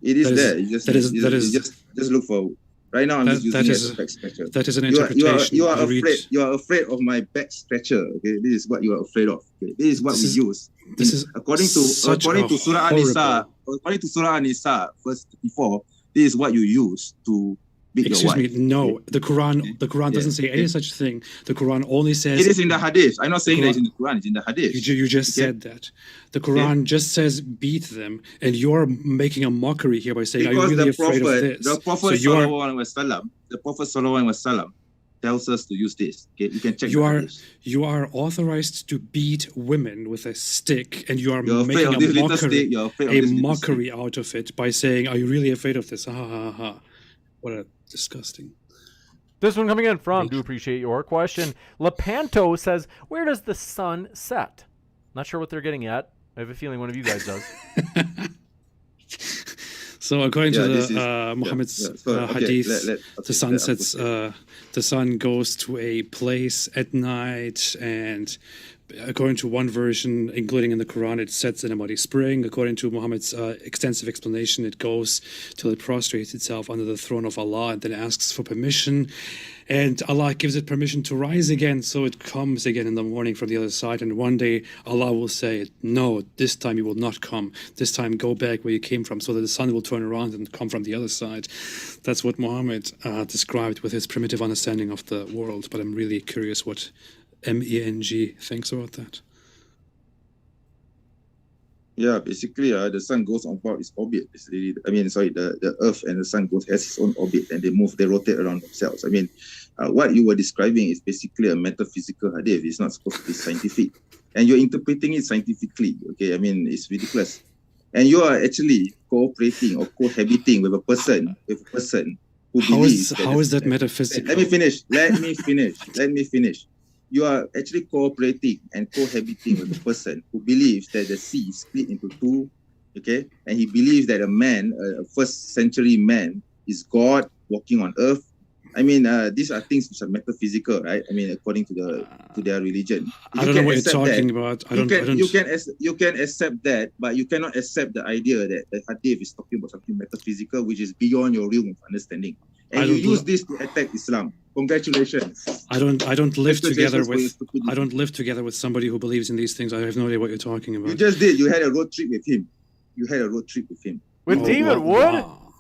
S3: It is there. Just look for. Right now, I'm just using it as a back scratcher.
S2: That is an interpretation.
S3: You are afraid of my back scratcher. Okay, this is what you are afraid of. Okay, this is what we use.
S2: This is
S3: according to Surah An-Nisa. According to Surah An-Nisa, verse 34. This is what you use to beat your wife.
S2: Excuse me. No, the Quran doesn't say any such thing. The Quran only says
S3: it is in the hadith. I'm not saying that it's in the Quran. It's in the hadith.
S2: You just said that. The Quran just says beat them, and you're making a mockery here by saying,
S3: because
S2: "Are you really afraid of this?"
S3: The Prophet Sallallahu Alaihi Wasallam tells us to use this. Okay, you can check.
S2: You are authorized to beat women with a stick, and you're making a mockery out of it by saying, "Are you really afraid of this?" Ha ha ha! What a disgusting.
S1: This one coming in from, do appreciate your question. Lepanto says, where does the sun set? Not sure what they're getting at. I have a feeling one of you guys does.
S2: So according to Muhammad's hadith, the sun sets. The sun goes to a place at night, and according to one version, including in the Quran, it sets in a muddy spring. According to Muhammad's extensive explanation, it goes till it prostrates itself under the throne of Allah and then asks for permission. And Allah gives it permission to rise again, so it comes again in the morning from the other side. And one day Allah will say, no, this time you will not come. This time go back where you came from, so that the sun will turn around and come from the other side. That's what Muhammad described with his primitive understanding of the world. But I'm really curious what MENG thinks about that.
S3: Yeah, basically, the sun goes on about its orbit. The Earth and the sun has its own orbit, and they rotate around themselves. I mean, what you were describing is basically a metaphysical hadith. It's not supposed to be scientific, and you're interpreting it scientifically. Okay, I mean, it's ridiculous, and you are actually cooperating or cohabiting with a person who believes.
S2: How is that metaphysical?
S3: Let me finish. You are actually cooperating and cohabiting with a person who believes that the sea is split into two, okay? And he believes that a first century man, is God walking on earth. I mean, these are things which are metaphysical, right? I mean, according to their religion.
S2: I don't know what you're talking about.
S3: You can accept that, but you cannot accept the idea that the hadith is talking about something metaphysical, which is beyond your realm of understanding. And you use this to attack Islam. Congratulations.
S2: I don't live together with somebody who believes in these things. I have no idea what you're talking about.
S3: You just did. You had a road trip with him.
S1: With David Wood?
S2: Wow.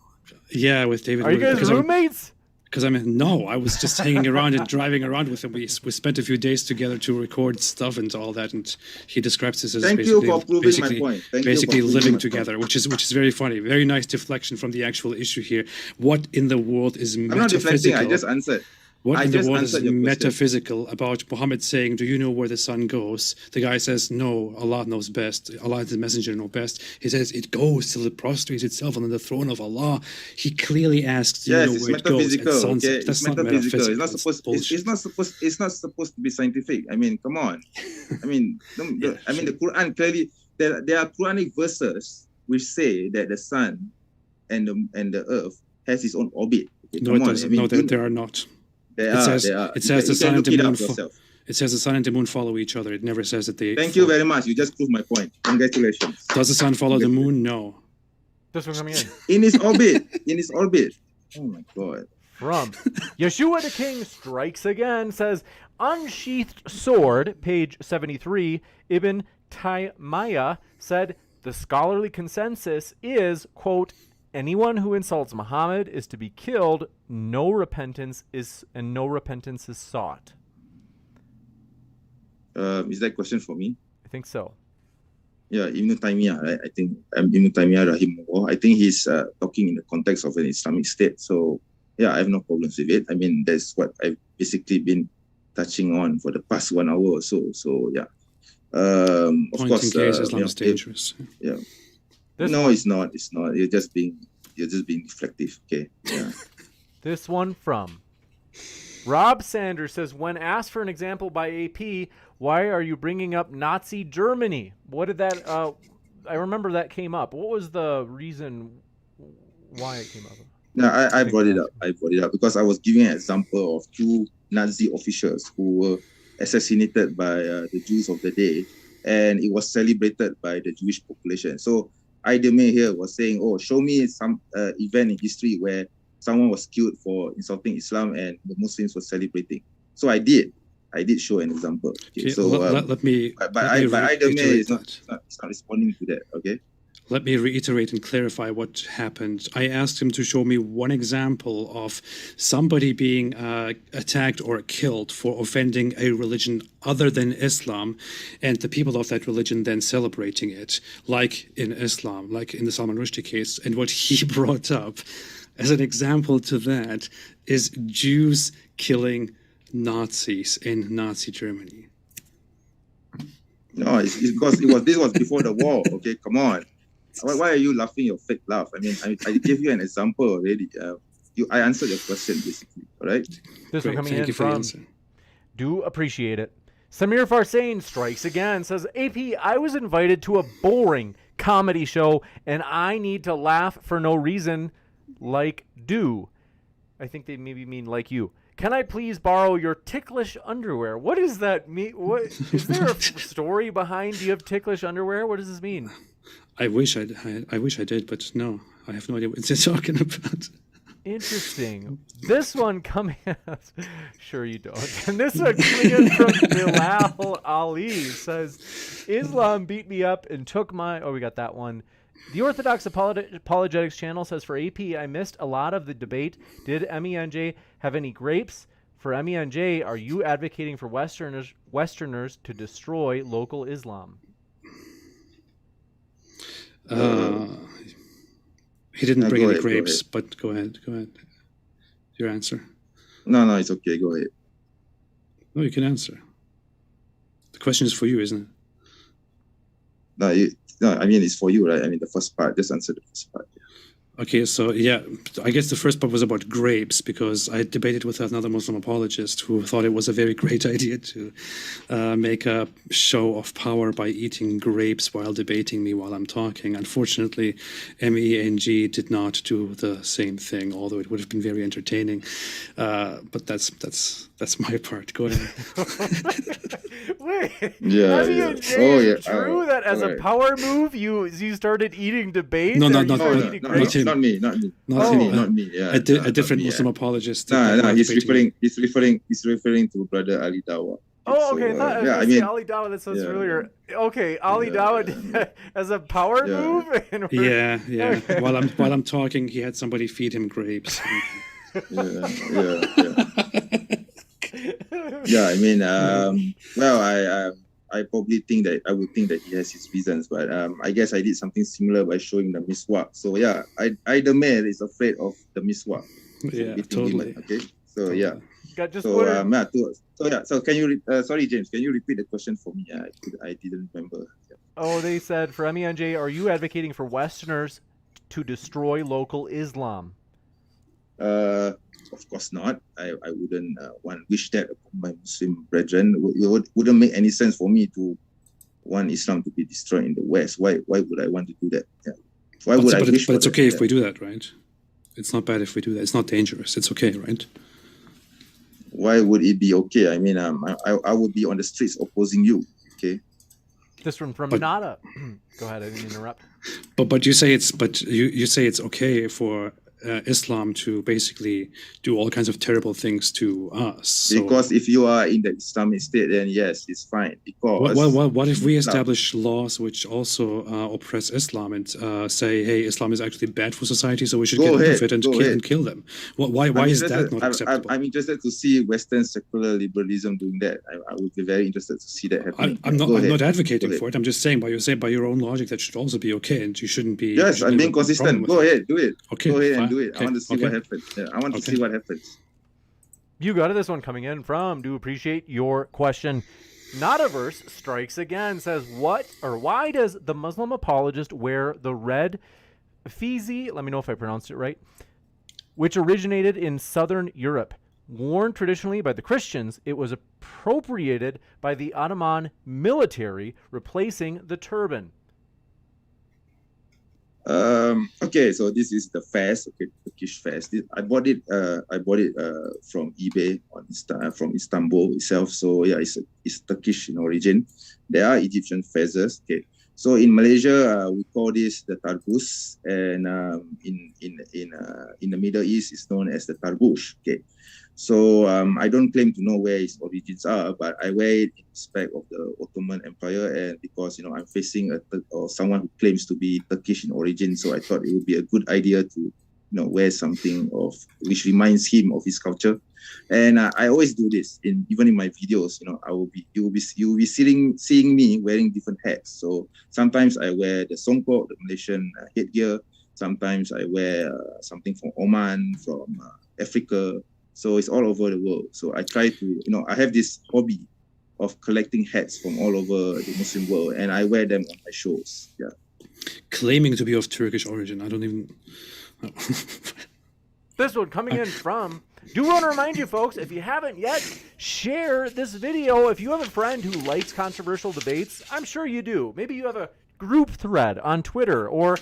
S2: Yeah, with David Wood.
S1: Are you guys roommates?
S2: No, I was just hanging around and driving around with him. We spent a few days together to record stuff and all that, and he describes this as basically living together, which is very funny. Very nice deflection from the actual issue here. What in the world is metaphysical?
S3: I'm not deflecting, I just answered.
S2: What in the world is metaphysical about Muhammad saying, do you know where the sun goes? The guy says, no, Allah knows best. Allah is the messenger know best. He says, it goes till it prostrates itself under the throne of Allah. He clearly asks, do you know where it goes at sunset?
S3: Okay?
S2: That's not
S3: metaphysical.
S2: metaphysical.
S3: It's not supposed to be scientific. I mean, come on. I mean, the Quran clearly, there are Quranic verses which say that the sun and the earth has its own orbit. Okay,
S2: no, it doesn't. There are not. It says the sun and the moon. It says the sun and the moon follow each other. It never says that they.
S3: Thank you very much. You just proved my point. Congratulations.
S2: Does the sun follow the moon? No.
S1: This one coming in.
S3: In its orbit. Oh my God.
S1: From Yeshua the King strikes again. Says unsheathed sword. Page 73. Ibn Taymiyyah said the scholarly consensus is, quote, anyone who insults Muhammad is to be killed. No repentance is sought.
S3: Is that a question for me?
S1: I think so.
S3: Yeah, Ibn Taymiyyah, right? I think Ibn Taymiyyah Rahimahullah. I think he's talking in the context of an Islamic state. So yeah, I have no problems with it. I mean, that's what I've basically been touching on for the past 1 hour or so. So yeah, of course,
S2: Islam is dangerous.
S3: Yeah. No, it's not. It's not. You're just being reflective. Okay. Yeah.
S1: This one from Rob Sanders says, when asked for an example by AP, why are you bringing up Nazi Germany? What did that? I remember that came up. What was the reason why it came up?
S3: No, I brought it up. Because I was giving an example of two Nazi officials who were assassinated by the Jews of the day, and it was celebrated by the Jewish population. So Aidemir here was saying, show me some event in history where someone was killed for insulting Islam and the Muslims were celebrating. So I did show an example. Okay, so
S2: let me.
S3: But Aidemir is not responding to that. Okay.
S2: Let me reiterate and clarify what happened. I asked him to show me one example of somebody being attacked or killed for offending a religion other than Islam, and the people of that religion then celebrating it, like in Islam, like in the Salman Rushdie case. And what he brought up as an example to that is Jews killing Nazis in Nazi Germany.
S3: No, it's because this was before the war. Okay, come on. Why are you laughing your fake laugh? I mean, I gave you an example already. I answered your question basically. All right.
S1: This one coming in from. Do appreciate it. Samir Farsain strikes again. Says, AP, I was invited to a boring comedy show and I need to laugh for no reason. Like, do I think they maybe mean like you. Can I please borrow your ticklish underwear? What does that mean? What is there a story behind? Do you have ticklish underwear? What does this mean?
S2: I wish I did, but no, I have no idea what you're talking about.
S1: Interesting. This one coming sure you don't. And this one coming in from Bilal Ali says, Islam beat me up and took my... Oh, we got that one. The Orthodox Apologetics channel says, for AP, I missed a lot of the debate. Did MENJ have any grapes? For MENJ, are you advocating for Westerners to destroy local Islam?
S2: He didn't bring any grapes, but go ahead. Your answer.
S3: No, it's okay. Go ahead.
S2: No, you can answer. The question is for you, isn't it?
S3: No, I mean, it's for you, right? I mean, the first part, just answer the first part. Yeah.
S2: Okay, so yeah, I guess the first part was about grapes, because I debated with another Muslim apologist who thought it was a very great idea to make a show of power by eating grapes while debating me while I'm talking. Unfortunately, MENG did not do the same thing, although it would have been very entertaining. But that's my part. Go ahead.
S1: Wait,
S3: Yeah.
S1: True that as a power move, you started eating debate?
S2: No,
S3: Not me. Yeah,
S2: a different Muslim apologist.
S3: He's referring to Brother Ali Dawa.
S1: Oh, okay. Ali Dawa. That sounds familiar. Okay, Ali Dawa as a power move.
S2: Yeah.
S1: Okay.
S2: While I'm talking, he had somebody feed him grapes.
S3: Yeah, I mean, I probably I would think that he has his reasons, but I guess I did something similar by showing the miswak. So yeah, the male is afraid of the miswak.
S2: Yeah, totally.
S3: Women, okay, so yeah. So can you? Sorry, James, can you repeat the question for me? I didn't remember. Yeah.
S1: Oh, they said for MENJ, are you advocating for Westerners to destroy local Islam?
S3: Of course not. I wouldn't wish that upon my Muslim brethren. It wouldn't make any sense for me to want Islam to be destroyed in the West. Why would I want to do that? Yeah. Why would I wish?
S2: But it's okay if we do that, right? It's not bad if we do that. It's not dangerous. It's okay, right?
S3: Why would it be okay? I mean, I would be on the streets opposing you. Okay.
S1: This one from Nada. Go ahead. I didn't interrupt.
S2: But you say it's okay for Islam to basically do all kinds of terrible things to us. So
S3: because if you are in the Islamic State, then yes, it's fine. Because
S2: what if we establish laws which also oppress Islam and say, hey, Islam is actually bad for society, so we should get rid of it and kill them? Why is that not acceptable?
S3: I'm interested to see Western secular liberalism doing that. I would be very interested to see that happening.
S2: I'm not advocating for it. I'm just saying, by your own logic, that should also be okay, and you shouldn't be.
S3: Yes, I'm being consistent. Go ahead, do it.
S2: Okay,
S3: go ahead and do it.
S2: Okay.
S3: I want to see what happens. Yeah, I want to see what happens.
S1: You got it. This one coming in from, do appreciate your question. Notaverse strikes again, says, why does the Muslim apologist wear the red fizi, let me know if I pronounced it right, which originated in Southern Europe? Worn traditionally by the Christians, it was appropriated by the Ottoman military, replacing the turban.
S3: Okay, so this is the fez, Turkish fez. I bought it from eBay from Istanbul itself. So yeah, it's Turkish in origin. There are Egyptian fezes. Okay, so in Malaysia we call this the tarbus, and in the Middle East it's known as the tarbush. Okay, so I don't claim to know where its origins are, but I wear it in respect of the Ottoman Empire, and because I'm facing someone who claims to be Turkish in origin, so I thought it would be a good idea to wear something which reminds him of his culture. And I always do this even in my videos. You will be seeing me wearing different hats. So sometimes I wear the songkok, the Malaysian headgear. Sometimes I wear something from Oman, from Africa. So it's all over the world. So I try to, I have this hobby of collecting hats from all over the Muslim world, and I wear them on my shows. Yeah.
S2: Claiming to be of Turkish origin. I don't even.
S1: This one coming in from, do want to remind you folks, if you haven't yet, share this video. If you have a friend who likes controversial debates, I'm sure you do. Maybe you have a group thread on Twitter or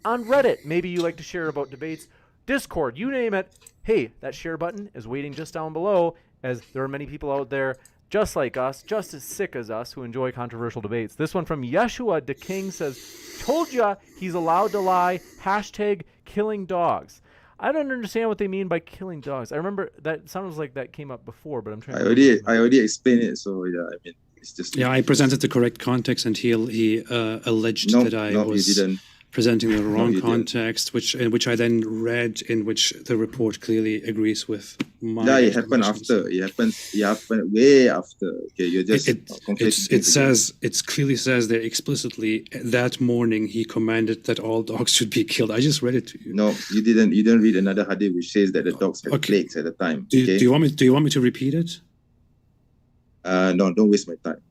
S1: on Reddit. Maybe you like to share about debates. Discord, you name it. Hey, that share button is waiting just down below, as there are many people out there just like us, just as sick as us, who enjoy controversial debates. This one from Yeshua the King says, told ya he's allowed to lie, hashtag killing dogs. I don't understand what they mean by killing dogs. I remember that sounds like that came up before, but I'm trying
S3: I already explained it, so yeah, I mean, it's just...
S2: Yeah, I presented the correct context, and he alleged that I was
S3: you didn't.
S2: presenting the wrong
S3: you didn't.
S2: context, which I then read, in which the report clearly agrees with my...
S3: Yeah, it happened after. It happened way after. Okay, you're just...
S2: It clearly says there explicitly, that morning he commanded that all dogs should be killed. I just read it to you.
S3: No, you didn't. You didn't read another hadith which says that the dogs had plagues at the time.
S2: Do you want me to repeat it?
S3: No, don't waste my time.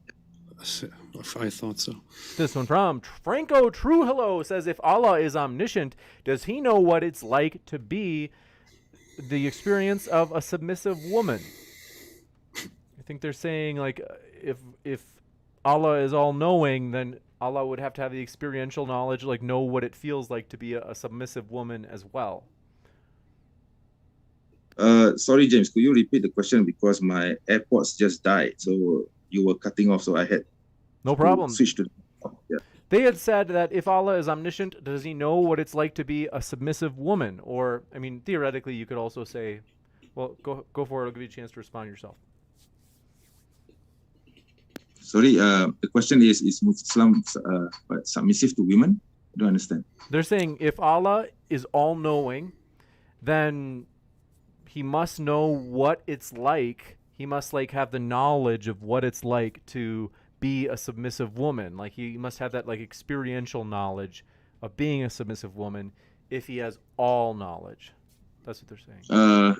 S2: I thought so.
S1: This one from Franco True Hello says, if Allah is omniscient, does he know what it's like to be the experience of a submissive woman? I think they're saying, like, if Allah is all knowing, then Allah would have to have the experiential knowledge, like know what it feels like to be a submissive woman as well.
S3: Sorry, James, could you repeat the question, because my AirPods just died, so you were cutting off, so I had
S1: no problem.
S3: Switch to yeah.
S1: They had said that if Allah is omniscient, does he know what it's like to be a submissive woman? Or, I mean, theoretically, you could also say, well, go for it. I'll give you a chance to respond yourself.
S3: Sorry, the question is Muslim submissive to women? I don't understand.
S1: They're saying if Allah is all-knowing, then he must know what it's like. He must, like, have the knowledge of what it's like to be a submissive woman. Like, he must have that, like, experiential knowledge of being a submissive woman if he has all knowledge. That's what they're saying.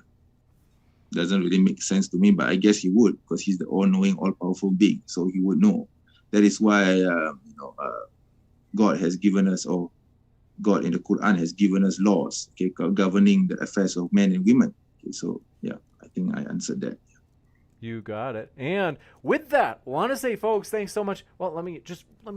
S3: Doesn't really make sense to me, but I guess he would, because he's the all-knowing, all-powerful being, so he would know. That is why God has given us, or God in the Quran has given us laws, okay, governing the affairs of men and women. Okay, so yeah, I think I answered that.
S1: You got it. And with that, want to say, folks, thanks so much. Well, let me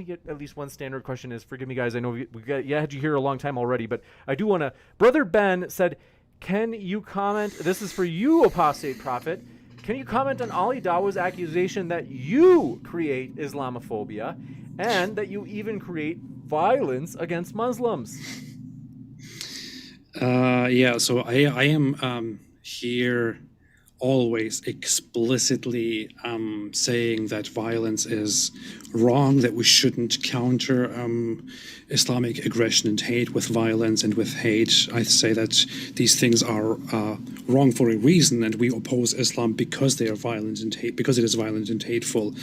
S1: get at least one standard question. Is, forgive me, guys. I know we had you here a long time already, but I do want to. Brother Ben said, "Can you comment? This is for you, Apostate Prophet. Can you comment on Ali Dawa's accusation that you create Islamophobia and that you even create violence against Muslims?"
S2: Yeah. So I am here always explicitly saying that violence is wrong, that we shouldn't counter Islamic aggression and hate with violence and with hate. I say that these things are wrong for a reason, and we oppose Islam because they are violent and hate, because it is violent and hateful.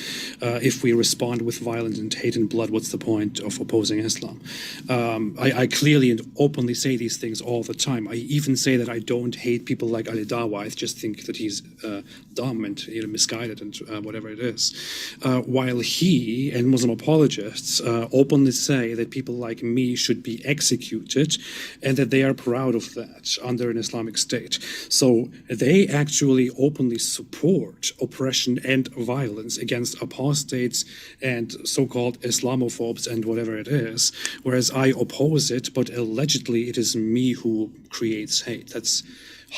S2: If we respond with violence and hate and blood, what's the point of opposing Islam? I clearly and openly say these things all the time. I even say that I don't hate people like Ali Dawa. I just think that he's dumb and misguided and whatever it is. While he and Muslim apologists openly say that people like me should be executed and that they are proud of that under an Islamic state. So they actually openly support oppression and violence against apostates and so-called Islamophobes and whatever it is, whereas I oppose it, but allegedly it is me who creates hate. That's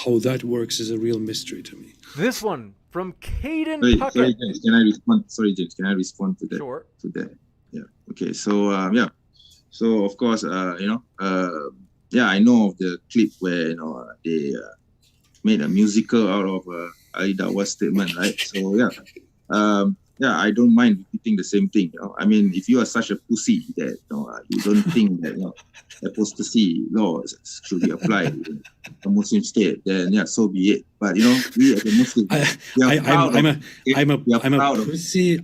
S2: how that works, is a real mystery to me.
S1: This one from Caden Puckett.
S3: Sorry, James, can I respond? Sorry, James, can I respond to that?
S1: Sure.
S3: To that. Yeah. Okay. So yeah. So of course, yeah, I know of the clip where they made a musical out of Ali Dawa's statement, right? So yeah. Yeah, I don't mind repeating the same thing. I mean, if you are such a pussy that you don't think that apostasy laws should be applied in a Muslim state, then yeah, so be it. But we as a Muslim,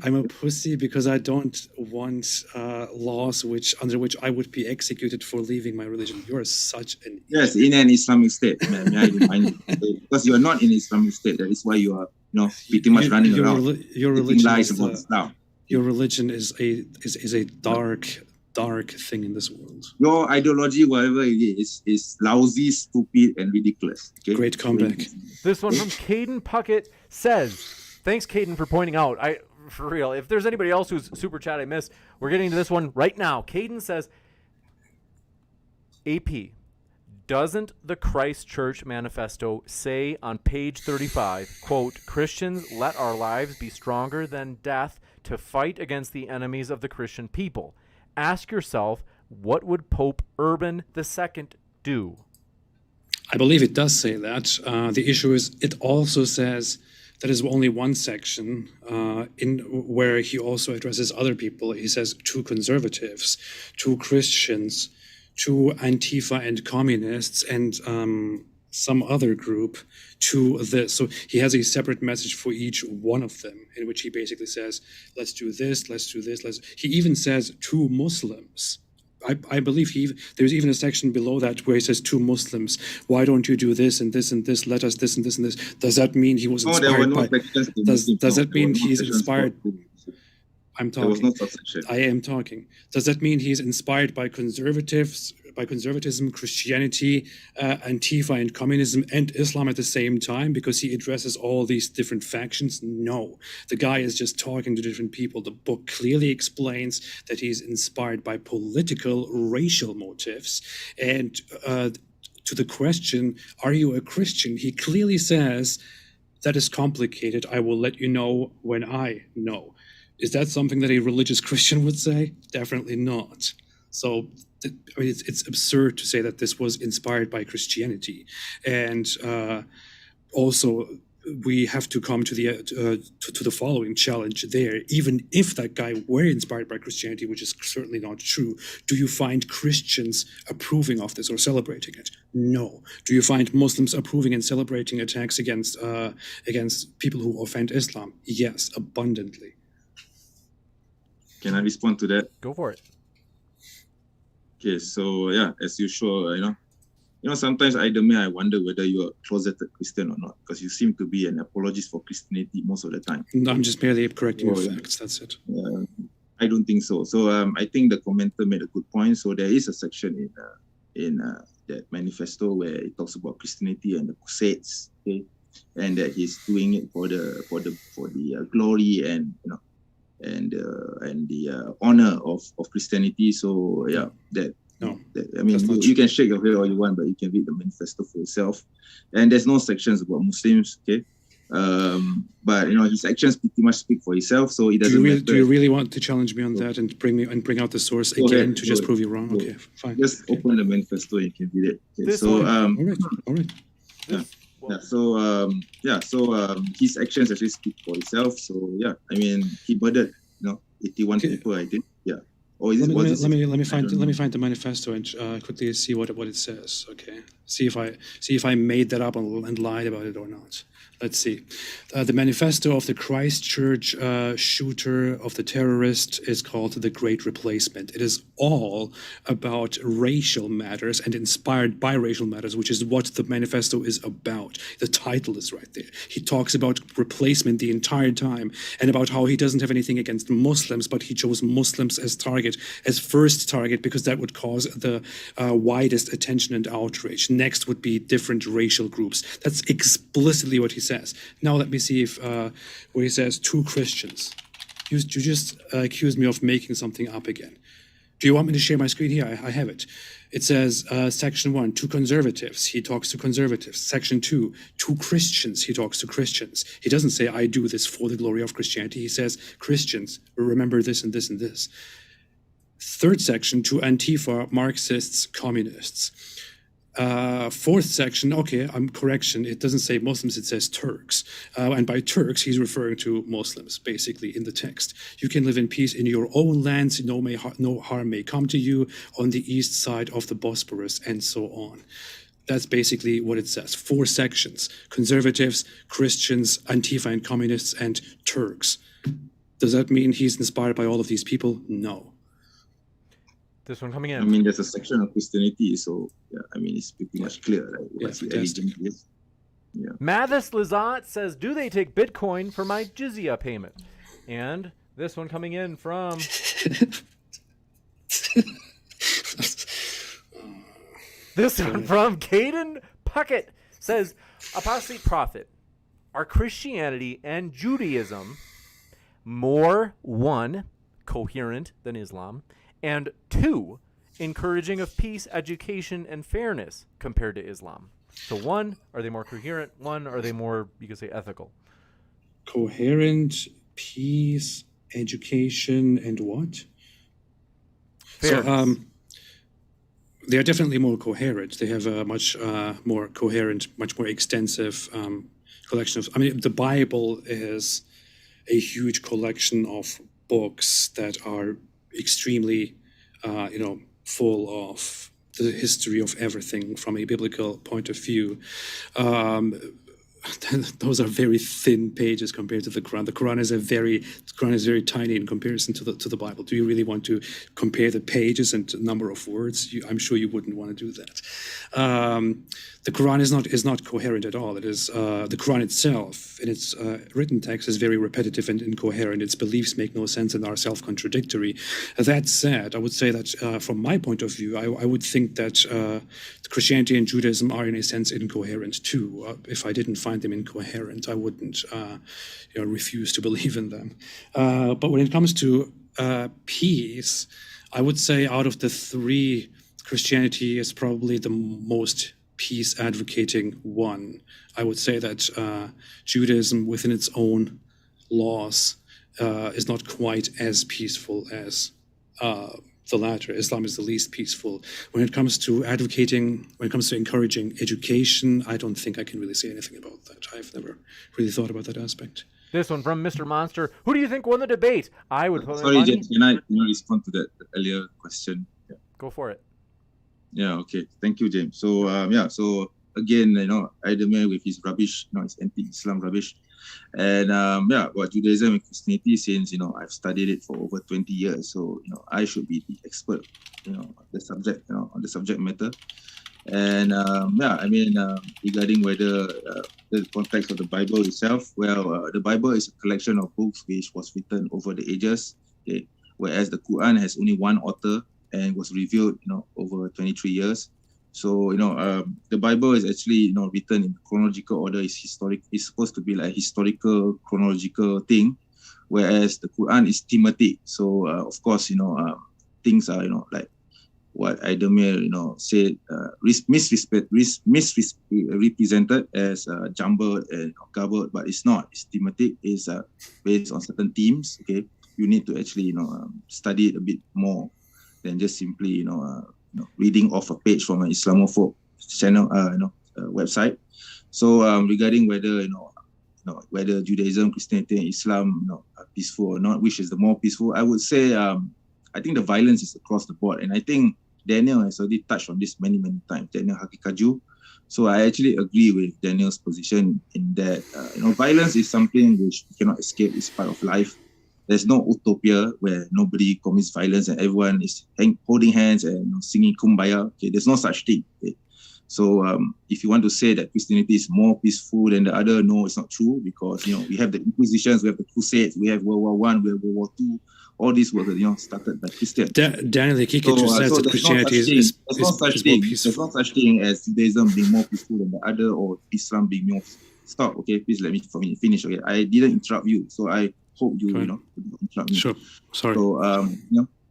S2: I'm a pussy because I don't want laws under which I would be executed for leaving my religion. You are such an
S3: yes, in an Islamic state, man. I remind you, because you are not in an Islamic state. That is why you are. Pretty much running around.
S2: Your religion
S3: lies about Islam.
S2: Your religion is a dark thing in this world.
S3: Your ideology, whatever it is lousy, stupid, and ridiculous. Okay?
S2: Great comeback.
S1: This one from Caden Puckett says, "Thanks, Caden, for pointing out. For real, if there's anybody else who's super chat I missed, we're getting to this one right now." Caden says, "AP, Doesn't the Christ Church Manifesto say on page 35, quote, Christians, let our lives be stronger than death to fight against the enemies of the Christian people? Ask yourself, what would Pope Urban II do?
S2: I believe it does say that. The issue is it also says that is only one section in where he also addresses other people. He says to conservatives, to Christians, to Antifa and communists, and some other group to this. So he has a separate message for each one of them, in which he basically says, let's do this, let's do this. He even says to Muslims. I believe there's even a section below that where he says to Muslims, why don't you do this and this and this? Let us this and this and this. Does that mean he was inspired by? Does that mean he's inspired? I'm talking.
S3: There was no section.
S2: I am talking. Does that mean he's inspired by conservatism, Christianity, Antifa and communism and Islam at the same time because he addresses all these different factions? No. The guy is just talking to different people. The book clearly explains that he's inspired by political, racial motives. And to the question, are you a Christian? He clearly says, that is complicated. I will let you know when I know. Is that something that a religious Christian would say? Definitely not. So it's absurd to say that this was inspired by Christianity. And also, we have to come to the following challenge there. Even if that guy were inspired by Christianity, which is certainly not true, do you find Christians approving of this or celebrating it? No. Do you find Muslims approving and celebrating attacks against people who offend Islam? Yes, abundantly.
S3: Can I respond to that?
S1: Go for it.
S3: Okay, so yeah, as usual, sometimes I wonder whether you're a closeted Christian or not, because you seem to be an apologist for Christianity most of the time.
S2: No, I'm just merely correcting your facts. That's it.
S3: I don't think so. So I think the commenter made a good point. So there is a section in that manifesto where it talks about Christianity and the Crusades, okay, and that he's doing it for the glory and the honor of Christianity. So yeah, you can shake your head all you want, but you can read the manifesto for yourself. And there's no sections about Muslims, okay? But his actions pretty much speak for himself, so it doesn't matter.
S2: Do you really want to challenge me on that and bring out the source again to just prove you wrong? Okay, fine.
S3: Just open the manifesto and you can read it. Okay,
S2: all right.
S3: His actions actually speak for himself. So yeah, he murdered 81 people, I think. Yeah. Or is
S2: let me find the manifesto and quickly see what it says. Okay. See if I made that up and lied about it or not. Let's see. The manifesto of the Christ Church shooter, of the terrorist, is called The Great Replacement. It is all about racial matters and inspired by racial matters, which is what the manifesto is about. The title is right there. He talks about replacement the entire time and about how he doesn't have anything against Muslims, but he chose Muslims as first target, because that would cause the widest attention and outrage. Next would be different racial groups. That's explicitly what he says. Now let me see if where he says two Christians. You just accused me of making something up again. Do you want me to share my screen here? I have it. It says section 1, two conservatives. He talks to conservatives. Section 2, two Christians. He talks to Christians. He doesn't say, I do this for the glory of Christianity. He says, Christians, remember this and this and this. Third section, to Antifa, Marxists, communists. Fourth section, correction, it doesn't say Muslims, it says Turks. And by Turks, he's referring to Muslims, basically, in the text. You can live in peace in your own lands, no harm may come to you on the east side of the Bosporus, and so on. That's basically what it says. 4 sections: conservatives, Christians, Antifa and communists, and Turks. Does that mean he's inspired by all of these people? No.
S1: This one coming in.
S3: There's a section of Christianity, so yeah, it's pretty much clear, right? What the religion is. Yeah.
S1: Mathis Lazat says, do they take Bitcoin for my jizya payment? And this one coming in from Caden Puckett says, Apostate Prophet, are Christianity and Judaism more, 1, coherent than Islam, and 2, encouraging of peace, education, and fairness compared to Islam? So one, are they more coherent? One, are they more, you could say, ethical?
S2: Coherent, peace, education, and what?
S1: Fairness.
S2: So they are definitely more coherent. They have a much more coherent, much more extensive collection of. I mean, the Bible is a huge collection of books that are extremely, full of the history of everything from a biblical point of view. Those are very thin pages compared to the Quran. The Quran is very tiny in comparison to the Bible. Do you really want to compare the pages and number of words? I'm sure you wouldn't want to do that. The Quran is not coherent at all. It is the Quran itself in its written text is very repetitive and incoherent. Its beliefs make no sense and are self-contradictory. That said, I would say that from my point of view, I would think that Christianity and Judaism are in a sense incoherent too. If I didn't find them incoherent, I wouldn't refuse to believe in them. But when it comes to peace, I would say out of the three, Christianity is probably the most peace advocating one. I would say that Judaism within its own laws is not quite as peaceful as the latter. Islam is the least peaceful. When it comes to encouraging education, I don't think I can really say anything about that. I've never really thought about that aspect.
S1: This one from Mr. Monster. Who do you think won the debate? I would put
S3: Sorry,
S1: money.
S3: James, can I respond to that earlier question? Yeah.
S1: Go for it.
S3: Yeah, okay. Thank you, James. So, so again, Idemir with his rubbish, his anti-Islam rubbish. And about Judaism and Christianity, since, I've studied it for over 20 years. So, I should be the expert, on the subject matter. And, regarding whether the context of the Bible itself, the Bible is a collection of books which was written over the ages, okay? Whereas the Quran has only one author and was revealed, over 23 years. So, the Bible is actually, written in chronological order. It's supposed to be like a historical, chronological thing, whereas the Quran is thematic. So, of course, things are, like what Idemir, said, misrepresented as jumbled and garbled, but it's not. It's thematic. It's based on certain themes. Okay, you need to actually, study it a bit more than just simply, reading off a page from an Islamophobe channel, website. So regarding whether, whether Judaism, Christianity, and Islam, are peaceful or not, which is the more peaceful, I would say, I think the violence is across the board. And I think Daniel has already touched on this many, many times, Daniel Hakikaju. So I actually agree with Daniel's position in that, violence is something which you cannot escape. It's part of life. There's no utopia where nobody commits violence and everyone is holding hands and singing Kumbaya. Okay, there's no such thing. Okay? So if you want to say that Christianity is more peaceful than the other, no, it's not true, because we have the Inquisitions, we have the Crusades, we have World War I, we have World War II. All these were started by Christians.
S2: Daniel Hakikaju says that Christianity is more peaceful.
S3: There's no such thing as Judaism being more peaceful than the other, or Islam being more. Stop. Okay, please let me finish. Okay, I didn't interrupt you, so I hope you interrupt me.
S2: Sure. Sorry.
S3: So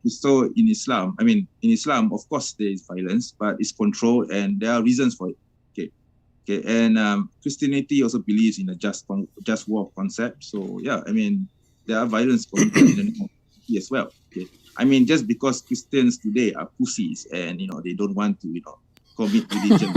S3: so in Islam, of course there is violence, but it's controlled and there are reasons for it. Okay. And Christianity also believes in a just war concept. So there are violence committed in the name of Christianity as well. Okay. Just because Christians today are pussies and they don't want to commit religion,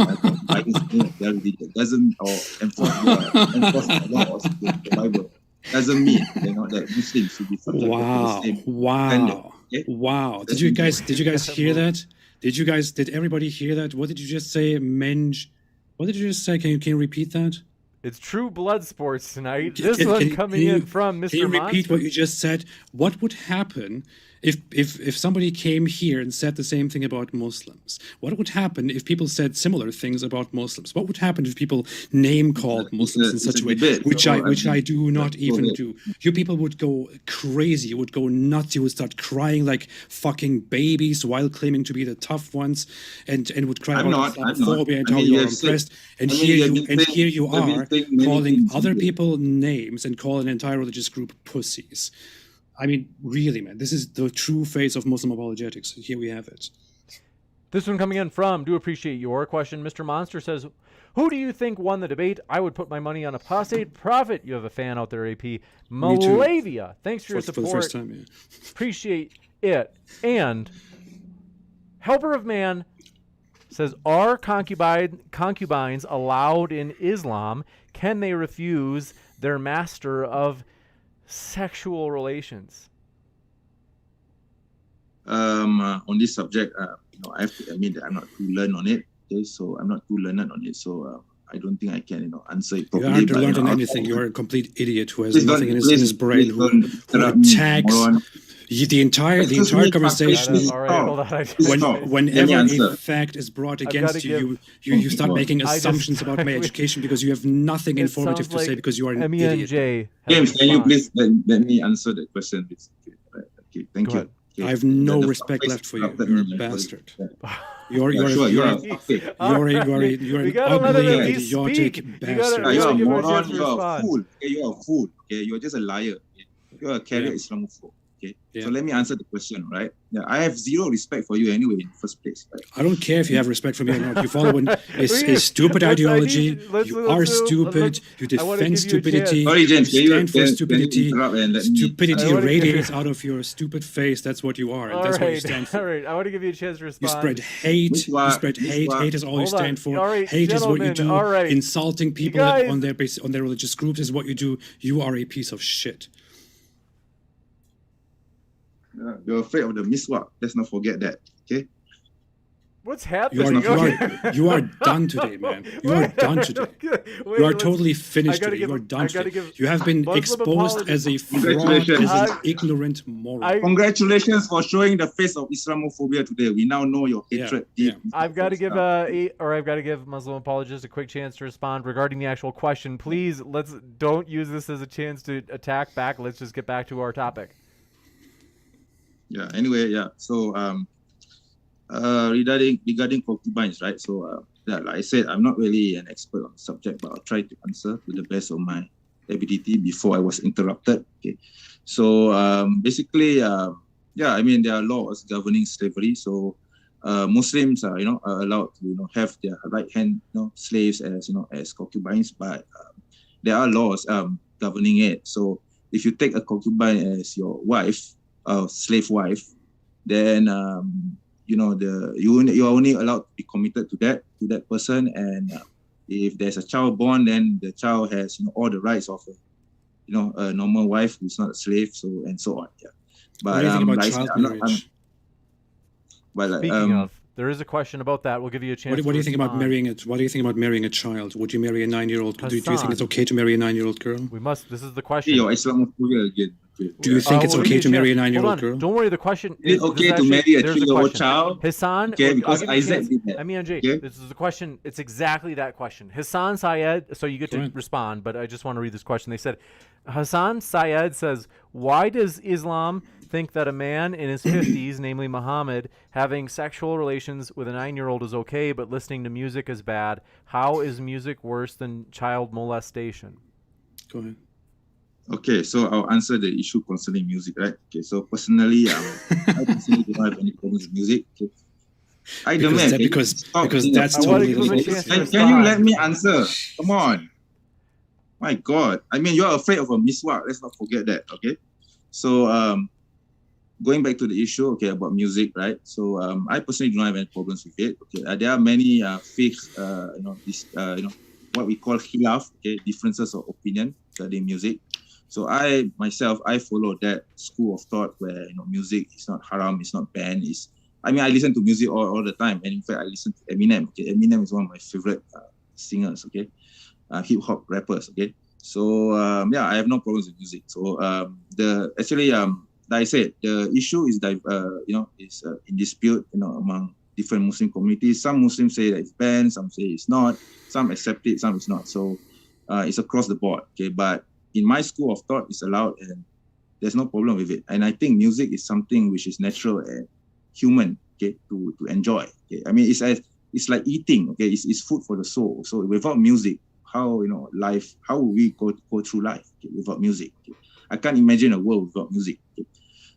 S3: their religion doesn't enforce the laws of the Bible. Doesn't mean that Muslims should be subject to the same standard. Okay?
S2: Wow! Did you guys hear that? Did everybody hear that? What did you just say, Menj? What did you just say? Can you repeat that?
S1: It's True Blood Sports tonight. This one coming in from Mr.
S2: Can you repeat
S1: Monster.
S2: what you just said? What would happen if somebody came here and said the same thing about Muslims? What would happen if people said similar things about Muslims? What would happen if people name-called Muslims in such a way, which I do not even do? You people would go crazy. You would go nuts. You would start crying like fucking babies while claiming to be the tough ones, and would cry about Islamophobia and how you are oppressed. And here you are calling other people names and calling an entire religious group pussies. Really, man, this is the true face of Muslim apologetics. Here we have it.
S1: This one coming in from, do appreciate your question. Mr. Monster says, who do you think won the debate? I would put my money on Apostate. Prophet, you have a fan out there, AP. Malavia, thanks for your support.
S2: For the first time, yeah.
S1: Appreciate it. And Helper of Man says, are concubines allowed in Islam? Can they refuse their master of sexual relations?
S3: On this subject, I have to admit that I'm not too learned on it. Okay, so I'm not too learned on it. So I don't think I can, answer it properly.
S2: You aren't learned on anything. You're a complete idiot who has nothing in his brain, who attacks the entire conversation.
S1: All right, hold on.
S2: Whenever a fact is brought against you, you start making assumptions about my education because you have nothing informative to say because you are an idiot.
S3: James, can you please let me answer the question? Okay, thank you. Okay.
S2: I have no respect left for you. You're a bastard. You're an ugly, idiotic bastard.
S3: You're a moron. You're a fool. Okay, you're a fool. Okay, you're just a liar. Okay? You're a carrier Islamophobe. Okay, so let me answer the question, right? Yeah, I have zero respect for you anyway in the first place. Right?
S2: I don't care if you have respect for me or not. You follow a stupid ideology. You are stupid. You defend stupidity.
S3: Sorry, James,
S2: you stand for stupidity. Stupidity radiates out of your stupid face. That's what you are. And that's what you stand for.
S1: All right, I want to give you a chance to respond.
S2: You spread hate. Hate is all you stand for. Hate is what you do. Insulting people on their religious groups is what you do. You are a piece of shit.
S3: You're afraid of the miswak. Let's not forget that. Okay.
S1: What's happening?
S2: You are done today, man. You are done today. You are totally finished today. You are done today. You have been exposed as a fraud, as an ignorant moron.
S3: Congratulations for showing the face of Islamophobia today. We now know your hatred.
S1: Yeah. I've got to give Muslim Apologist a quick chance to respond regarding the actual question. Please, don't use this as a chance to attack back. Let's just get back to our topic.
S3: Yeah. Anyway, yeah. So, regarding concubines, right? So, like I said, I'm not really an expert on the subject, but I'll try to answer to the best of my ability before I was interrupted. Okay. So, basically, I mean, there are laws governing slavery. So, Muslims are, allowed to, have their right hand, slaves as concubines, but there are laws governing it. So, if you take a concubine as your wife, slave wife, then you're only allowed to be committed to that person, and if there's a child born, then the child has all the rights of a normal wife who's not a slave, so and so on. Yeah.
S2: But
S1: speaking of, there is a question about that. We'll give you a chance.
S2: What do you think about marrying it? What do you think about marrying a child? Would you marry a 9-year-old? Do you think it's okay to marry a 9-year-old girl?
S1: This is the question.
S3: Islamophobia again.
S2: Do you think it's okay to marry a 9-year-old girl?
S1: Don't worry. The question
S3: is okay to marry a 3-year-old child.
S1: Hassan,
S3: okay, because Isaac did that.
S1: Okay? This is the question. It's exactly that question. Hassan Syed. So you get to respond, but I just want to read this question. They said, Hassan Syed says, why does Islam think that a man in his 50s, namely Muhammad, having sexual relations with a 9-year-old is okay, but listening to music is bad? How is music worse than child molestation?
S2: Go ahead.
S3: Okay, so I'll answer the issue concerning music, right? Okay, so personally, I personally don't have any problems with music. Okay.
S2: Because that's totally legal.
S3: Can you let me answer? Come on. My God. I mean, you're afraid of a miswak. Let's not forget that, okay? So, going back to the issue, okay, about music, right? So, I personally don't have any problems with it. Okay, there are many faiths, what we call khilaf, okay, differences of opinion regarding music. So I follow that school of thought where music is not haram, it's not banned. I listen to music all the time, and in fact I listen to Eminem. Okay, Eminem is one of my favorite singers. Okay, hip hop rappers. Okay, so I have no problems with music. So like I said, the issue is in dispute among different Muslim communities. Some Muslims say that it's banned, some say it's not, some accept it, some it's not. So it's across the board. Okay, but in my school of thought, it's allowed, and there's no problem with it. And I think music is something which is natural and human, okay, to enjoy. Okay, I mean, it's like eating. Okay, it's food for the soul. So without music, how will we go through life, okay, without music? Okay? I can't imagine a world without music. Okay?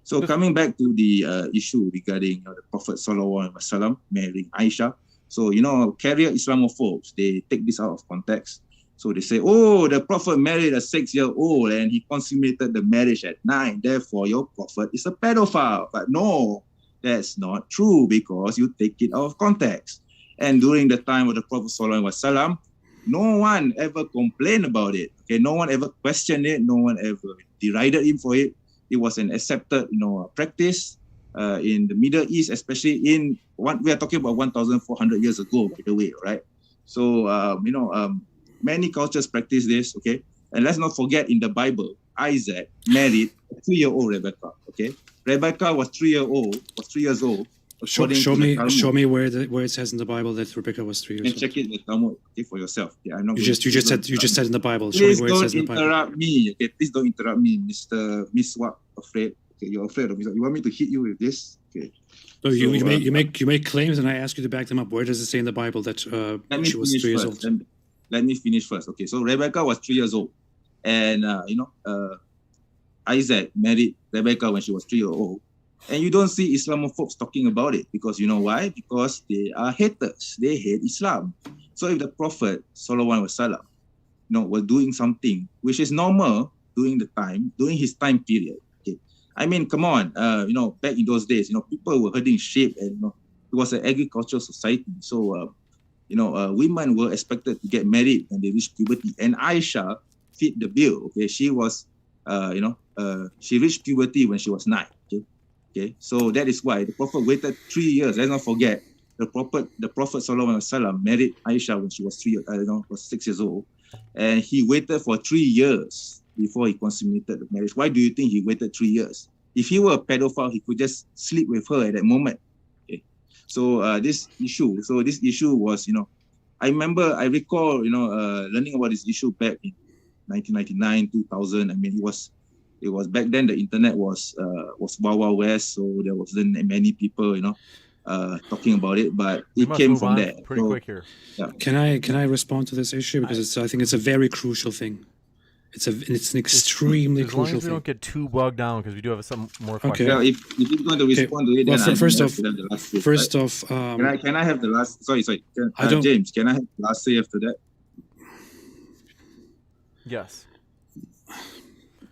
S3: So coming back to the issue regarding the Prophet Sallallahu Alaihi Wasallam marrying Aisha. So, carrier Islamophobes, they take this out of context. So they say, oh, the Prophet married a 6-year-old and he consummated the marriage at 9. Therefore, your Prophet is a pedophile. But no, that's not true because you take it out of context. And during the time of the Prophet Sallallahu Alaihi Wasallam, no one ever complained about it. Okay, no one ever questioned it. No one ever derided him for it. It was an accepted, practice in the Middle East, especially we are talking about 1,400 years ago, by the way, right? So, many cultures practice this, okay? And let's not forget in the Bible, Isaac married a 3-year-old Rebecca, okay? Rebecca was 3 years old.
S2: Show me where it says in the Bible that Rebecca was 3 years old.
S3: Check it in the Talmud, okay, for yourself. Okay, I'm not.
S2: You just said in the Bible. Show
S3: Please
S2: me where it says in the Bible.
S3: Don't interrupt me. Okay, please don't interrupt me, Miss What? Afraid? Okay, you're afraid of me. You want me to hit you with this? Okay.
S2: So you make claims, and I ask you to back them up. Where does it say in the Bible that she was 3 years old?
S3: Let me finish first. Okay, so Rebecca was 3 years old, and Isaac married Rebecca when she was 3 years old. And you don't see Islamophobes talking about it because you know why? Because they are haters. They hate Islam. So if the Prophet Sallallahu Alaihi Wasallam, was doing something which is normal during his time period. Okay, I mean, come on, back in those days, people were herding sheep, and it was an agricultural society. So, women were expected to get married when they reached puberty, and Aisha fit the bill. Okay, she was, she reached puberty when she was 9. Okay, so that is why the Prophet waited 3 years. Let's not forget, the Prophet Sallallahu Alaihi Wasallam married Aisha when she was 6 years old, and he waited for 3 years before he consummated the marriage. Why do you think he waited 3 years? If he were a pedophile, he could just sleep with her at that moment. Okay, so this issue was, I recall, learning about this issue back in 1999, 2000. I mean, it was back then the internet was Wild Wild West, so there wasn't many people, talking about it, but it came from there.
S1: Pretty quick here.
S3: Yeah.
S2: Can I respond to this issue because I think it's a very crucial thing. It's an extremely crucial thing.
S1: As long as we don't get too bogged down, because we do have some more questions.
S3: Okay. Well, if you're going to respond to it, then
S2: first off,
S3: can I have the last? Sorry. James, can I have the last say after that?
S1: Yes.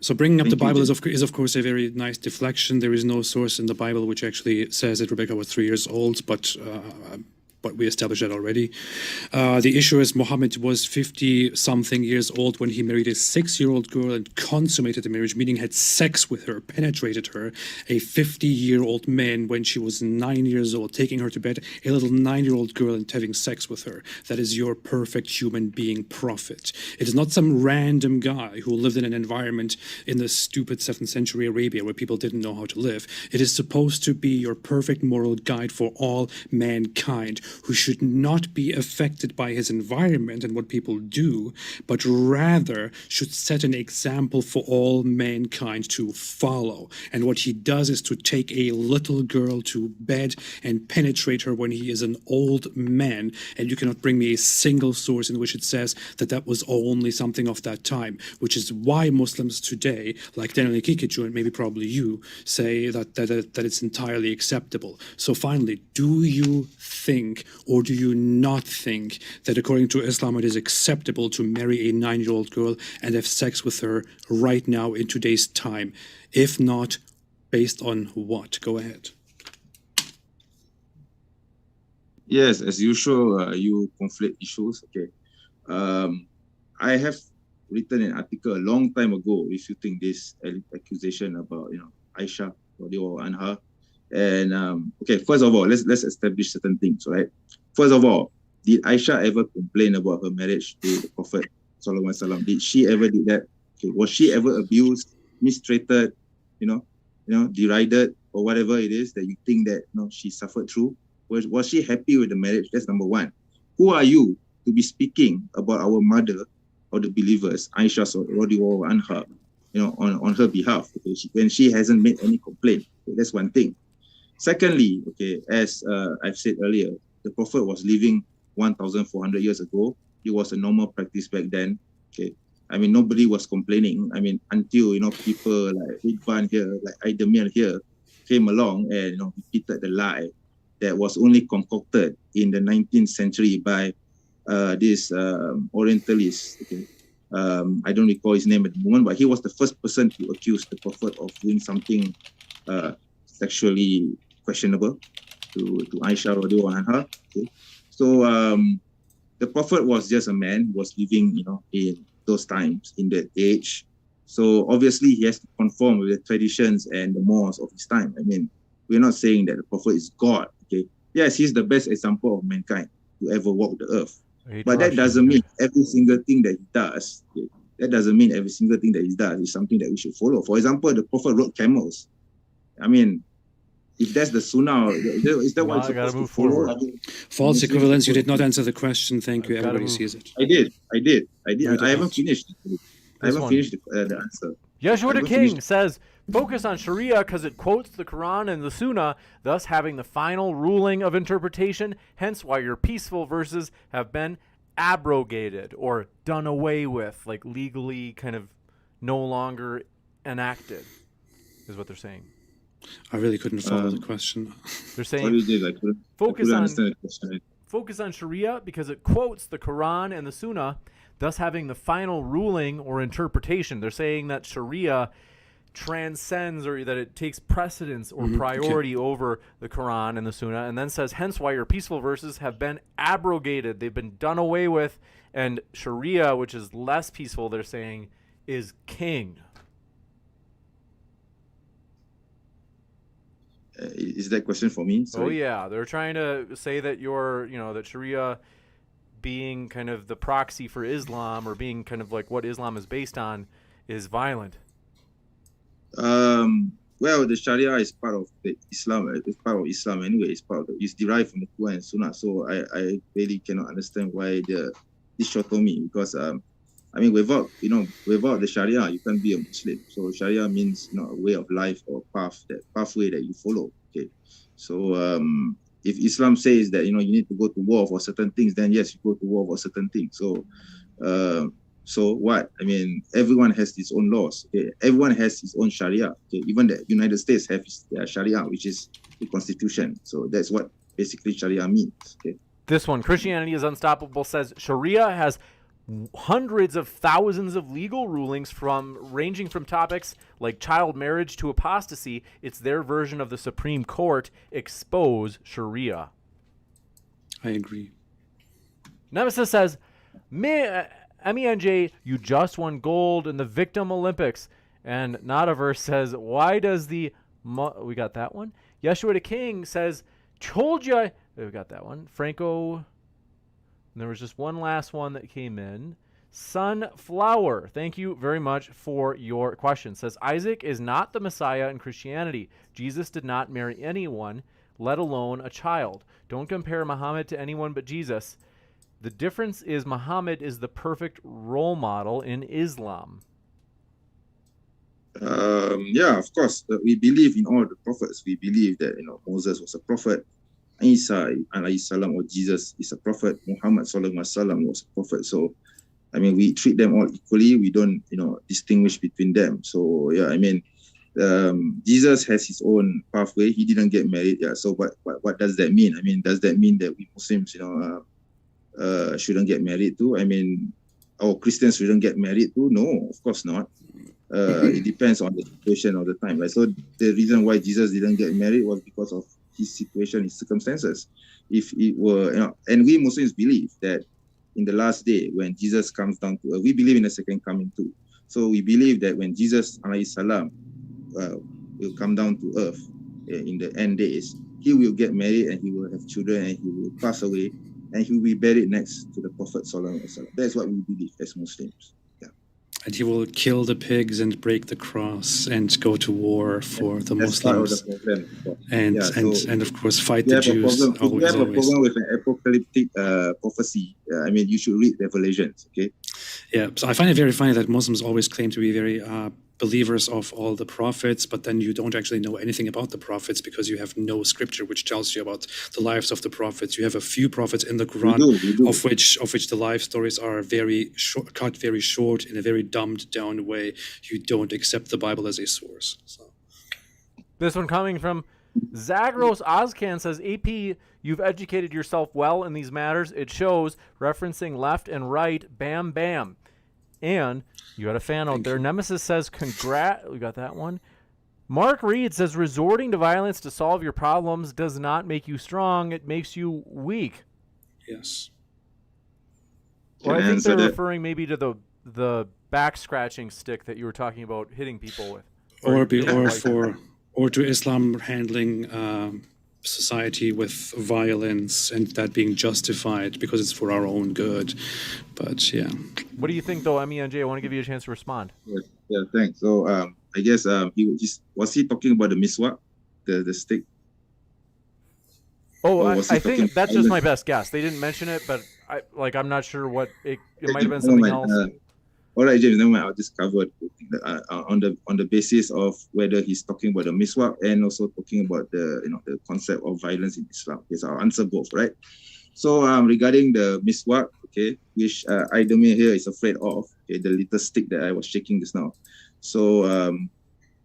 S2: So bringing up the Bible is of course a very nice deflection. There is no source in the Bible which actually says that Rebecca was 3 years old, but we established that already. The issue is Muhammad was 50-something years old when he married a 6-year-old girl and consummated the marriage, meaning had sex with her, penetrated her, a 50-year-old man when she was 9 years old, taking her to bed, a little 9-year-old girl and having sex with her. That is your perfect human being prophet. It is not some random guy who lived in an environment in the stupid 7th century Arabia where people didn't know how to live. It is supposed to be your perfect moral guide for all mankind, who should not be affected by his environment and what people do, but rather should set an example for all mankind to follow. And what he does is to take a little girl to bed and penetrate her when he is an old man. And you cannot bring me a single source in which it says that that was only something of that time, which is why Muslims today, like Daniel Kikichu and maybe probably you, say that it's entirely acceptable. So finally, do you think or do you not think that according to Islam it is acceptable to marry a 9-year-old girl and have sex with her right now in today's time? If not, based on what? Go ahead.
S3: Yes, as usual, you conflate issues. Okay, I have written an article a long time ago refuting this accusation about Aisha radiallahu anha. And okay, first of all, let's establish certain things, right? First of all, did Aisha ever complain about her marriage to the Prophet Sallallahu Alaihi Wasallam? Did she ever do that? Okay, was she ever abused, mistreated, derided, or whatever it is that you think that she suffered through? Was she happy with the marriage? That's number one. Who are you to be speaking about our mother or the believers, Aisha radiallahu anha, on her behalf? Okay, when she hasn't made any complaint. Okay, that's one thing. Secondly, okay, as I've said earlier, the Prophet was living 1,400 years ago. It was a normal practice back then. Okay, I mean, nobody was complaining. I mean, until, people like Ridvan here, like Aidemir here, came along and, repeated the lie that was only concocted in the 19th century by this Orientalist. Okay? I don't recall his name at the moment, but he was the first person to accuse the Prophet of doing something sexually questionable to Aisha radiallahu anha. Okay? So the Prophet was just a man who was living, in those times, in that age. So obviously he has to conform with the traditions and the mores of his time. I mean, we're not saying that the Prophet is God. Okay, yes, he's the best example of mankind to ever walk the earth. But that doesn't mean every single thing that he does. Okay? That doesn't mean every single thing that he does is something that we should follow. For example, the Prophet rode camels. I mean, if that's the sunnah, is that what it's supposed to follow? I mean,
S2: false equivalence. You did not answer the question. Thank you. Everybody sees it.
S3: I did. I haven't finished. I haven't finished the answer.
S1: Yeshua the King says, focus on Sharia because it quotes the Quran and the Sunnah, thus having the final ruling of interpretation, hence why your peaceful verses have been abrogated or done away with, like legally kind of no longer enacted, is what they're saying.
S2: I really couldn't follow the question.
S1: They're saying focus on Sharia because it quotes the Quran and the Sunnah, thus having the final ruling or interpretation. They're saying that Sharia transcends, or that it takes precedence or priority over the Quran and the Sunnah, and then says, hence why your peaceful verses have been abrogated. They've been done away with, and Sharia, which is less peaceful, they're saying, is king.
S3: Is that question for me? Sorry.
S1: Oh yeah, they're trying to say that that Sharia being kind of the proxy for Islam, or being kind of like what Islam is based on, is violent.
S3: Well, the Sharia is part of the Islam. It's part of Islam anyway. It's derived from the Quran and Sunnah. So I really cannot understand why this dichotomy, because I mean, without the Sharia, you can't be a Muslim. So Sharia means a way of life or pathway that you follow. Okay, so if Islam says that you need to go to war for certain things, then yes, you go to war for certain things. So what? I mean, everyone has his own laws. Okay? Everyone has his own Sharia. Okay? Even the United States have their Sharia, which is the Constitution. So that's what basically Sharia means. Okay?
S1: This one, Christianity is Unstoppable, says Sharia has hundreds of thousands of legal rulings ranging from topics like child marriage to apostasy. It's their version of the Supreme Court. Expose Sharia.
S2: I agree.
S1: Nemesis says, MENJ, you just won gold in the Victim Olympics. And Nadaverse says, why does we got that one. Yeshua the King says, told ya. We got that one. Franco. And there was just one last one that came in. Sunflower, thank you very much for your question. Says, Isaac is not the Messiah in Christianity. Jesus did not marry anyone, let alone a child. Don't compare Muhammad to anyone but Jesus. The difference is Muhammad is the perfect role model in Islam.
S3: Yeah, of course. We believe in all the prophets. We believe that Moses was a prophet. Isa alayhi salam, or Jesus, is a prophet. Muhammad sallallahu alaihi wasallam was a prophet. So, I mean, we treat them all equally. We don't, distinguish between them. So, yeah, I mean, Jesus has his own pathway. He didn't get married. Yeah. So, what does that mean? I mean, does that mean that we Muslims, shouldn't get married too? I mean, or Christians shouldn't get married too? No, of course not. It depends on the situation of the time. Right? So, the reason why Jesus didn't get married was because of his situation, his circumstances. If it were, and we Muslims believe that in the last day, when Jesus comes down to earth, we believe in the second coming too. So we believe that when Jesus alayhi salam will come down to earth in the end days, he will get married and he will have children and he will pass away and he will be buried next to the Prophet sallallahu alaihi wasallam. That's what we believe as Muslims.
S2: And he will kill the pigs and break the cross and go to war for the Muslims. And of course fight the Jews.
S3: If you have a problem with an apocalyptic prophecy, I mean, you should read Revelations, okay?
S2: Yeah, so I find it very funny that Muslims always claim to be very believers of all the prophets, but then you don't actually know anything about the prophets because you have no scripture which tells you about the lives of the prophets. You have a few prophets in the Quran,
S3: We do.
S2: of which the life stories are very short, cut very short in a very dumbed down way. You don't accept the Bible as a source. So.
S1: This one coming from Zagros Ozcan says, AP, you've educated yourself well in these matters. It shows, referencing left and right, bam, bam. And you got a fan out there. Nemesis says, we got that one. Mark Reed says, resorting to violence to solve your problems does not make you strong. It makes you weak.
S2: Yes.
S1: Well, I think they're referring maybe to the back scratching stick that you were talking about hitting people with.
S2: Or to Islam handling society with violence and that being justified because it's for our own good. But yeah.
S1: What do you think, though, MENJ? I want to give you a chance to respond.
S3: Yeah, thanks. So I guess was he talking about the miswak, the stick?
S1: Oh, I think that's just my best guess. They didn't mention it, but I'm not sure what it might have been something else.
S3: All right, James, never mind. I'll just cover it on the basis of whether he's talking about the miswak and also talking about the concept of violence in Islam. Yes, I'll answer both, right? So regarding the miswak, okay, which Idemir here is afraid of, okay, the little stick that I was shaking just now. So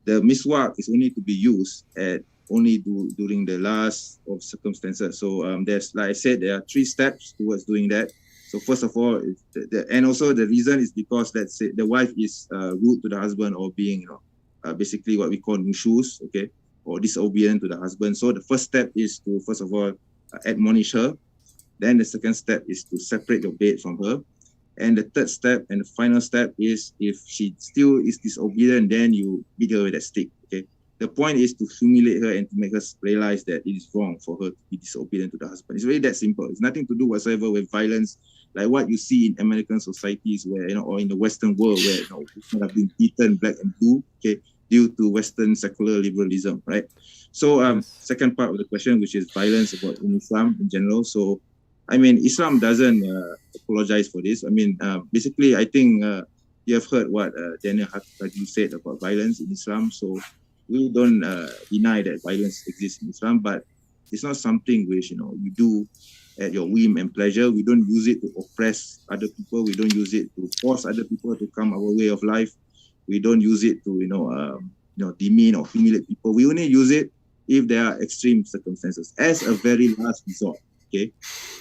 S3: the miswak is only to be used during the last of circumstances. So there's, like I said, there are 3 steps towards doing that. So first of all, and also the reason is because, let's say, the wife is rude to the husband or being, basically what we call nushuz, okay, or disobedient to the husband. So the first step is to, first of all, admonish her. Then the second step is to separate your bed from her. And the third step and the final step is, if she still is disobedient, then you beat her with a stick, okay? The point is to humiliate her and to make her realize that it is wrong for her to be disobedient to the husband. It's really that simple. It's nothing to do whatsoever with violence, like what you see in American societies where, or in the Western world where, people have been beaten black and blue, okay, due to Western secular liberalism, right? So, second part of the question, which is violence in Islam in general. So, I mean, Islam doesn't apologize for this. I mean, basically, I think you have heard what Daniel Haqi said about violence in Islam. So, we don't deny that violence exists in Islam, but it's not something which, you do at your whim and pleasure. We don't use it to oppress other people. We don't use it to force other people to come our way of life. We don't use it to, demean or humiliate people. We only use it if there are extreme circumstances as a very last resort. Okay.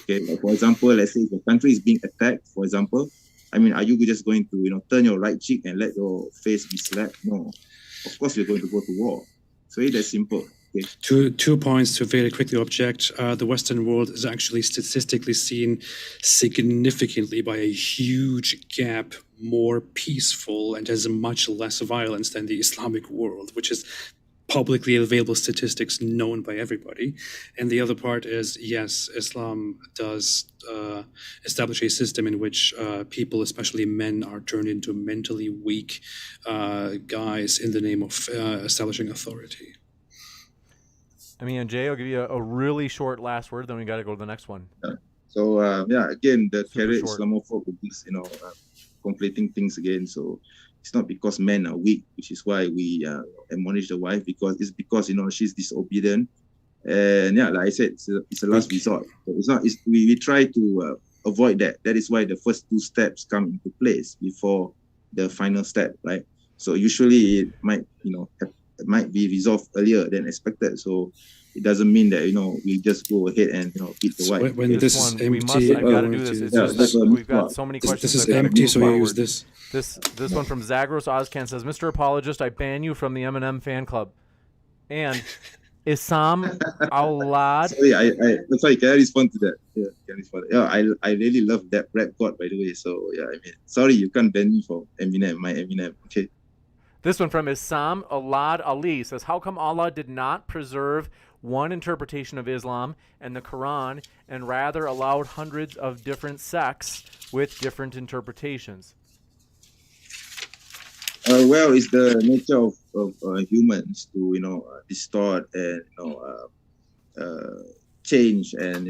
S3: Like for example, let's say if the country is being attacked, for example, I mean, are you just going to, turn your right cheek and let your face be slapped? No. Of course, you're going to go to war. So it's that simple. Okay.
S2: Two points to very quickly object. The Western world is actually statistically seen significantly by a huge gap more peaceful and has much less violence than the Islamic world, which is publicly available statistics known by everybody. And the other part is, yes, Islam does establish a system in which people, especially men, are turned into mentally weak guys in the name of establishing authority.
S1: I mean, Jay, I'll give you a really short last word, then we got to go to the next one.
S3: So, again, the carrot Islamophobe is, conflating things again. So it's not because men are weak, which is why we admonish the wife, because she's disobedient. And like I said, it's a last resort. So we try to avoid that. That is why the first 2 steps come into place before the final step, right? So usually it might, it might be resolved earlier than expected. So it doesn't mean that, we just go ahead and, beat the wife.
S2: When this is empty,
S1: I've got to do this. It's just we've got so many questions.
S2: This is empty, so we use this.
S1: This one from Zagros Ozcan says, Mr. Apologist, I ban you from the Eminem fan club. And Isam Aulad.
S3: Sorry, sorry, can I respond to that? Yeah, can I respond? Yeah, I really love that rap god, by the way. So yeah, I mean, sorry, you can't ban me for Eminem, my Eminem. Okay.
S1: This one from Isam Aulad Ali says, how come Allah did not preserve one interpretation of Islam and the Quran and rather allowed hundreds of different sects with different interpretations?
S3: Well, it's the nature of humans to distort and change and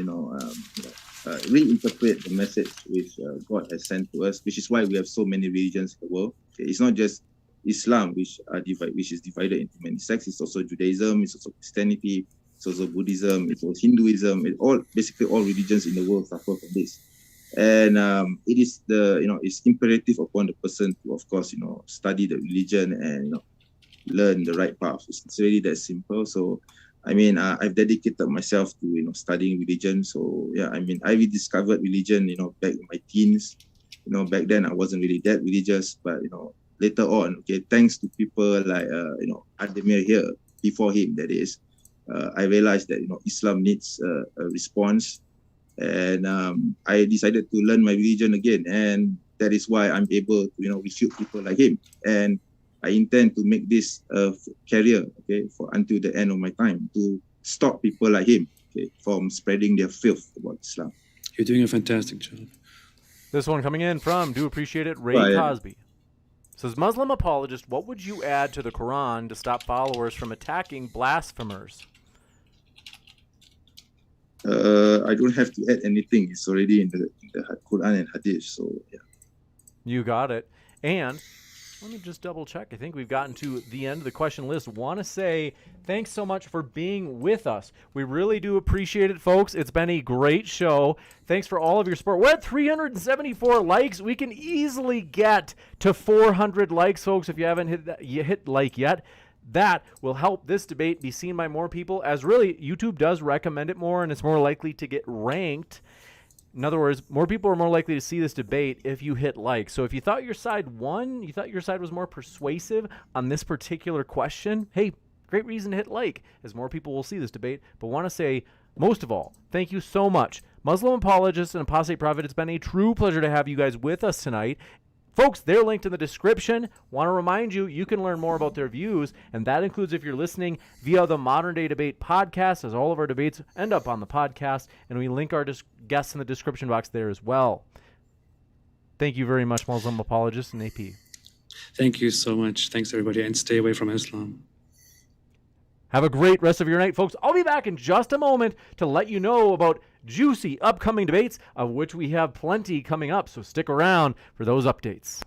S3: reinterpret the message which God has sent to us, which is why we have so many religions in the world. Okay? It's not just Islam, which is divided into many sects. It's also Judaism, it's also Christianity, it's also Buddhism, it's also Hinduism. Basically all religions in the world suffer from this. And it is it's imperative upon the person to, of course, study the religion and learn the right path. It's really that simple. So I've dedicated myself to studying religion. So yeah, I rediscovered religion back in my teens. Back then I wasn't really that religious, but later on, okay, thanks to people like Ademir here, before him, that is, I realized that Islam needs a response, and I decided to learn my religion again, and that is why I'm able to refute people like him, and I intend to make this a career, okay, for until the end of my time, to stop people like him, okay, from spreading their filth about Islam.
S2: You're doing a fantastic job.
S1: This one coming in from, do appreciate it, Ray Cosby. Says, Muslim apologist, what would you add to the Quran to stop followers from attacking blasphemers?
S3: I don't have to add anything. It's already in the Quran and Hadith. So yeah.
S1: You got it. And let me just double check. I think we've gotten to the end of the question list. Want to say thanks so much for being with us. We really do appreciate it, folks. It's been a great show. Thanks for all of your support. We're at 374 likes. We can easily get to 400 likes, folks, if you haven't hit like yet. That will help this debate be seen by more people, as really YouTube does recommend it more, and it's more likely to get ranked. In other words, more people are more likely to see this debate if you hit like. So if you thought your side won, you thought your side was more persuasive on this particular question, hey, great reason to hit like, as more people will see this debate. But want to say, most of all, thank you so much. Muslim Apologist and Apostate Prophet, it's been a true pleasure to have you guys with us tonight. Folks, they're linked in the description. Want to remind you, you can learn more about their views, and that includes if you're listening via the Modern Day Debate podcast, as all of our debates end up on the podcast, and we link our guests in the description box there as well. Thank you very much, Muslim Apologist and AP.
S2: Thank you so much. Thanks, everybody, and stay away from Islam.
S1: Have a great rest of your night, folks. I'll be back in just a moment to let you know about juicy upcoming debates, of which we have plenty coming up, so stick around for those updates.